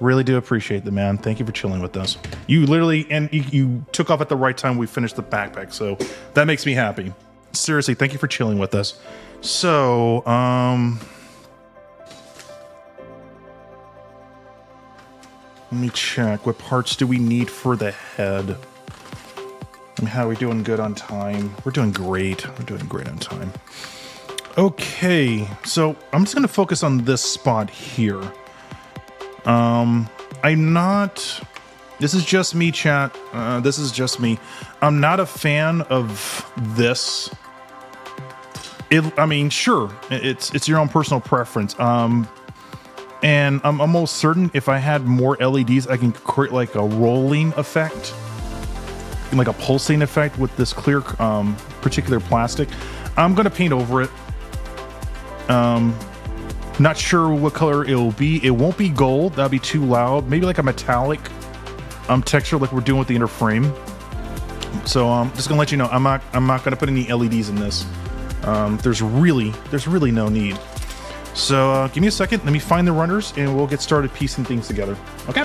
Really do appreciate the man. Thank you for chilling with us. You literally, and you took off at the right time. We finished the backpack, so that makes me happy. Seriously, thank you for chilling with us. So, let me check. What parts do we need for the head? And how are we doing? Good on time? We're doing great. We're doing great on time. Okay, so I'm just going to focus on this spot here. I'm not... This is just me, chat. This is just me. I'm not a fan of this. I mean, sure, it's your own personal preference. And I'm almost certain if I had more LEDs, I can create like a rolling effect, like a pulsing effect with this clear particular plastic. I'm gonna paint over it. Not sure what color it will be. It won't be gold. That'll be too loud. Maybe like a metallic texture, like we're doing with the inner frame. So just gonna let you know, I'm not gonna put any LEDs in this. There's really no need. So give me a second, let me find the runners and we'll get started piecing things together. Okay?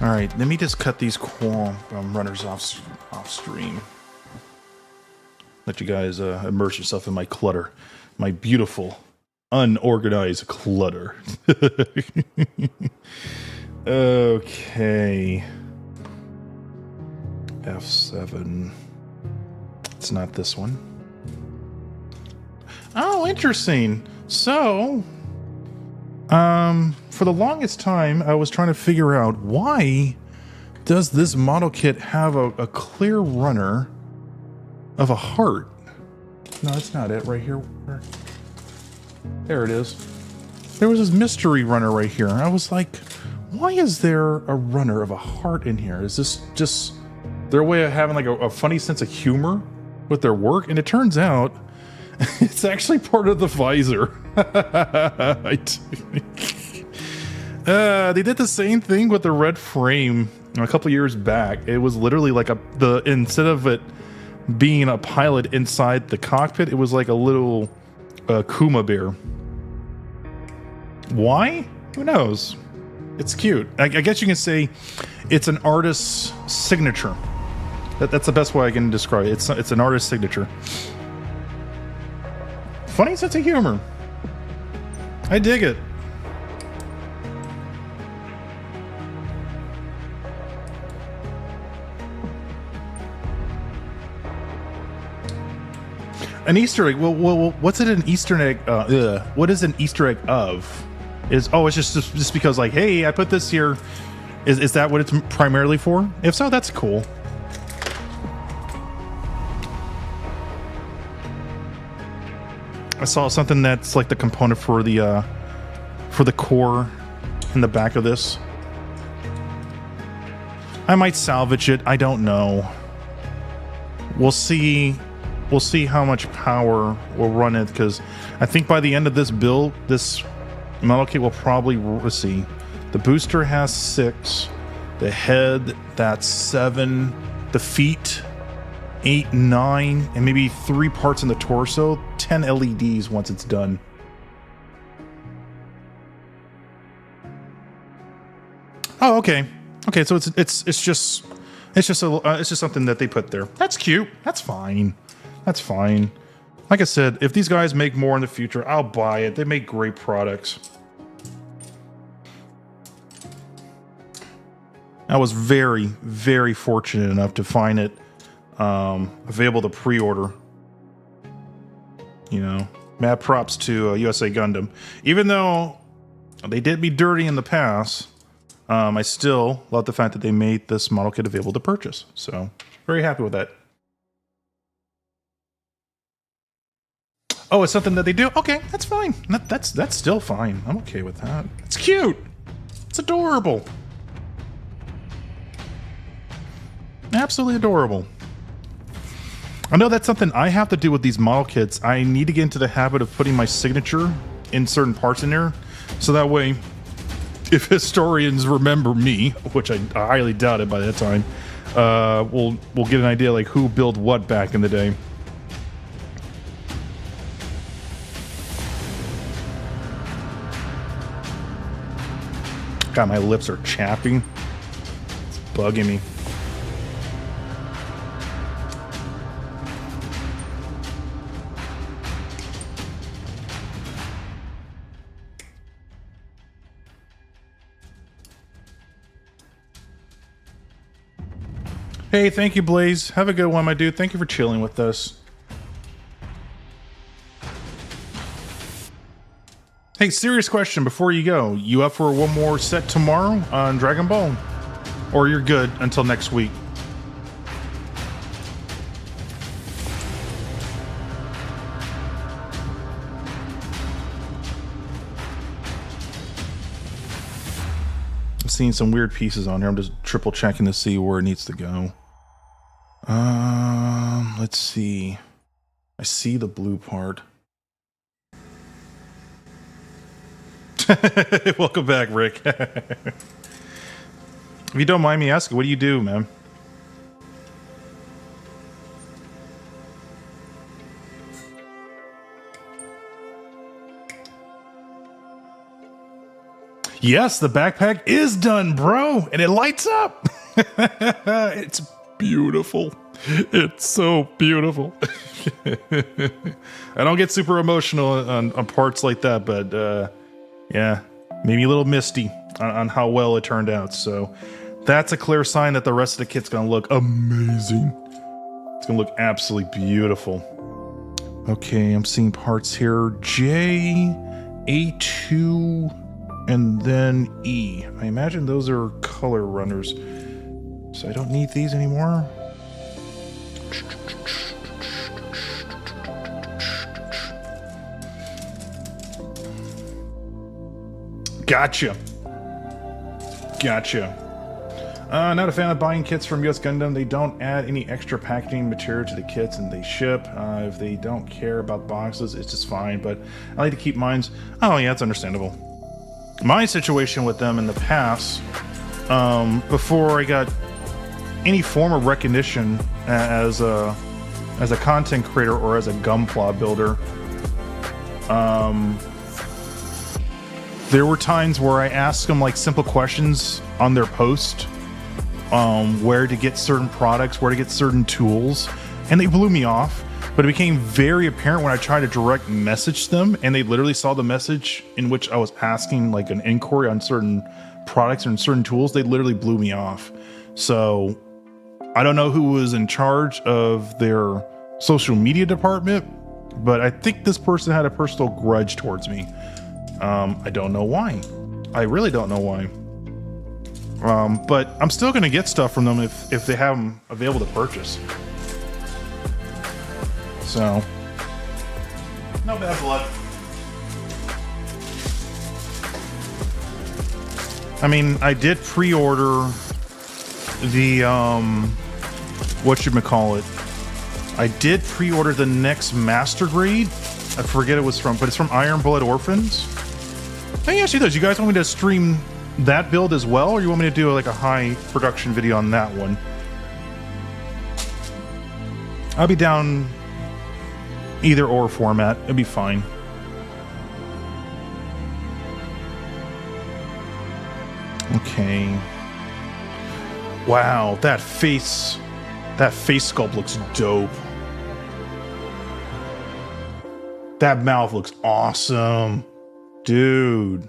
All right, let me just cut these runners off stream. Let you guys immerse yourself in my clutter, my beautiful, unorganized clutter. Okay. F7. It's not this one. Oh, interesting. So, for the longest time, I was trying to figure out why does this model kit have a clear runner of a heart? No, that's not it right here. There it is. There was this mystery runner right here. I was like, why is there a runner of a heart in here? Is this just their way of having like a funny sense of humor with their work? And it turns out it's actually part of the visor. They did the same thing with the red frame a couple years back. It was literally like instead of it being a pilot inside the cockpit. It was like a little Kuma bear. Why? Who knows? It's cute. I guess you can say it's an artist's signature. That's the best way I can describe it. It's an artist's signature. Funny sense of humor. I dig it. An Easter egg. Well, what's it an Easter egg? What is an Easter egg of? It's just because, like, hey, I put this here. Is that what it's primarily for? If so, that's cool. I saw something that's like the component for the core in the back of this. I might salvage it. I don't know. We'll see. We'll see how much power will run it, because I think by the end of this build, this model kit will probably, let's see, the booster has 6, the head, that's 7, the feet, 8, 9, and maybe 3 parts in the torso, 10 LEDs once it's done. Oh, okay. Okay, so it's just something that they put there. That's cute. That's fine. That's fine. Like I said, if these guys make more in the future, I'll buy it. They make great products. I was very, very fortunate enough to find it available to pre-order. You know, mad props to USA Gundam. Even though they did me dirty in the past, I still love the fact that they made this model kit available to purchase. So, very happy with that. Oh, it's something that they do? Okay, that's fine. That's still fine. I'm okay with that. It's cute. It's adorable. Absolutely adorable. I know that's something I have to do with these model kits. I need to get into the habit of putting my signature in certain parts in there, so that way, if historians remember me, which I highly doubt it by that time, we'll get an idea like who built what back in the day. God, my lips are chapping. It's bugging me. Hey, thank you, Blaze. Have a good one, my dude. Thank you for chilling with us. Hey, serious question before you go. You up for one more set tomorrow on Dragon Ball? Or you're good until next week? I'm seeing some weird pieces on here. I'm just triple checking to see where it needs to go. Let's see. I see the blue part. Welcome back, Rick. If you don't mind me asking, what do you do, man? Yes, the backpack is done, bro, and it lights up. It's beautiful. It's so beautiful. I don't get super emotional on parts like that, but yeah, maybe a little misty on how well it turned out. So that's a clear sign that the rest of the kit's gonna look amazing. It's gonna look absolutely beautiful. Okay, I'm seeing parts here. J, A2, and then E. I imagine those are color runners. So I don't need these anymore. Gotcha. Not a fan of buying kits from US Gundam. They don't add any extra packaging material to the kits and they ship. If they don't care about boxes, it's just fine, but I like to keep mines. Oh yeah, it's understandable. My situation with them in the past, before I got any form of recognition as as a content creator or as a gunpla builder. There were times where I asked them like simple questions on their post, where to get certain products, where to get certain tools, and they blew me off. But it became very apparent when I tried to direct message them, and they literally saw the message in which I was asking like an inquiry on certain products and certain tools. They literally blew me off. So I don't know who was in charge of their social media department, but I think this person had a personal grudge towards me. I don't know why. I really don't know why. But I'm still gonna get stuff from them if they have them available to purchase. So, no bad blood. I mean, I did pre-order the, whatchamacallit. I did pre-order the next master grade. I forget it was from, but it's from Iron Blood Orphans. Let me ask you this, you guys want me to stream that build as well, or you want me to do like a high production video on that one? I'll be down either or format. It'd be fine. Okay. Wow, that face sculpt looks dope. That mouth looks awesome. Dude.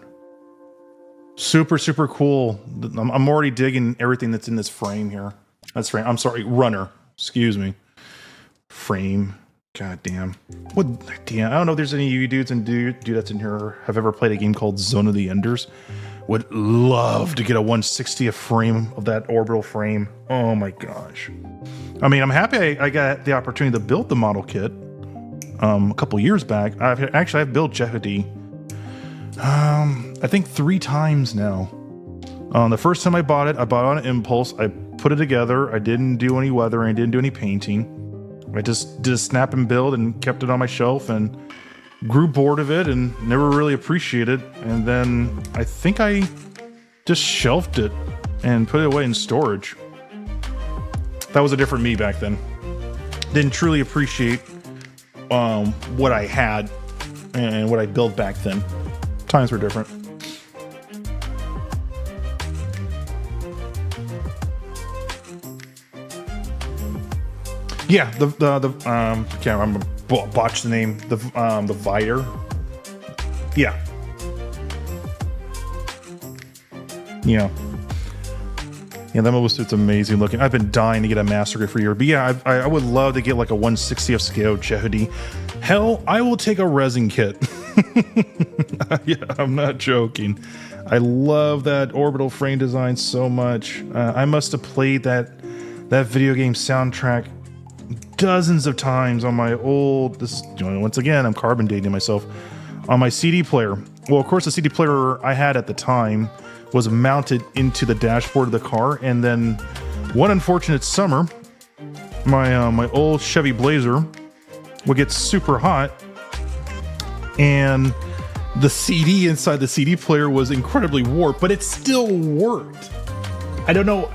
Super, super cool. I'm already digging everything that's in this frame here. That's frame. I'm sorry, runner. Excuse me. Frame. God damn. What? Damn. I don't know if there's any of you dudes and dudettes in here have ever played a game called Zone of the Enders. Would love to get a 1/60th frame of that orbital frame. Oh my gosh. I mean, I'm happy I got the opportunity to build the model kit a couple years back. I've built Jehudi I think 3 times now. The first time I bought it on impulse. I put it together. I didn't do any weathering. I didn't do any painting. I just did a snap and build and kept it on my shelf and grew bored of it and never really appreciated it. And then I think I just shelved it and put it away in storage. That was a different me back then. Didn't truly appreciate what I had and what I built back then. Times were different. Yeah, I can't remember, botch the name. The Viter. Yeah. Yeah. Yeah, that mobile suit's amazing looking. I've been dying to get a master grade for a year. But yeah, I would love to get like a 1/60th scale Jehudi. Hell, I will take a resin kit. Yeah, I'm not joking. I love that orbital frame design so much. I must have played that video game soundtrack dozens of times on my old, once again, I'm carbon dating myself, on my CD player. Well, of course, the CD player I had at the time was mounted into the dashboard of the car, and then one unfortunate summer, my old Chevy Blazer would get super hot, and the CD inside the CD player was incredibly warped, but it still worked. I don't know.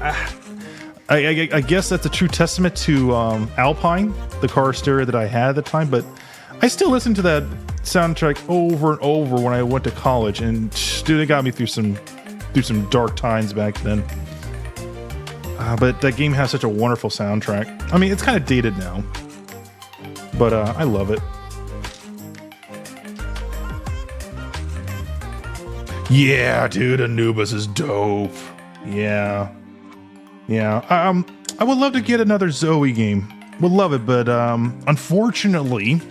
I guess that's a true testament to Alpine, the car stereo that I had at the time, but I still listen to that soundtrack over and over when I went to college, and dude, it got me through some dark times back then. But that game has such a wonderful soundtrack. I mean, it's kind of dated now, but I love it. Yeah, dude, Anubis is dope. Yeah. Yeah, I would love to get another Zoe game. Would love it, but unfortunately,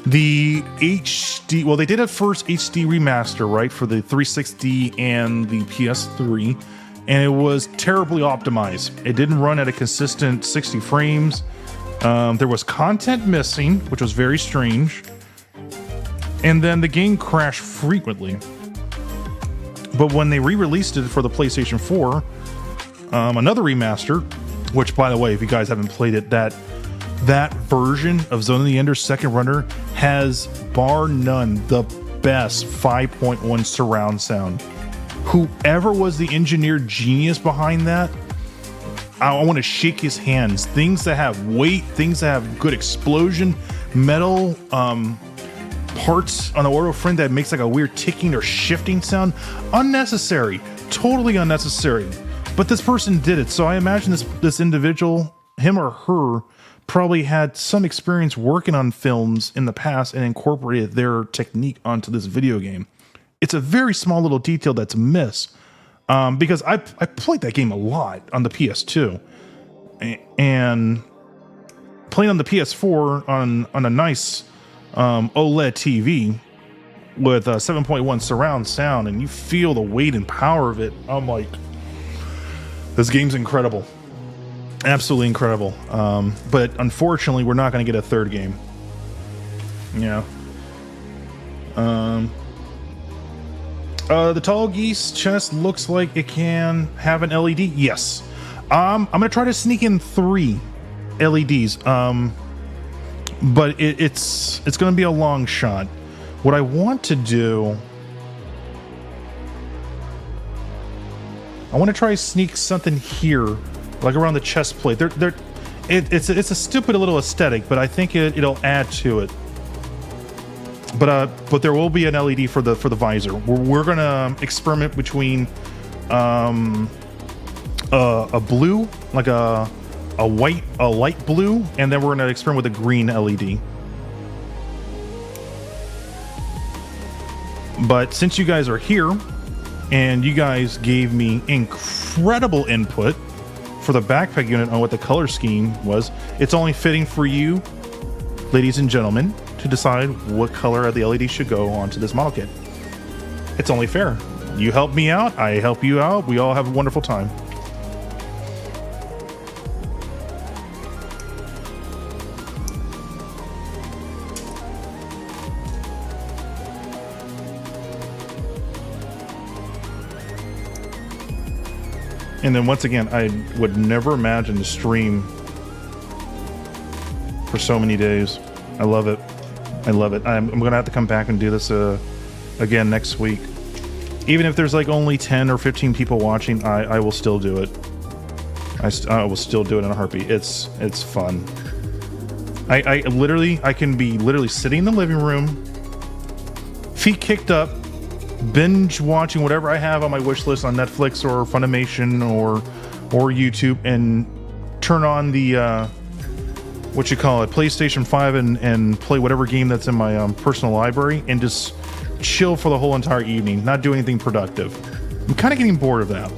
the HD, well, they did a first HD remaster, right, for the 360 and the PS3, and it was terribly optimized. It didn't run at a consistent 60 frames. There was content missing, which was very strange, and then the game crashed frequently. But when they re-released it for the PlayStation 4, another remaster, which, by the way, if you guys haven't played it, that version of Zone of the Enders Second Runner has, bar none, the best 5.1 surround sound. Whoever was the engineer genius behind that I want to shake his hands. Things that have weight, things that have good explosion, metal parts on the orbital frame that makes like a weird ticking or shifting sound. Unnecessary, totally unnecessary. But this person did it, so I imagine this individual, him or her, probably had some experience working on films in the past and incorporated their technique onto this video game. It's a very small little detail that's missed. Because I played that game a lot on the PS2, and playing on the PS4 on a nice OLED TV with 7.1 surround sound, and you feel the weight and power of it. I'm like, this game's incredible, absolutely incredible. But unfortunately, we're not going to get a third game. Yeah. The tall geese chest looks like it can have an LED. Yes. I'm gonna try to sneak in 3 LEDs. But it's gonna be a long shot. What I want to do, I want to try to sneak something here, like around the chest plate. It's a stupid little aesthetic, but I think it'll add to it. But there will be an LED for the visor. We're gonna experiment between a blue, like a light blue, and then we're gonna experiment with a green LED. But since you guys are here, and you guys gave me incredible input for the backpack unit on what the color scheme was, it's only fitting for you, ladies and gentlemen, to decide what color of the LED should go onto this model kit. It's only fair. You help me out, I help you out, we all have a wonderful time. And then once again, I would never imagine to stream for so many days. I love it. I love it. I'm gonna have to come back and do this again next week. Even if there's like only 10 or 15 people watching, I will still do it. I will still do it in a heartbeat. It's fun. I can be literally sitting in the living room, feet kicked up, binge watching whatever I have on my wish list on Netflix or Funimation or YouTube, and turn on the PlayStation 5 and play whatever game that's in my personal library and just chill for the whole entire evening, not do anything productive. I'm kind of getting bored of that.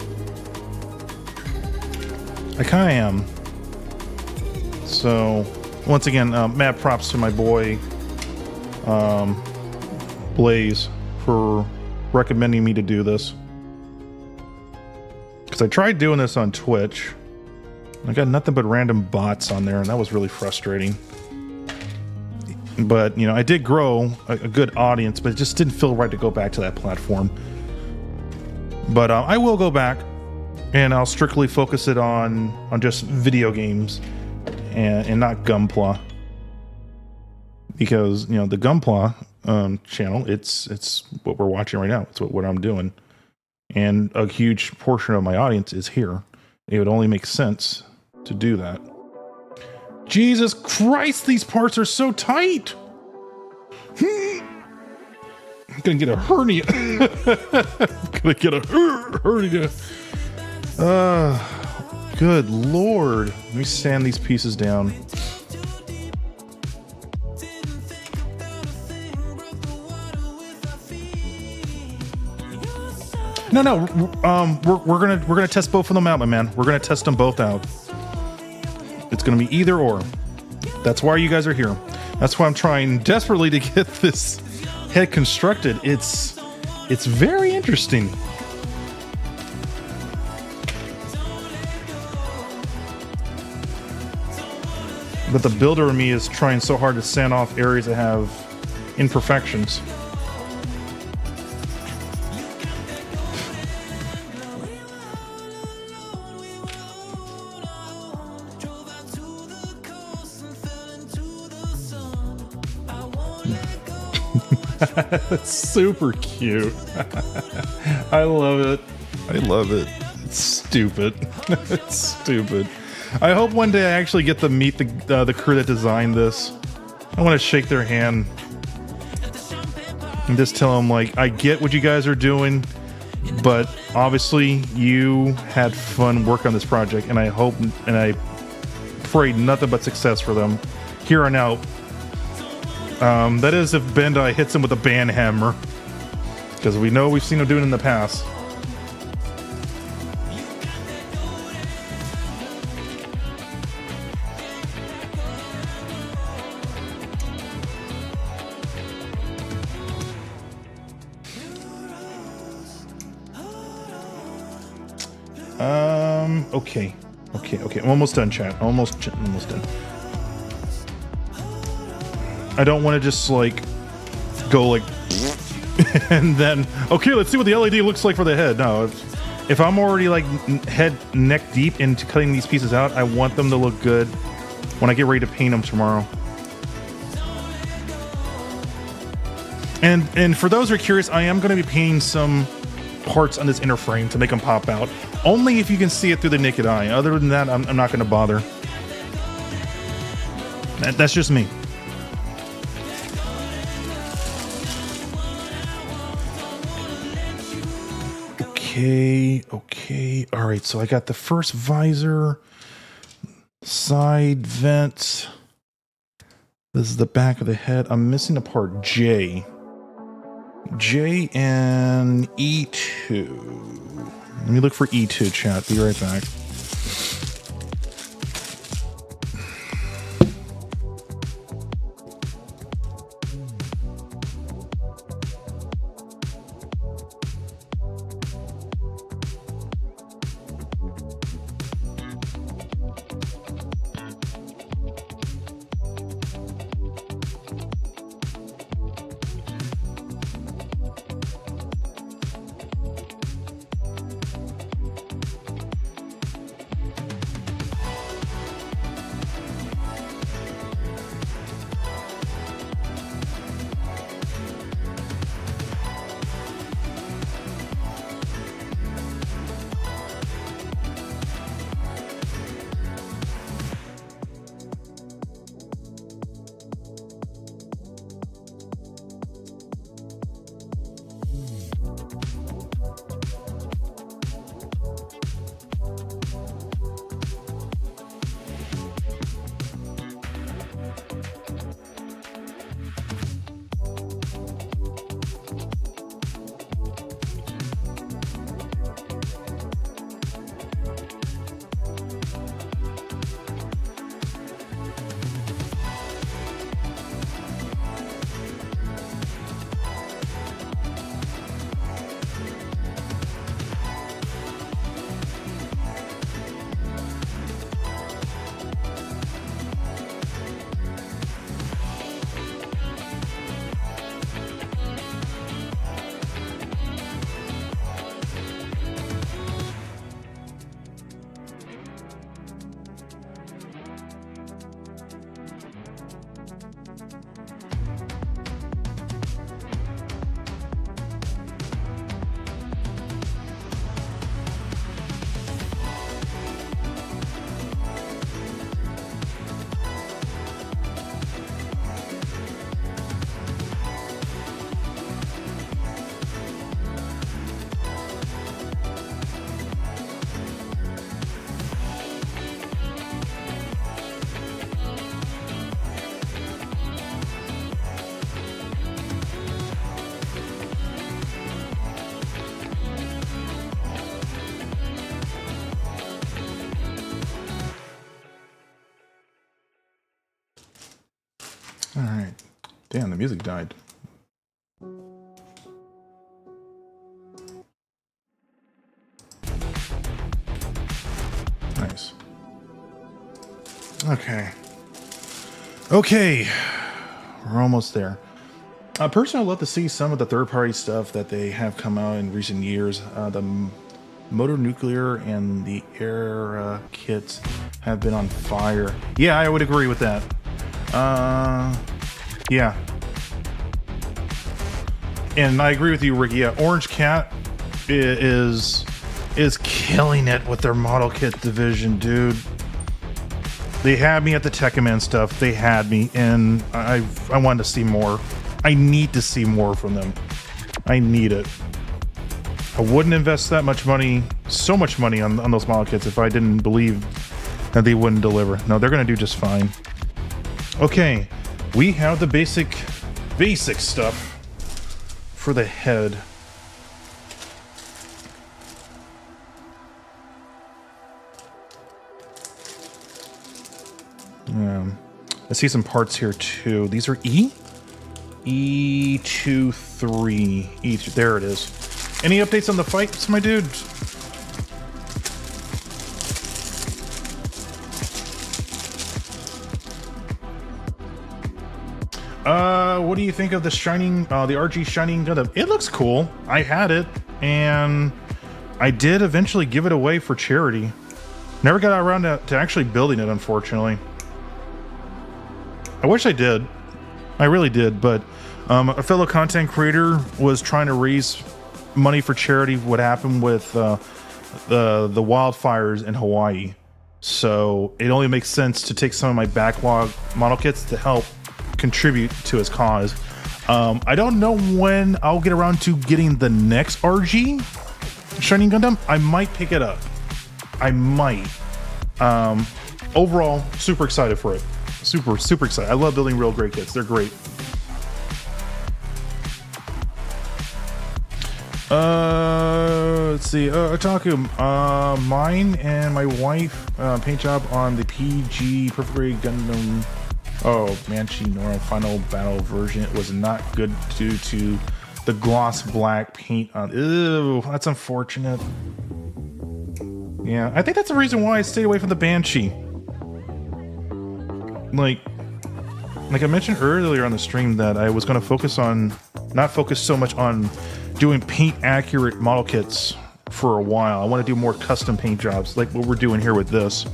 I kind of am. So, once again, mad props to my boy, Blaze, for recommending me to do this. Because I tried doing this on Twitch. I got nothing but random bots on there, and that was really frustrating. But, you know, I did grow a good audience, but it just didn't feel right to go back to that platform. But I will go back, and I'll strictly focus it on just video games and not Gunpla. Because, you know, the Gunpla channel, it's what we're watching right now. It's what I'm doing. And a huge portion of my audience is here. It would only make sense to do that. Jesus Christ, these parts are so tight. I'm gonna get a hernia. I'm gonna get a hernia. Good Lord. Let me sand these pieces down. No. We're gonna test both of them out, my man. We're gonna test them both out. It's gonna be either or. That's why you guys are here. That's why I'm trying desperately to get this head constructed. It's very interesting. But the builder in me is trying so hard to sand off areas that have imperfections. Super cute. I love it. I love it. It's stupid. It's stupid. I hope one day I actually get to meet the crew that designed this. I want to shake their hand and just tell them, like, I get what you guys are doing, but obviously you had fun working on this project, and I hope and I pray nothing but success for them here on out. That is if Bandai hits him with a ban hammer, because we know we've seen him do it in the past. Okay. I'm almost done, chat. Almost done. I don't want to just like go like and then okay, let's see what the LED looks like for the head. No, if I'm already like neck deep into cutting these pieces out, I want them to look good when I get ready to paint them tomorrow. And for those who are curious, I am going to be painting some parts on this inner frame to make them pop out. Only if you can see it through the naked eye. Other than that, I'm not going to bother. That's just me. Okay. All right, so I got the first visor, side vents. This is the back of the head. I'm missing the part J and E2. Let me look for E2, chat. Be right back. All right. Damn, the music died. Nice. Okay. We're almost there. Personally, I'd love to see some of the third-party stuff that they have come out in recent years. The Motor Nuclear and the Air kits have been on fire. Yeah, I would agree with that. Yeah. And I agree with you, Ricky. Yeah, Orange Cat is is killing it with their model kit division, dude. They had me at the Tekkaman stuff. They had me, and I wanted to see more. I need to see more from them. I need it. I wouldn't invest that much money, so much money on those model kits if I didn't believe that they wouldn't deliver. No, they're going to do just fine. Okay, we have the basic stuff for the head. I see some parts here too. These are E23. There it is. Any updates on the fights, my dude? What do you think of the Shining, the RG Shining Gundam? It looks cool. I had it, and I did eventually give it away for charity. Never got around to actually building it, unfortunately. I wish I did. I really did, but a fellow content creator was trying to raise money for charity. What happened with the wildfires in Hawaii? So it only makes sense to take some of my backlog model kits to help contribute to his cause. I don't know when I'll get around to getting the next RG Shining Gundam. I might pick it up. I might. Overall, super excited for it. Super excited. I love building real great kits. They're great. Let's see. Otaku. Mine and my wife paint job on the PG Perfect Grade Gundam. Oh, Manchi Nora Final Battle version. It was not good due to the gloss black paint on. Ew, that's unfortunate. Yeah, I think that's the reason why I stayed away from the Banshee. Like I mentioned earlier on the stream that I was going to focus on, not focus so much on doing paint accurate model kits for a while. I want to do more custom paint jobs like what we're doing here with this.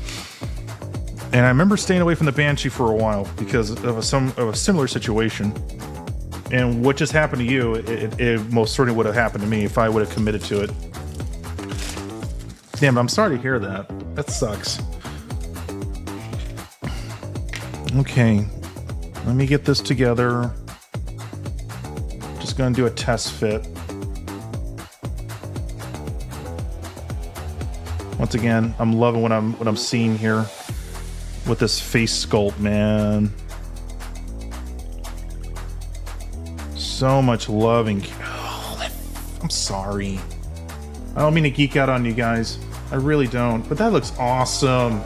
And I remember staying away from the Banshee for a while because of a similar situation. And what just happened to you, it most certainly would have happened to me if I would have committed to it. Damn, I'm sorry to hear that. That sucks. Okay, let me get this together. Just gonna do a test fit. Once again, I'm loving what I'm seeing here with this face sculpt, man. So much loving. Oh, I'm sorry. I don't mean to geek out on you guys. I really don't. But that looks awesome.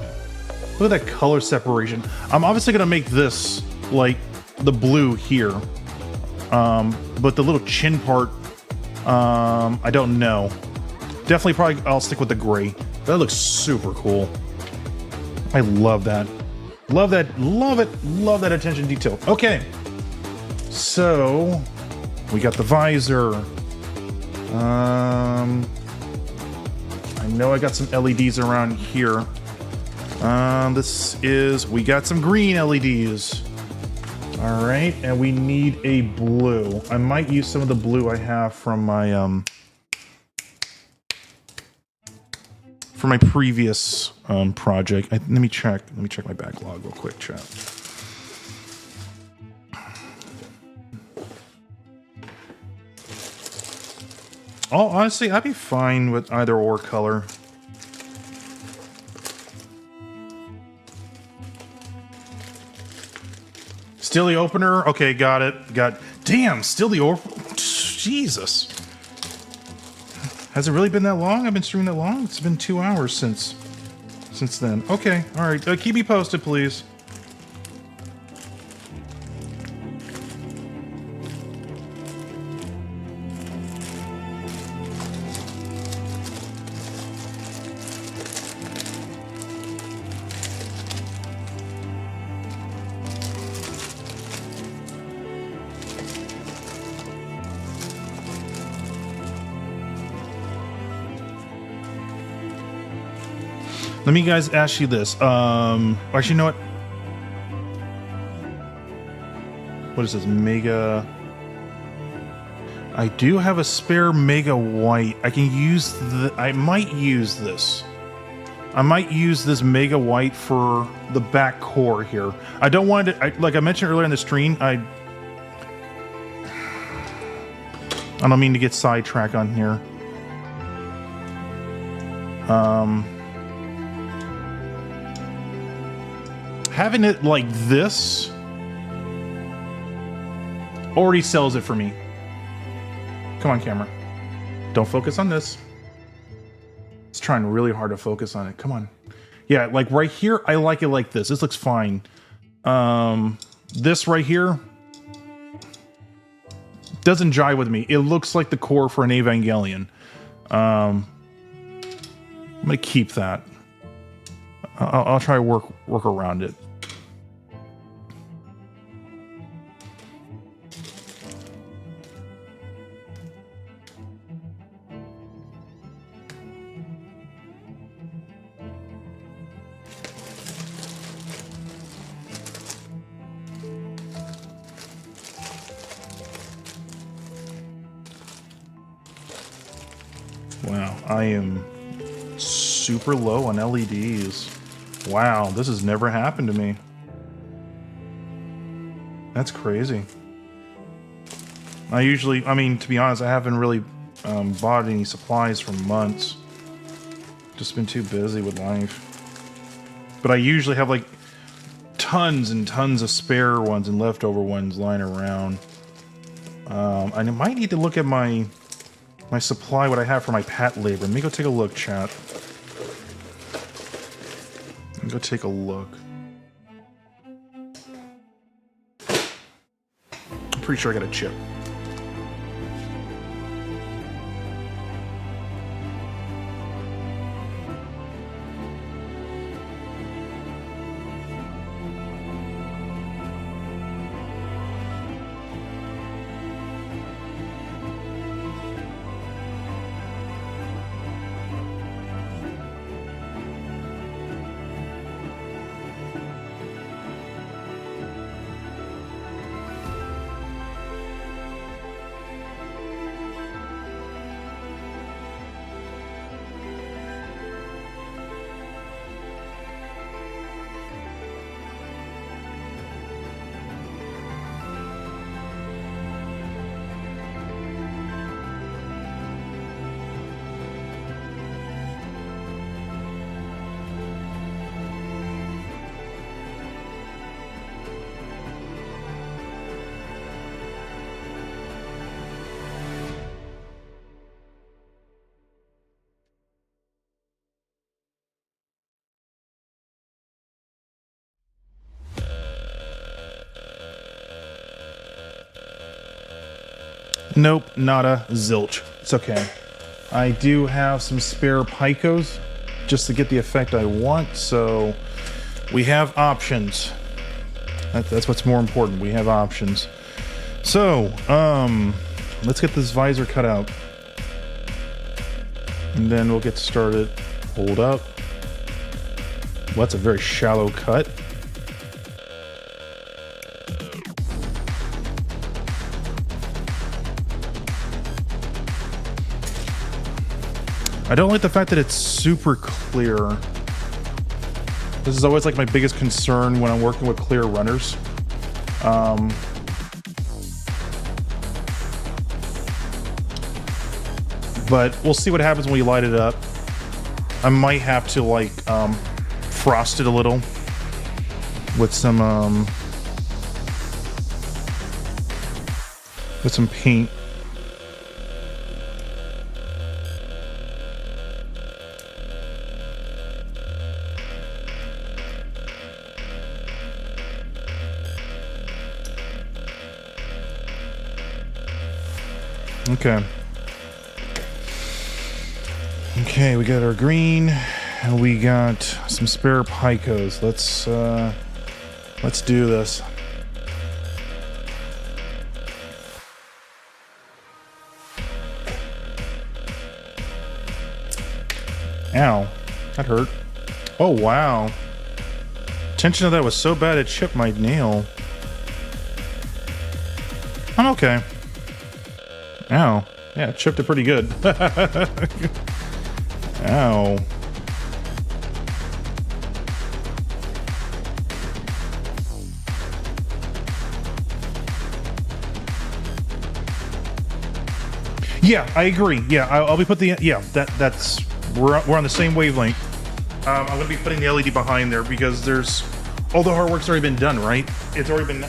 Look at that color separation. I'm obviously gonna make this like the blue here. But the little chin part, I don't know. Definitely probably I'll stick with the gray. That looks super cool. I love that. Love that, love it, love that attention to detail. Okay. So we got the visor. I know I got some LEDs around here. We got some green LEDs. All right, and we need a blue. I might use some of the blue I have from my previous project. Let me check my backlog real quick, chat. Oh, honestly, I'd be fine with either or color. Still the opener? Okay, got it. Damn, still the Jesus. Has it really been that long? I've been streaming that long? It's been 2 hours since then. Okay, all right. Keep me posted, please. Let me guys ask you this. Actually, you know what? What is this? Mega. I do have a spare Mega White. I can use I might use this. I might use this Mega White for the back core here. I don't want it, like I mentioned earlier in the stream, I don't mean to get sidetracked on here. Having it like this already sells it for me. Come on, camera. Don't focus on this. It's trying really hard to focus on it. Come on. Yeah, like right here, I like it like this. This looks fine. This right here doesn't jive with me. It looks like the core for an Evangelion. I'm gonna keep that. I'll try to work around it. Wow, I am super low on LEDs. Wow, this has never happened to me. That's crazy. I mean, to be honest, I haven't really bought any supplies for months. Just been too busy with life. But I usually have like tons and tons of spare ones and leftover ones lying around. I might need to look at my supply, what I have for my pat labor. Let me go take a look, chat. Let me go take a look. I'm pretty sure I got a chip. Nope, nada, zilch. It's okay. I do have some spare picos just to get the effect I want, so we have options. That's what's more important. We have options. So, let's get this visor cut out. And then we'll get started. Hold up. Well, that's a very shallow cut. I don't like the fact that it's super clear. This is always like my biggest concern when I'm working with clear runners. But we'll see what happens when we light it up. I might have to like frost it a little with some paint. Okay. Okay, we got our green, and we got some spare picos. Let's do this. Ow, that hurt. Oh wow. Tension of that was so bad it chipped my nail. I'm okay. Ow. Yeah, it chipped it pretty good. Ow. Yeah, I agree. Yeah, I'll be putting the, yeah, that's, we're on the same wavelength. I'm going to be putting the LED behind there because there's, all the hard work's already been done, right? It's already been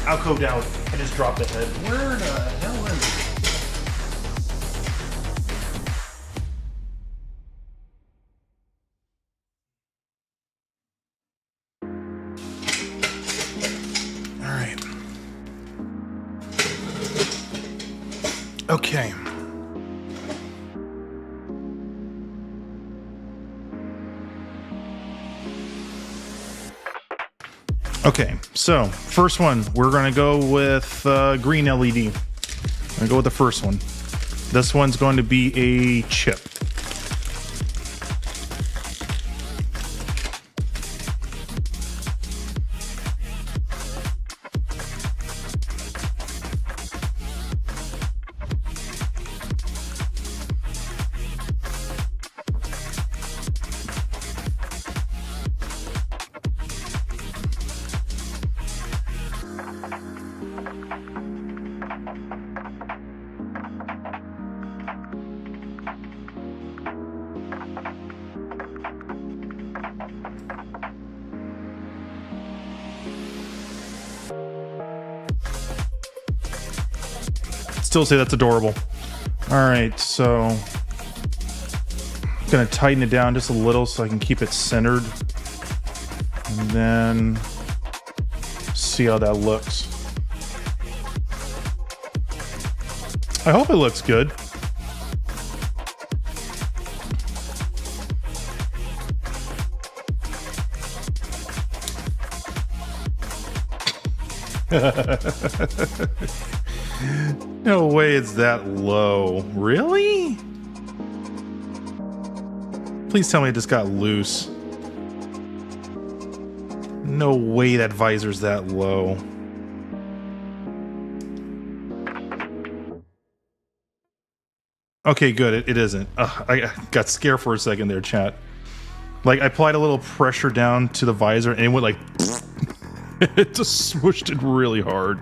alcoved out. I just dropped the head. Where the hell is it? All right. Okay. Okay, so first one, we're gonna go with green LED. I'm gonna go with the first one. This one's going to be a chip. Still say that's adorable. All right, so I'm gonna tighten it down just a little so I can keep it centered, and then see how that looks. I hope it looks good. No way it's that low. Really? Please tell me it just got loose. No way that visor's that low. Okay, good. It isn't. I got scared for a second there, chat. Like, I applied a little pressure down to the visor and it went like... It just smooshed it really hard.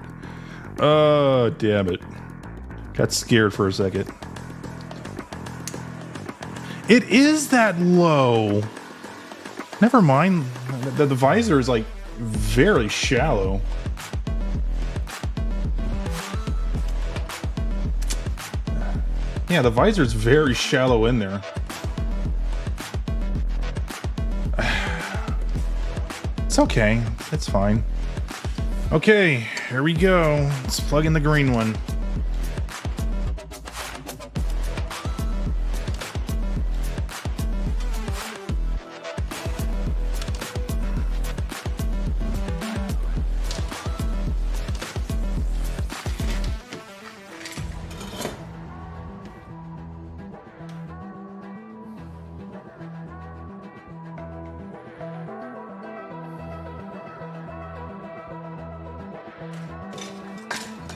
Oh, damn it. Got scared for a second. It is that low. Never mind. The visor is like very shallow. Yeah, the visor is very shallow in there. It's okay. It's fine. Okay, here we go. Let's plug in the green one.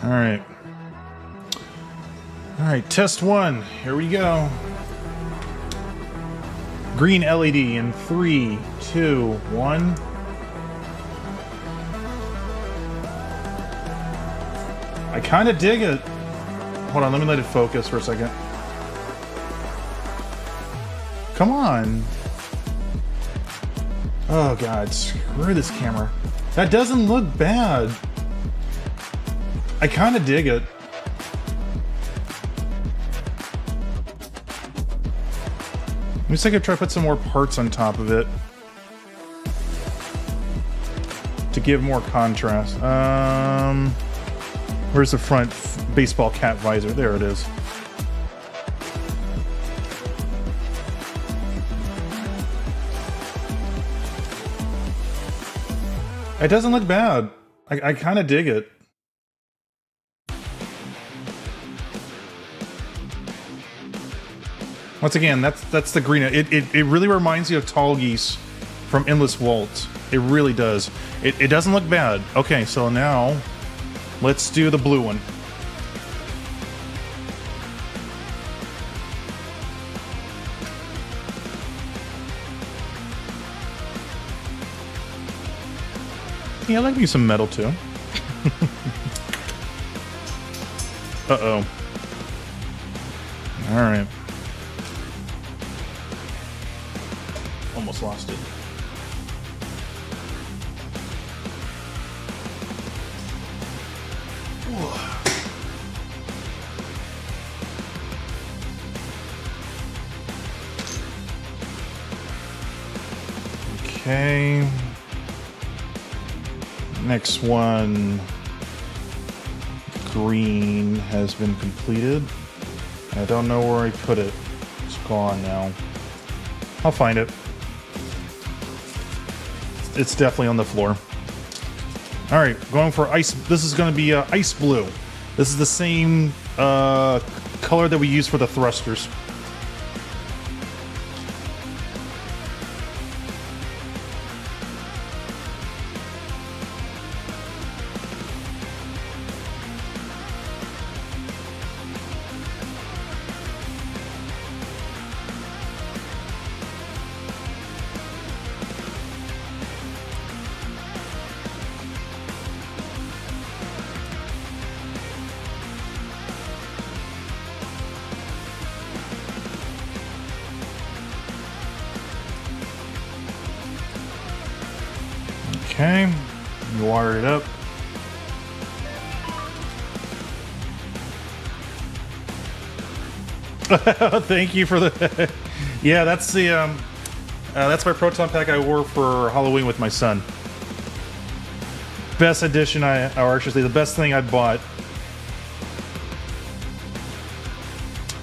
All right. All right, test one. Here we go. Green LED in 3, 2, 1. I kind of dig it. Hold on, let me let it focus for a second. Come on. Oh God, screw this camera. That doesn't look bad. I kind of dig it. Let me see if I can try to put some more parts on top of it to give more contrast. Where's the front baseball cap visor? There it is. It doesn't look bad. I kind of dig it. Once again, that's the green. It really reminds you of Tall Geese from Endless Waltz. It really does. It doesn't look bad. Okay, so now let's do the blue one. Yeah, I like me some metal too. Uh-oh. All right. Almost lost it. Whoa. Okay. Next one. Green has been completed. I don't know where I put it. It's gone now. I'll find it. It's definitely on the floor. All right, going for ice. This is going to be ice blue. This is the same color that we use for the thrusters. Okay, you wire it up. Thank you for the. Yeah, that's the that's my proton pack I wore for Halloween with my son. Best edition or I should say the best thing I bought.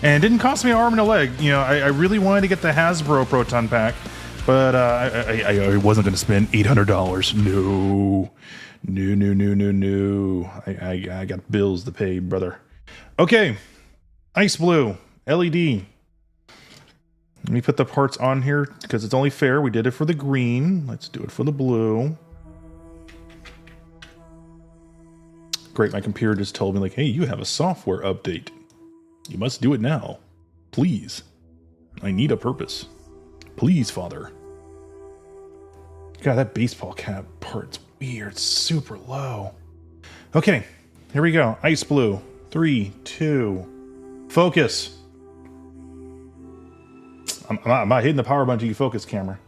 And it didn't cost me an arm and a leg. You know, I really wanted to get the Hasbro proton pack. But I wasn't going to spend $800. No. I got bills to pay, brother. Okay. Ice blue. LED. Let me put the parts on here because it's only fair. We did it for the green. Let's do it for the blue. Great. My computer just told me, like, hey, you have a software update. You must do it now. Please. I need a purpose. Please, Father. God, that baseball cap part's weird. Super low. Okay, here we go. Ice blue. 3, 2, focus. I'm not hitting the power button to focus, camera.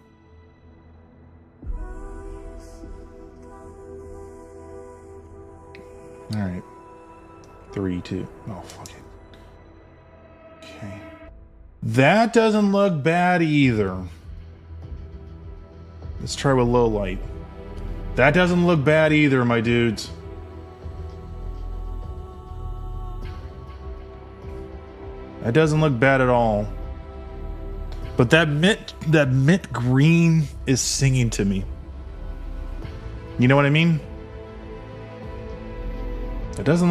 All right. 3, 2. Oh, fuck it. Okay. That doesn't look bad either. Let's try with low light. That doesn't look bad either, my dudes. That doesn't look bad at all. But that mint green is singing to me. You know what I mean? That doesn't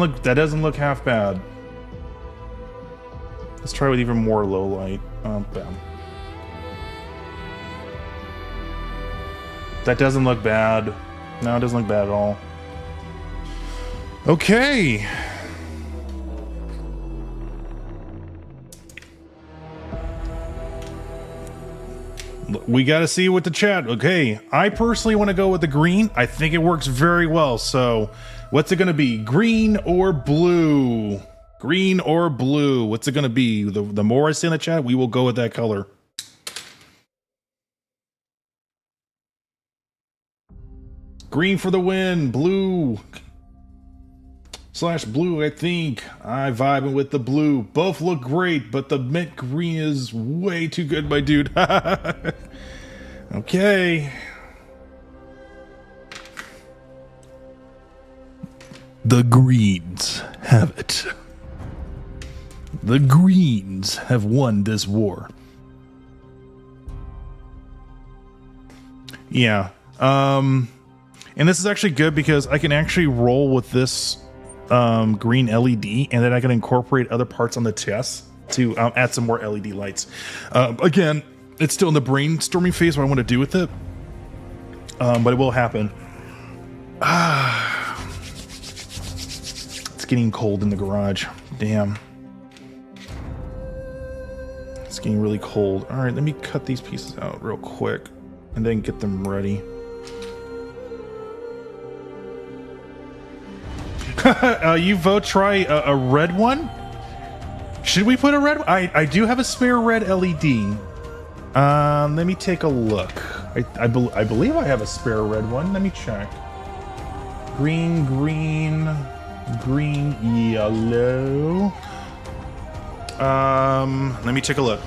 look half bad. Let's try with even more low light. Bam. That doesn't look bad. No, it doesn't look bad at all. Okay. We got to see with the chat. Okay. I personally want to go with the green. I think it works very well. So what's it going to be? Green or blue? Green or blue? What's it going to be? The more I see in the chat, we will go with that color. Green for the win. Blue / blue, I think. I vibing with the blue. Both look great, but the mint green is way too good, my dude. Okay. The greens have it. The greens have won this war. Yeah. And this is actually good because I can actually roll with this green LED, and then I can incorporate other parts on the chest to add some more LED lights. Again, it's still in the brainstorming phase what I want to do with it, but it will happen. It's getting cold in the garage. Damn. It's getting really cold. All right, let me cut these pieces out real quick and then get them ready. You vote try a red one? Should we put a red one? I do have a spare red LED. Let me take a look. I believe I have a spare red one. Let me check. Green, green, green, yellow. Let me take a look.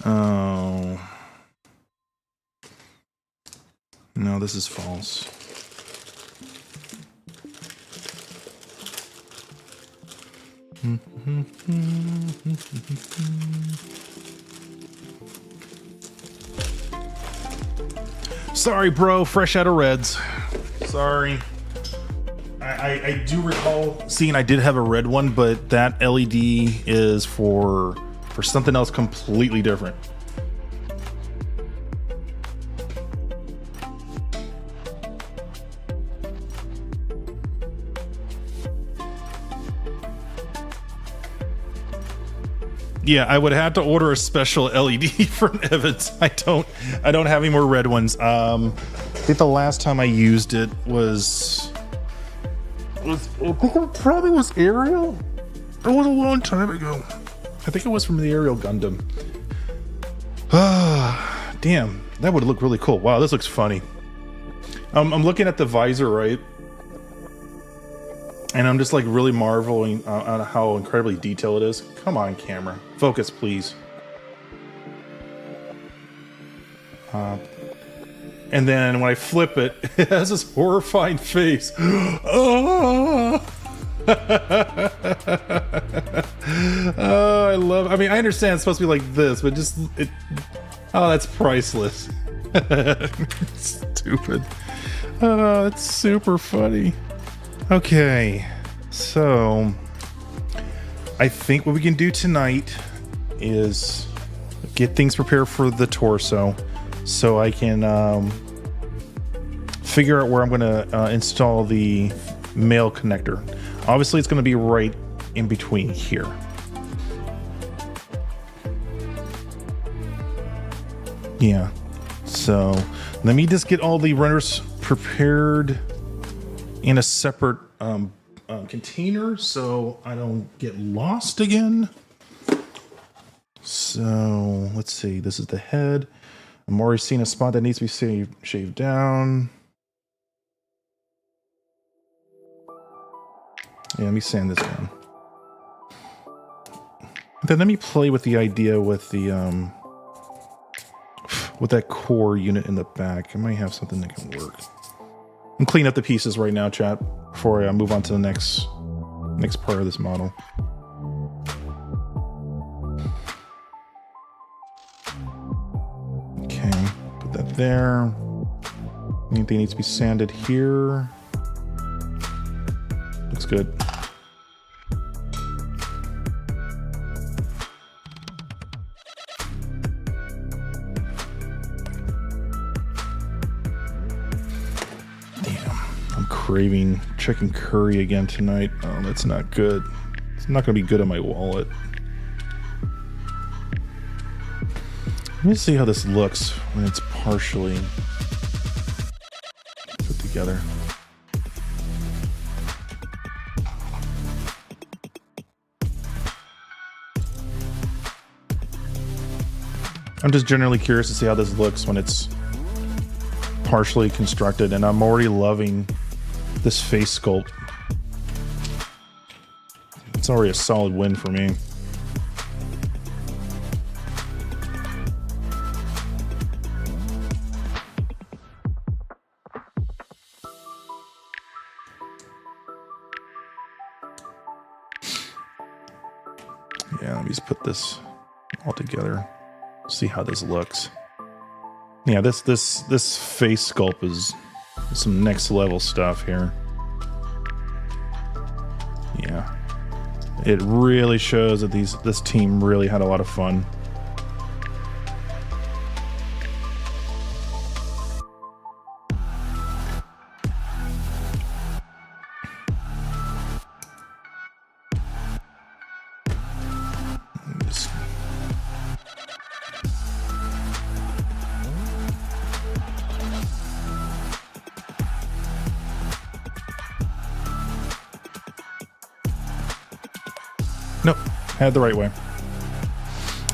Oh. No, this is false. Sorry, bro. Fresh out of Reds. Sorry. I do recall seeing I did have a red one, but that LED is for something else completely different. Yeah, I would have to order a special LED for Evans. I don't have any more red ones. I think the last time I used it was I think it probably was Ariel. It was a long time ago. I think it was from the Ariel Gundam. Ah, damn, that would look really cool. Wow, this looks funny. I'm looking at the visor, right? And I'm just like really marveling on how incredibly detailed it is. Come on, camera. Focus, please. And then when I flip it, it has this horrifying face. Oh, I love it. I mean, I understand it's supposed to be like this, but just it. Oh, that's priceless. Stupid. Oh, it's super funny. Okay, so I think what we can do tonight is get things prepared for the torso, so I can figure out where I'm going to install the male connector. Obviously, it's going to be right in between here. Yeah, so let me just get all the runners prepared in a separate container so I don't get lost again. So let's see, this is the head. I'm already seeing a spot that needs to be shaved down. Yeah, let me sand this down. Then let me play with the idea with the with that core unit in the back. I might have something that can work. I'm cleaning up the pieces right now, chat, before I move on to the next part of this model. Okay, put that there. Anything needs to be sanded here. Looks good. Craving chicken curry again tonight. Oh, that's not good. It's not going to be good on my wallet. Let me see how this looks when it's partially put together. I'm just generally curious to see how this looks when it's partially constructed, and I'm already loving this face sculpt. It's already a solid win for me. Yeah, let me just put this all together. See how this looks. Yeah, this face sculpt is some next level stuff here. Yeah, it really shows that this team really had a lot of fun Nope, had it the right way.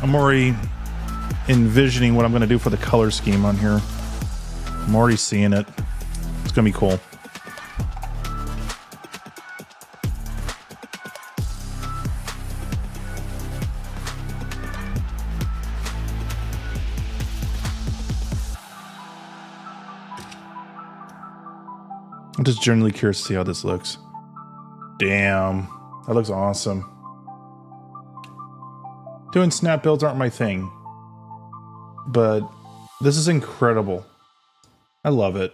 I'm already envisioning what I'm going to do for the color scheme on here. I'm already seeing it. It's going to be cool. I'm just generally curious to see how this looks. Damn, that looks awesome. Doing snap builds aren't my thing, but this is incredible. I love it.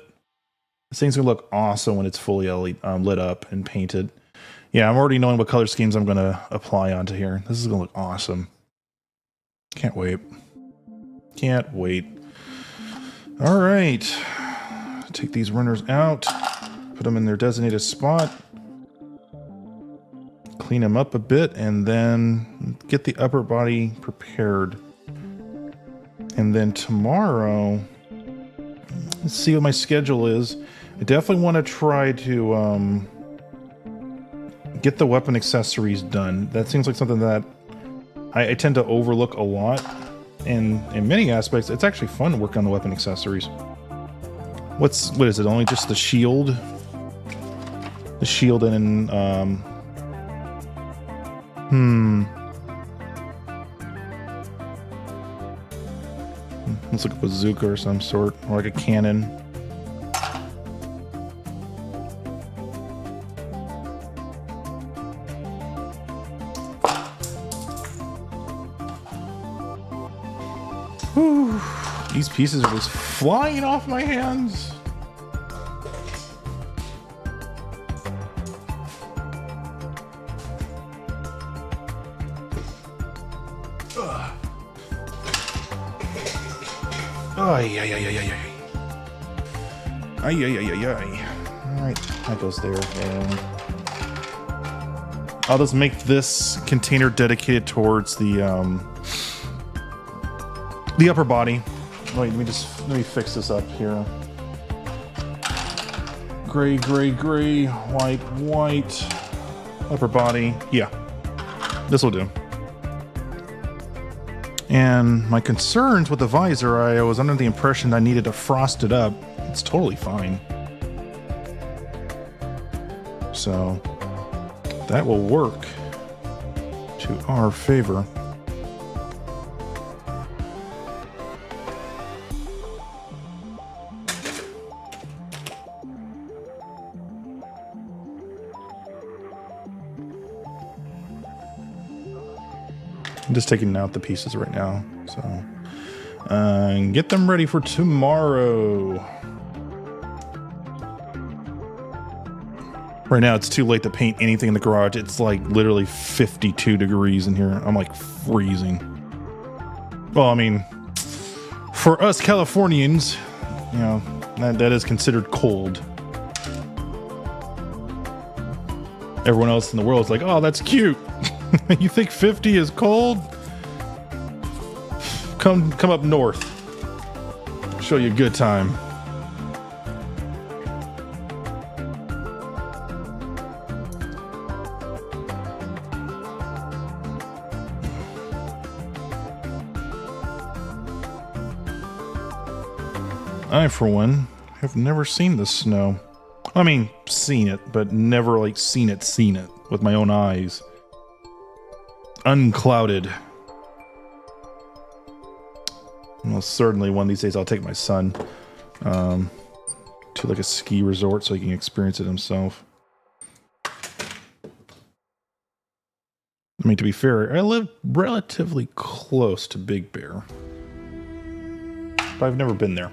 This thing's gonna look awesome when it's fully lit up and painted. Yeah, I'm already knowing what color schemes I'm gonna apply onto here. This is gonna look awesome. Can't wait. Can't wait. All right, take these runners out. Put them in their designated spot, clean them up a bit, and then get the upper body prepared. And then tomorrow, let's see what my schedule is. I definitely want to try to get the weapon accessories done. That seems like something that I tend to overlook a lot. And in many aspects, it's actually fun to work on the weapon accessories. What is it? Only just the shield? The shield and looks like a bazooka or some sort, or like a cannon. Whew. These pieces are just flying off my hands. Ay. Alright, that goes there. And I'll just make this container dedicated towards the upper body. Wait, let me fix this up here. Gray, white. Upper body. Yeah. This will do. And my concerns with the visor, I was under the impression I needed to frost it up. It's totally fine. So that will work to our favor. I'm just taking out the pieces right now, so get them ready for tomorrow. Right now, it's too late to paint anything in the garage. It's like literally 52 degrees in here. I'm like freezing. Well, I mean, for us Californians, you know, that is considered cold. Everyone else in the world is like, oh, that's cute. You think 50 is cold? Come up north. Show you a good time. I, for one, have never seen the snow. I mean, seen it, but never like seen it with my own eyes. Unclouded. Well, certainly one of these days I'll take my son to like a ski resort so he can experience it himself. I mean, to be fair, I live relatively close to Big Bear, but I've never been there.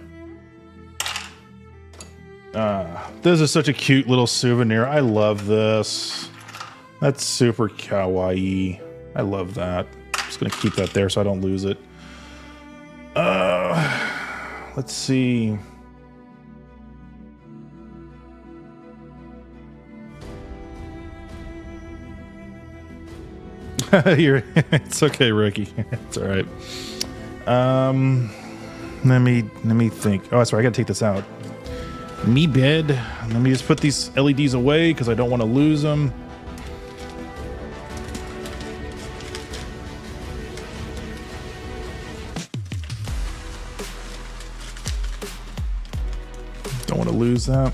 This is such a cute little souvenir. I love this. That's super kawaii. I love that. I'm just gonna keep that there so I don't lose it. Let's see. It's okay, Ricky. It's all right. Let me think. Oh, that's right. I gotta take this out. Me bed. Let me just put these LEDs away because I don't want to lose them. lose that.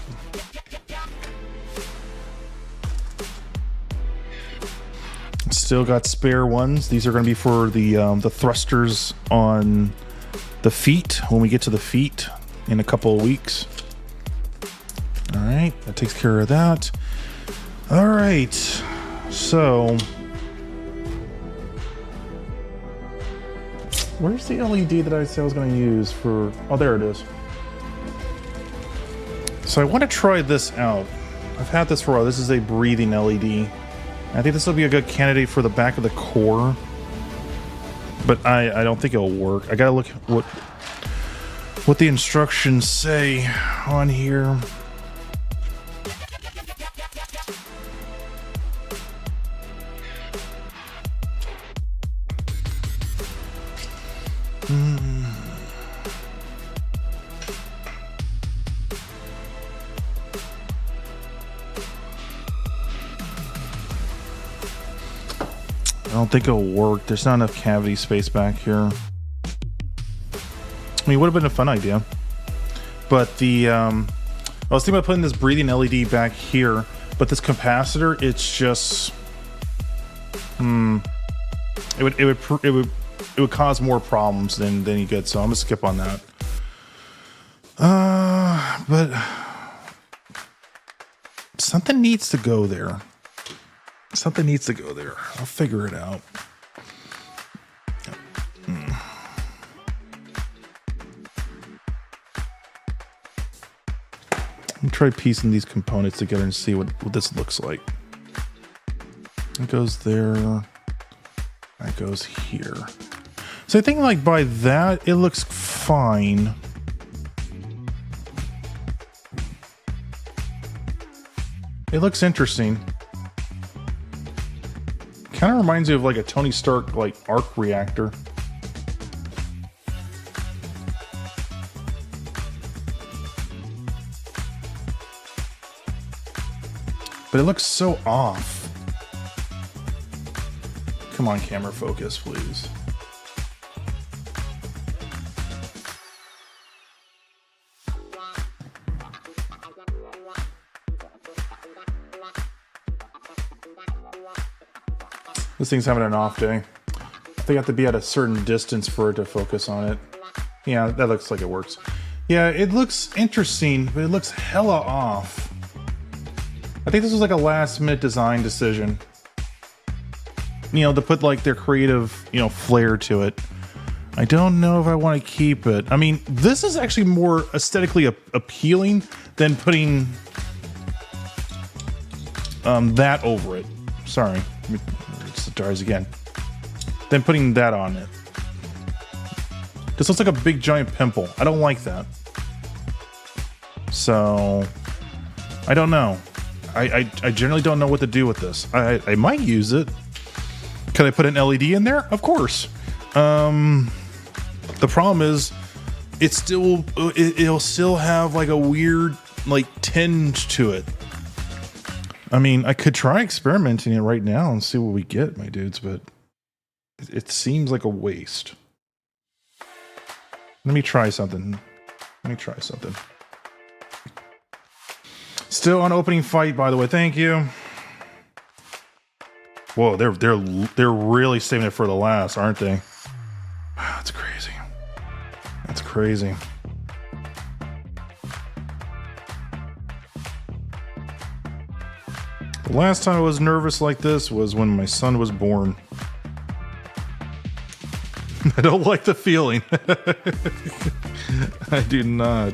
Still got spare ones. These are going to be for the thrusters on the feet when we get to the feet in a couple of weeks. All right, that takes care of that. All right, so where's the LED that I said I was going to use for? Oh, there it is. So I want to try this out. I've had this for a while. This is a breathing LED. I think this will be a good candidate for the back of the core, but I don't think it'll work. I gotta look at what the instructions say on here. I don't think it'll work. There's not enough cavity space back here. I mean, it would have been a fun idea. But the I was thinking about putting this breathing LED back here, but this capacitor, it's just it would cause more problems than you get. So I'm gonna skip on that. But something needs to go there. Something needs to go there. I'll figure it out. Let me try piecing these components together and see what this looks like. It goes there. That goes here. So I think like by that, it looks fine. It looks interesting. Kind of reminds me of like a Tony Stark like arc reactor. But it looks so off. Come on, camera focus, please. This thing's having an off day. I think I have to be at a certain distance for it to focus on it. Yeah, that looks like it works. Yeah, it looks interesting, but it looks hella off. I think this was like a last minute design decision. You know, to put like their creative, you know, flair to it. I don't know if I want to keep it. I mean, this is actually more aesthetically appealing than putting that over it. Sorry. Stars again, then putting that on it. This looks like a big giant pimple. I don't like that. So I don't know. I generally don't know what to do with this. I might use it. Can I put an LED in there? Of course. The problem is it'll still have like a weird like tinge to it. I mean, I could try experimenting it right now and see what we get, my dudes, but it seems like a waste. Let me try something. Still on opening fight, by the way. Thank you. Whoa, they're really saving it for the last, aren't they? Wow, that's crazy. That's crazy. The last time I was nervous like this was when my son was born. I don't like the feeling. I do not.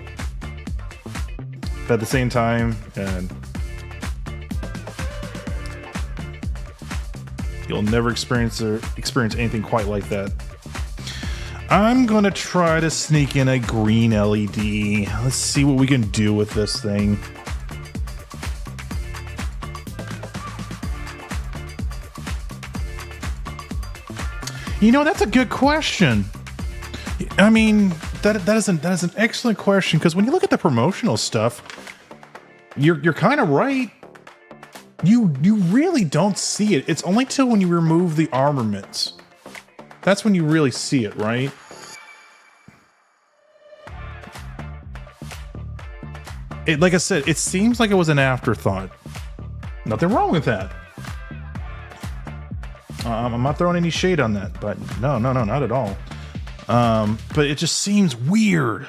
But at the same time, and you'll never experience anything quite like that. I'm gonna try to sneak in a green LED. Let's see what we can do with this thing. You know, that's a good question. I mean, that is an excellent question, because when you look at the promotional stuff, you're kind of right. You really don't see it. It's only till when you remove the armaments. That's when you really see it, right? Like I said, it seems like it was an afterthought. Nothing wrong with that. I'm not throwing any shade on that, but no, not at all. But it just seems weird.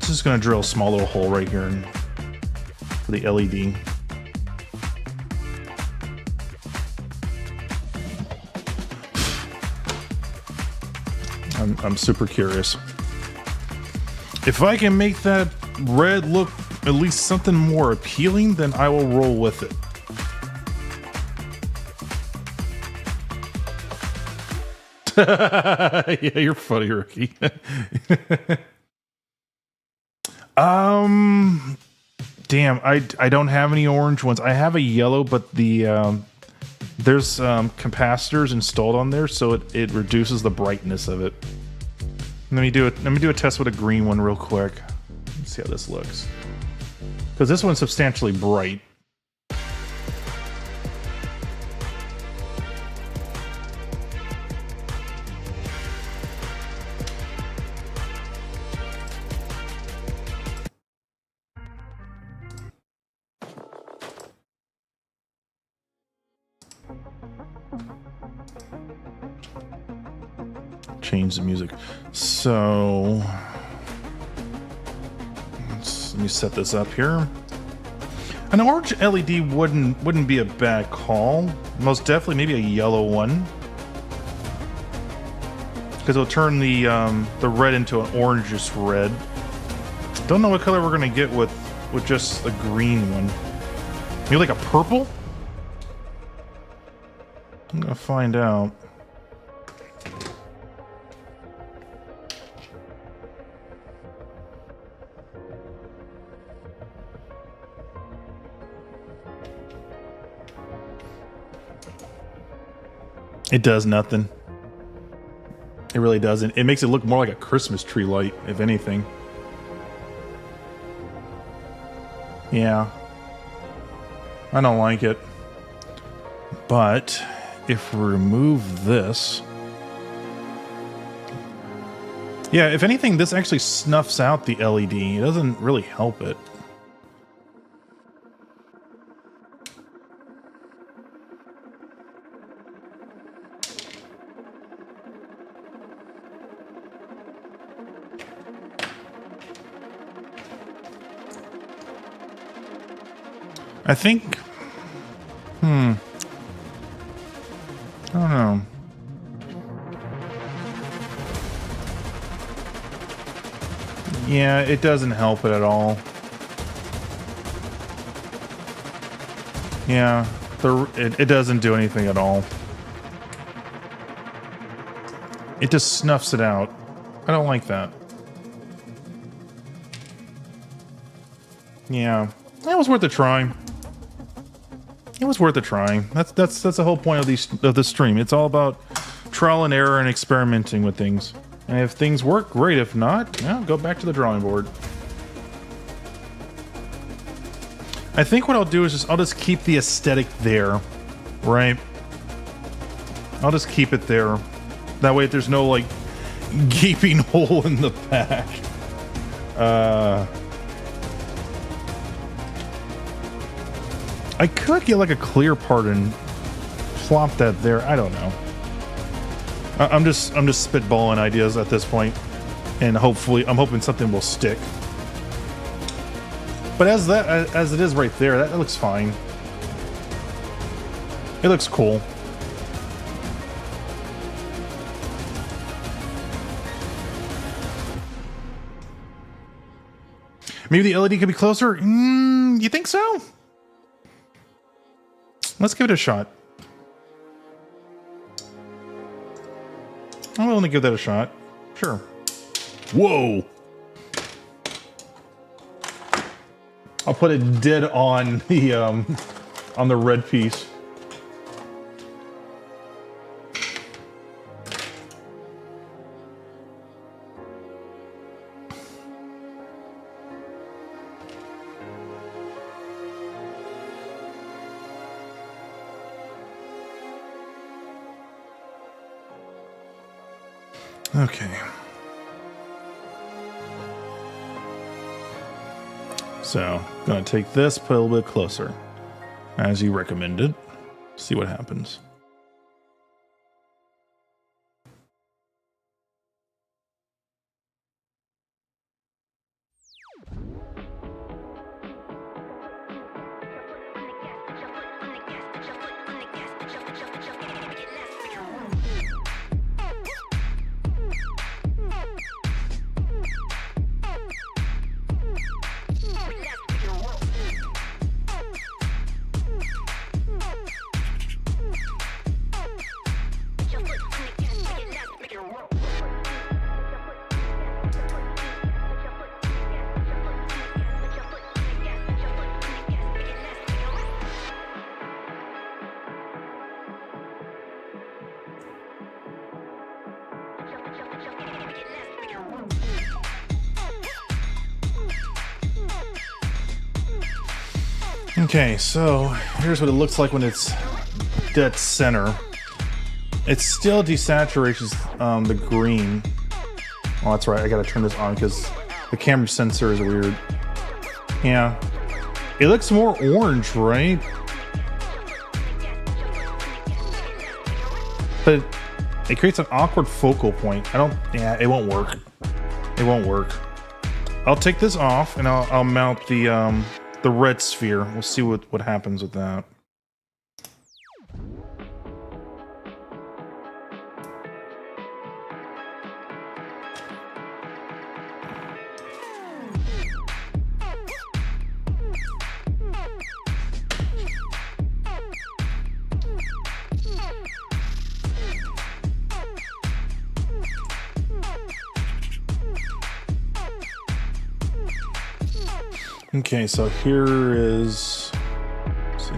Just gonna drill a small little hole right here for the LED. I'm super curious. If I can make that red look at least something more appealing, then I will roll with it. Yeah, you're funny, Rookie. Damn, I don't have any orange ones. I have a yellow, but the there's capacitors installed on there, so it reduces the brightness of it. Let me do a test with a green one real quick. Let's see how this looks. Because this one's substantially bright. Change the music. So let me set this up here. An orange LED wouldn't be a bad call. Most definitely, maybe a yellow one, because it'll turn the red into an orangish red. Don't know what color we're gonna get with just a green one. Maybe like a purple. I'm gonna find out. It does nothing. It really doesn't. It makes it look more like a Christmas tree light, if anything. Yeah. I don't like it. But if we remove this... Yeah, if anything, this actually snuffs out the LED. It doesn't really help it. I think... I don't know. Yeah, it doesn't help it at all. Yeah, it doesn't do anything at all. It just snuffs it out. I don't like that. Yeah, it was worth a try. It was worth a try. That's the whole point of this stream. It's all about trial and error and experimenting with things. And if things work, great. If not, yeah, go back to the drawing board. I think what I'll do is I'll just keep the aesthetic there, right? I'll just keep it there. That way there's no like gaping hole in the back. I could get like a clear part and plop that there. I don't know. I'm just spitballing ideas at this point, and hopefully I'm hoping something will stick. But as it is right there, that looks fine. It looks cool. Maybe the LED could be closer? You think so? Let's give it a shot. I'm willing to give that a shot. Sure. Whoa! I'll put it dead on the red piece. Okay. So, gonna take this, put it a little bit closer, as you recommended. See what happens. Okay, so here's what it looks like when it's dead center. It still desaturates the green. Oh, that's right, I gotta turn this on because the camera sensor is weird. Yeah, it looks more orange, right? But it creates an awkward focal point. Yeah, it won't work. It won't work. I'll take this off and I'll mount the red sphere. We'll see what happens with that. Okay, so here is, let's see.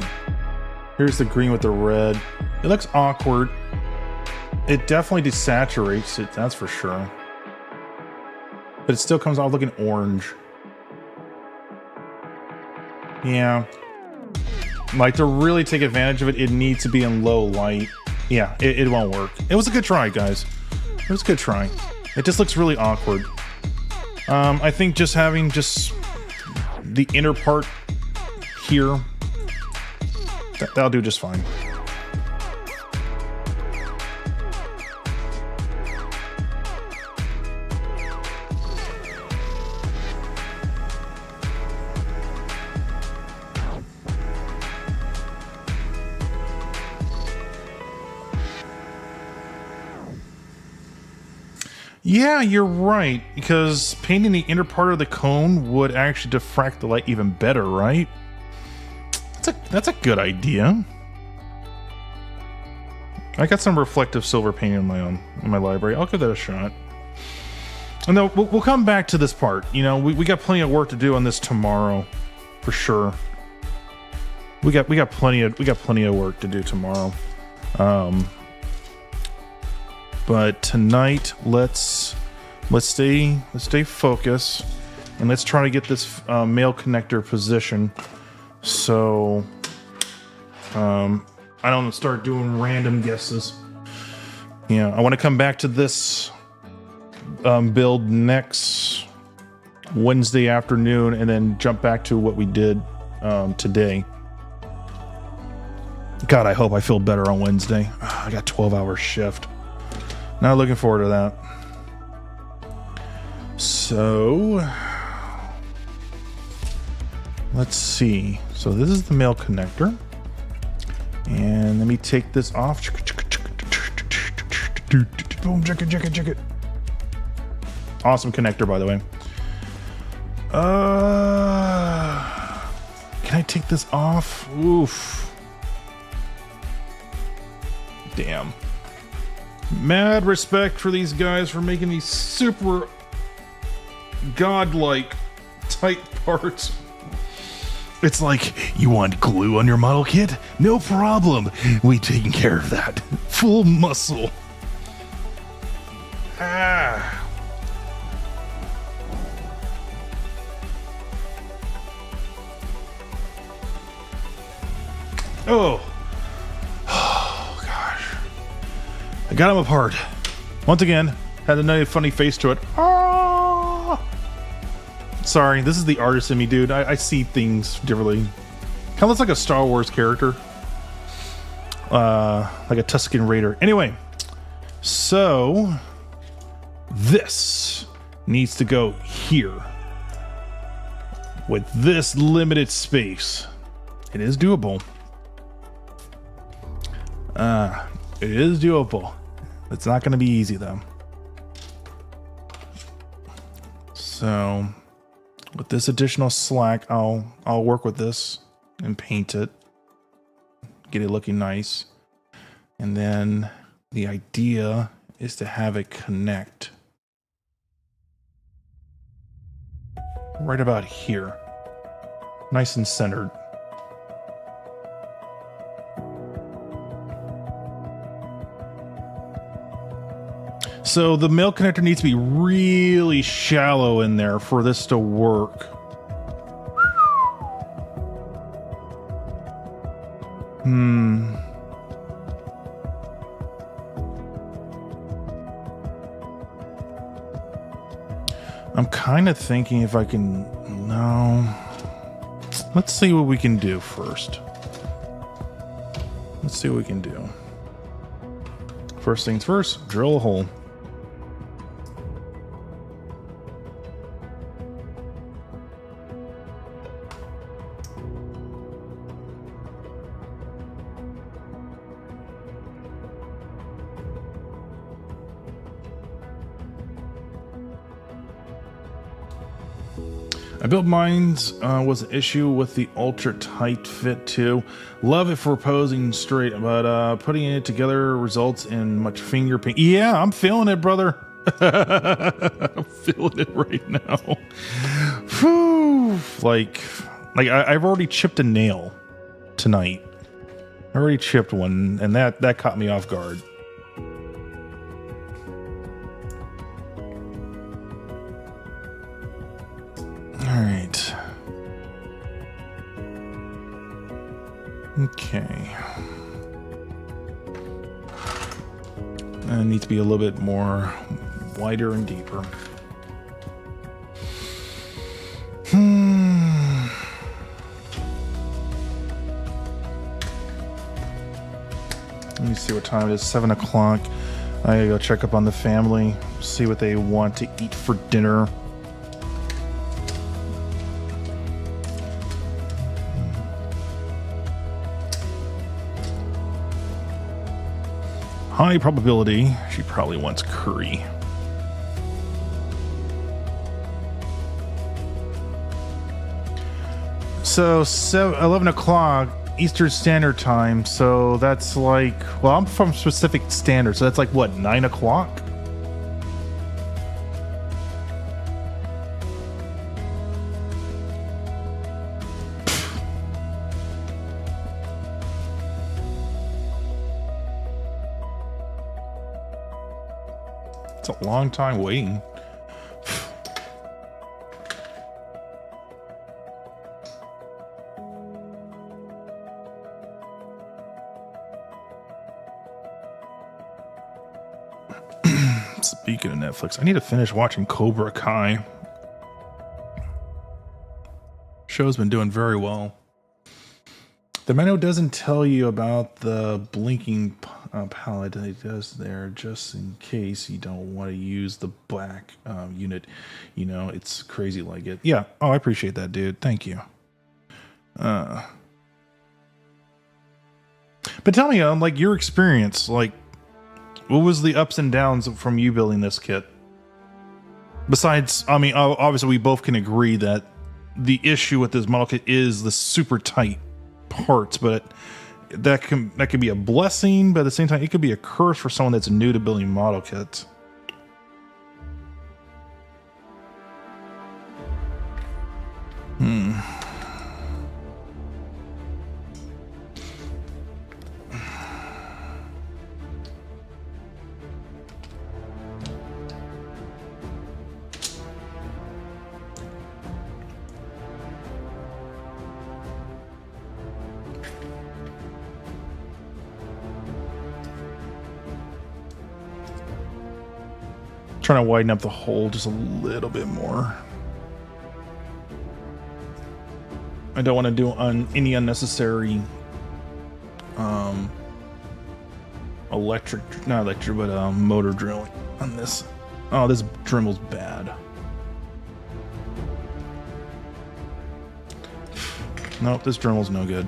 Here's the green with the red. It looks awkward. It definitely desaturates it, that's for sure. But it still comes off looking orange. Yeah. Like, to really take advantage of it, it needs to be in low light. Yeah, it won't work. It was a good try, guys. It was a good try. It just looks really awkward. I think just having the inner part here, that'll do just fine. Yeah, you're right, because painting the inner part of the cone would actually diffract the light even better, right? That's a good idea. I got some reflective silver paint in my library. I'll give that a shot. And then we'll come back to this part. You know, we got plenty of work to do on this tomorrow, for sure. We got plenty of work to do tomorrow. But tonight, let's stay focused, and let's try to get this male connector position. So I don't start doing random guesses. Yeah, I want to come back to this build next Wednesday afternoon, and then jump back to what we did today. God, I hope I feel better on Wednesday. I got 12-hour shift. Not looking forward to that. So let's see. So this is the male connector. And let me take this off. Boom, check it. Awesome connector, by the way. Can I take this off? Oof. Damn. Mad respect for these guys for making these super godlike tight parts. It's like, you want glue on your model kit? No problem. We taking care of that. Full muscle. Ah. Oh. Oh, gosh. I got them apart. Once again, Had a nice funny face to it. Ah! Sorry, this is the artist in me, dude. I see things differently. Kind of looks like a Star Wars character. Like a Tusken Raider. Anyway, so this needs to go here. With this limited space. It is doable. It is doable. It's not going to be easy though. So with this additional slack, I'll work with this and paint it, get it looking nice. And then the idea is to have it connect right about here, nice and centered. So the male connector needs to be really shallow in there for this to work. I'm kind of thinking if I can... No. Let's see what we can do first. Let's see what we can do. First things first, drill a hole. I built mines, was an issue with the ultra tight fit too. Love it for posing straight, but putting it together results in much finger pain. Yeah, I'm feeling it, brother. I'm feeling it right now. Whew. Like I've already chipped a nail tonight. I already chipped one, and that caught me off guard. Alright. Okay. And it needs to be a little bit more wider and deeper. Let me see what time it is. 7 o'clock. I gotta go check up on the family, see what they want to eat for dinner. High probability she probably wants curry. So 11 o'clock Eastern Standard Time. So that's like, well, I'm from Pacific Standard, so that's like what, 9 o'clock? It's a long time waiting. Speaking of Netflix, I need to finish watching Cobra Kai. Show's been doing very well. The menu doesn't tell you about the blinking palette that it does there, just in case you don't want to use the black unit. You know, it's crazy like it. Yeah. Oh, I appreciate that, dude. Thank you. But tell me, like, your experience, like, what was the ups and downs from you building this kit? Besides, I mean, obviously we both can agree that the issue with this model kit is the super tight parts, but that can be a blessing, but at the same time, it could be a curse for someone that's new to building model kits. Trying to widen up the hole just a little bit more. I don't want to do any unnecessary motor drilling on this. Oh, this Dremel's bad. Nope, this Dremel's no good.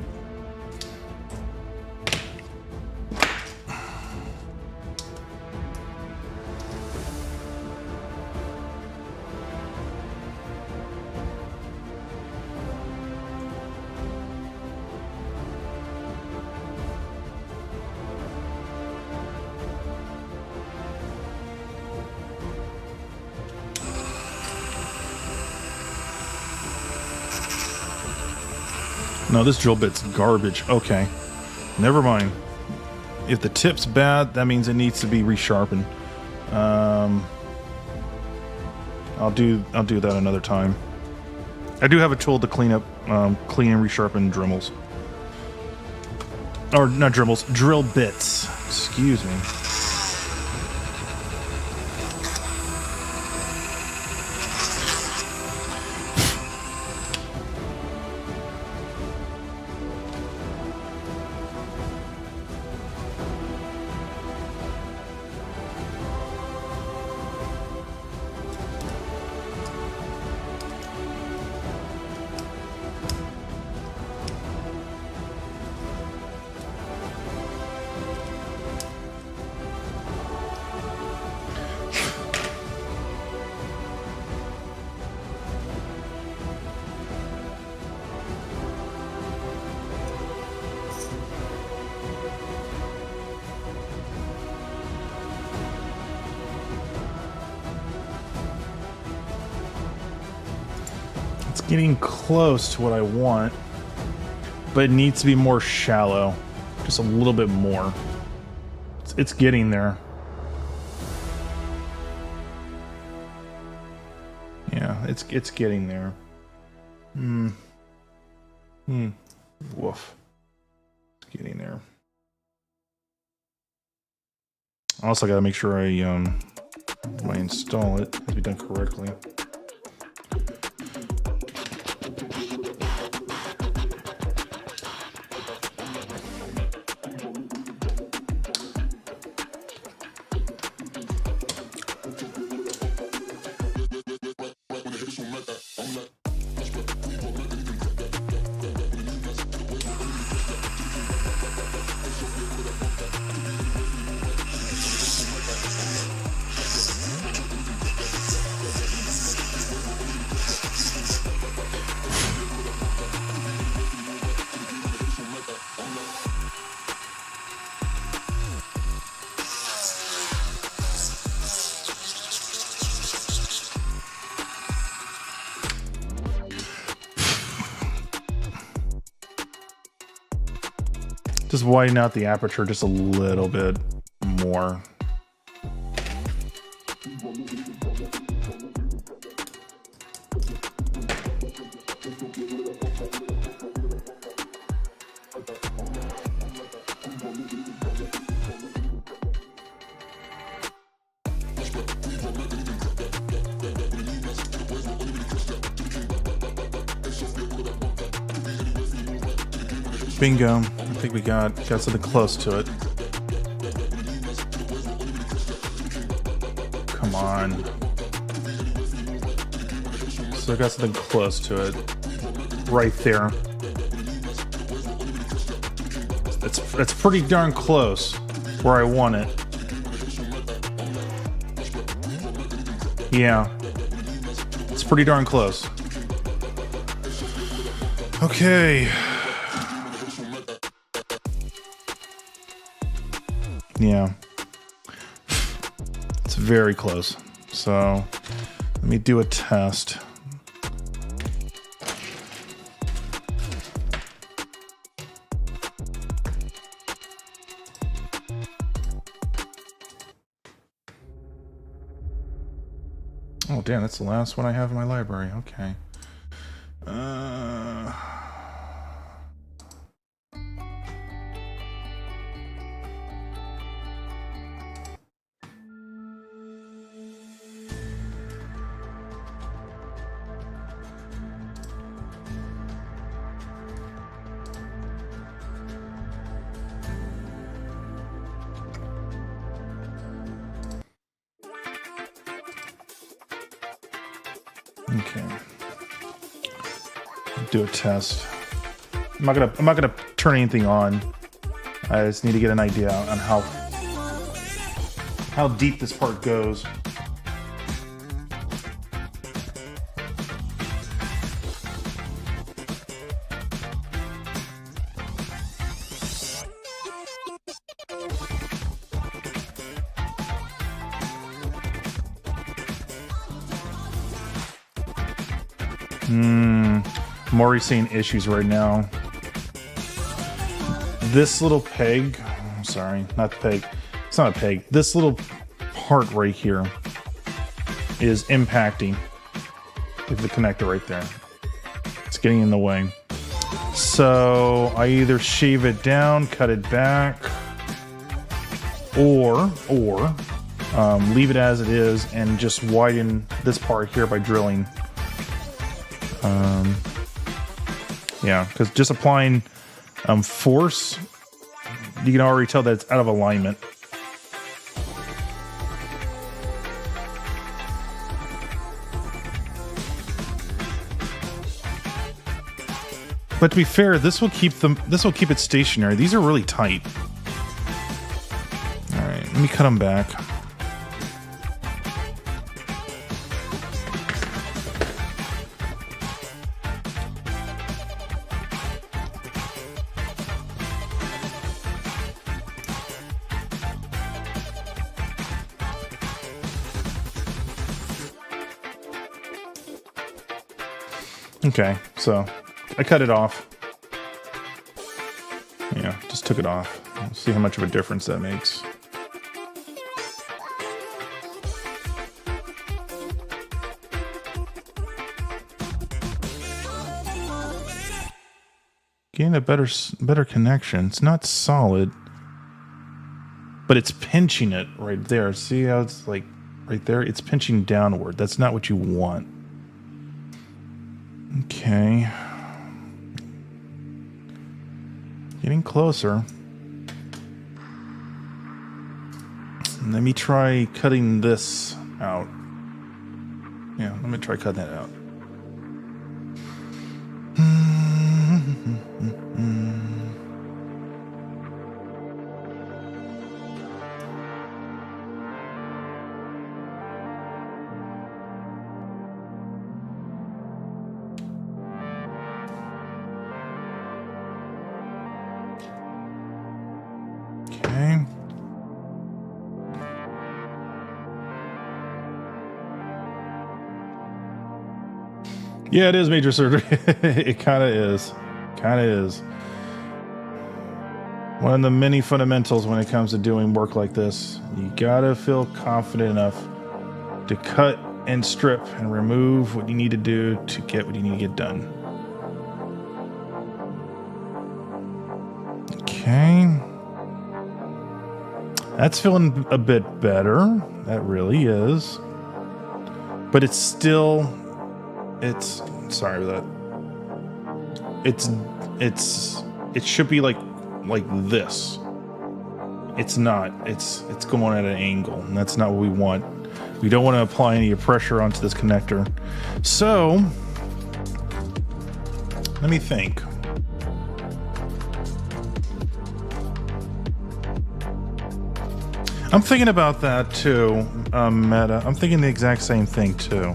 No, this drill bit's garbage. Okay, never mind. If the tip's bad, that means it needs to be resharpened. I'll do that another time. I do have a tool to clean up, clean and resharpen Dremels. Or not Dremels, drill bits. Excuse me. Getting close to what I want, but it needs to be more shallow, just a little bit more. It's getting there. Yeah, it's getting there. Woof. It's getting there. Also, got to make sure I install it has to be done correctly. Just widen out the aperture just a little bit more. Bingo. I think we got something close to it. Come on. So I got something close to it. Right there. It's pretty darn close where I want it. Yeah. It's pretty darn close. Okay. Yeah, it's very close. So let me do a test. Oh, damn, that's the last one I have in my library. Okay. Okay. Do a test. I'm not gonna turn anything on. I just need to get an idea on how deep this part goes. I'm already seeing issues right now. This little peg, sorry, not the peg. It's not a peg. This little part right here is impacting the connector right there. It's getting in the way. So I either shave it down, cut it back, or leave it as it is and just widen this part here by drilling. Yeah, because just applying force, you can already tell that it's out of alignment. But to be fair, this will keep it stationary. These are really tight. All right, let me cut them back. Okay, so I cut it off. Yeah, just took it off. We'll see how much of a difference that makes. Getting a better connection. It's not solid, but it's pinching it right there. See how it's like right there? It's pinching downward. That's not what you want. Okay. Getting closer. Let me try cutting this out. Yeah, let me try cutting that out. Okay. Yeah, it is major surgery. It kind of is. Kind of is. One of the many fundamentals when it comes to doing work like this. You gotta feel confident enough to cut and strip and remove what you need to do to get what you need to get done. Okay. That's feeling a bit better. That really is. But it's still, sorry about that. It should be like this. It's not. It's going at an angle, and that's not what we want. We don't want to apply any pressure onto this connector. So, let me think. I'm thinking about that too, Meta. I'm thinking the exact same thing too.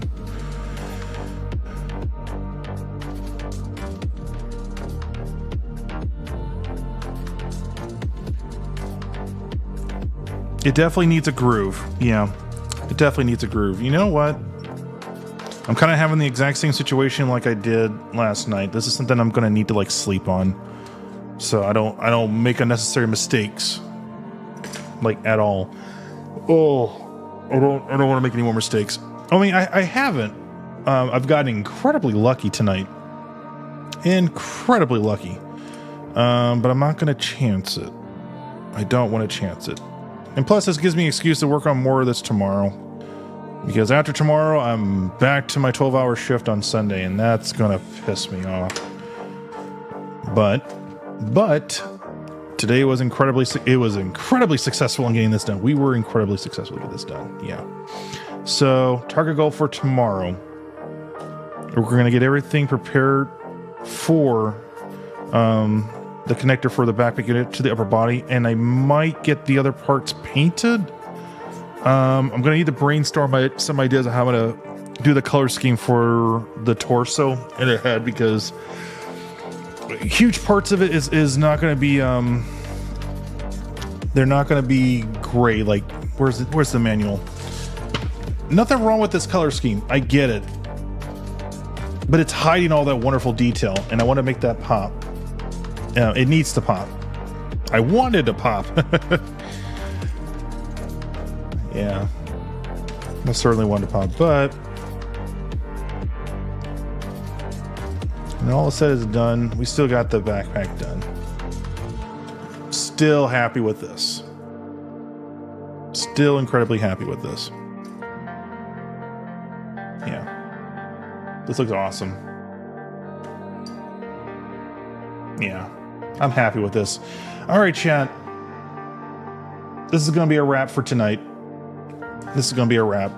It definitely needs a groove. Yeah, it definitely needs a groove. You know what? I'm kind of having the exact same situation like I did last night. This is something I'm going to need to like sleep on, so I don't make unnecessary mistakes. Like at all. Oh, I don't want to make any more mistakes. I mean, I haven't. I've gotten incredibly lucky tonight. Incredibly lucky. But I'm not going to chance it. I don't want to chance it. And plus, this gives me an excuse to work on more of this tomorrow. Because after tomorrow, I'm back to my 12-hour shift on Sunday, and that's going to piss me off. But today was incredibly successful in getting this done. We were incredibly successful to get this done. Yeah. So target goal for tomorrow We're going to get everything prepared for the connector for the backpack unit to the upper body, and I might get the other parts painted. I'm going to need to brainstorm some ideas of how I'm going to do the color scheme for the torso and the head, because huge parts of it is not going to be they're not going to be gray. Like, where's the manual? Nothing wrong with this color scheme, I get it, but it's hiding all that wonderful detail, and I want to make that pop. It needs to pop. I wanted to pop. Yeah, I certainly wanted to pop, but when all is said is done, we still got the backpack done. Still happy with this. Still incredibly happy with this. Yeah, this looks awesome. Yeah, I'm happy with this. All right, chat. This is going to be a wrap for tonight. This is going to be a wrap.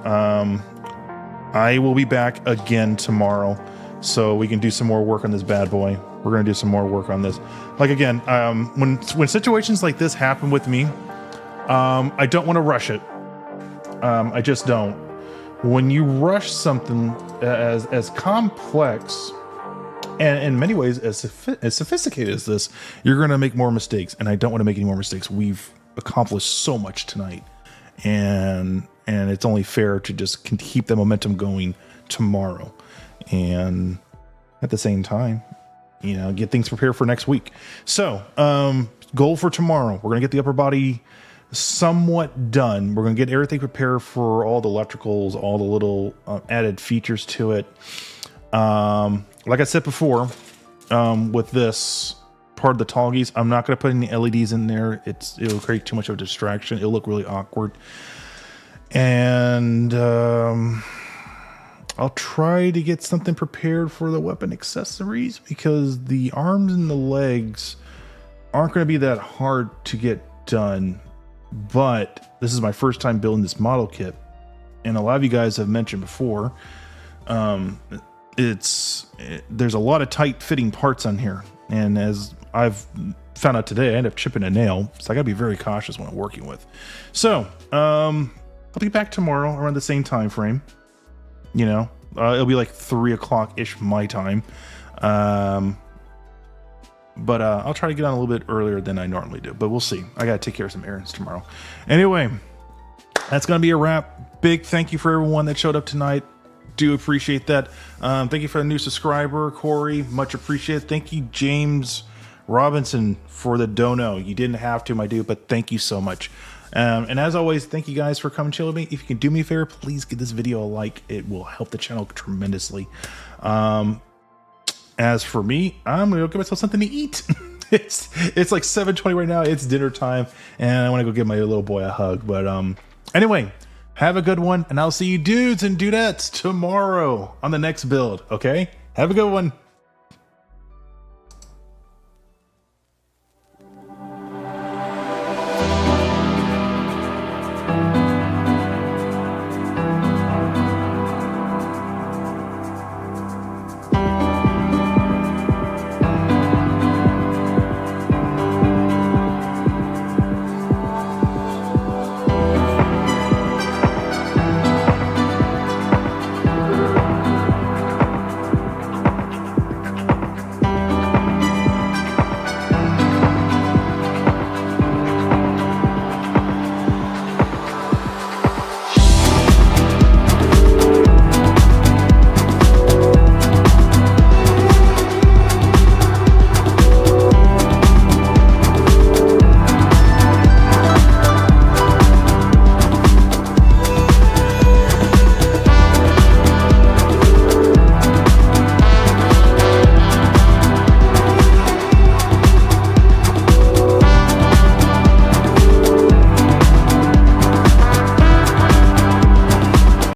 I will be back again tomorrow, so we can do some more work on this bad boy. We're going to do some more work on this. Like, again, when situations like this happen with me, I don't want to rush it. I just don't. When you rush something as complex and in many ways as sophisticated as this, you're going to make more mistakes, and I don't want to make any more mistakes. We've accomplished so much tonight, and it's only fair to just keep the momentum going tomorrow, and at the same time, you know, get things prepared for next week. So, goal for tomorrow, we're going to get the upper body somewhat done. We're going to get everything prepared for all the electricals, all the little added features to it. Like I said before, with this part of the Tallgeese, I'm not going to put any LEDs in there. It'll create too much of a distraction. It'll look really awkward. And I'll try to get something prepared for the weapon accessories, because the arms and the legs aren't going to be that hard to get done. But this is my first time building this model kit, and a lot of you guys have mentioned before, there's a lot of tight fitting parts on here, and as I've found out today, I end up chipping a nail, so I gotta be very cautious when I'm working with. So I'll be back tomorrow around the same time frame. You know, it'll be like 3 o'clock ish my time. But I'll try to get on a little bit earlier than I normally do, but we'll see. I gotta take care of some errands tomorrow. Anyway, that's gonna be a wrap. Big thank you for everyone that showed up tonight. Do appreciate that. Thank you for the new subscriber, Corey. Much appreciated. Thank you, James Robinson, for the dono. You didn't have to, my dude, but thank you so much. And as always, thank you guys for coming chill with me. If you can do me a favor, please give this video a like. It will help the channel tremendously. As for me, I'm gonna go get myself something to eat. It's like 7:20 right now. It's dinner time, and I want to go give my little boy a hug. But anyway, have a good one, and I'll see you dudes and dudettes tomorrow on the next build. Okay, have a good one.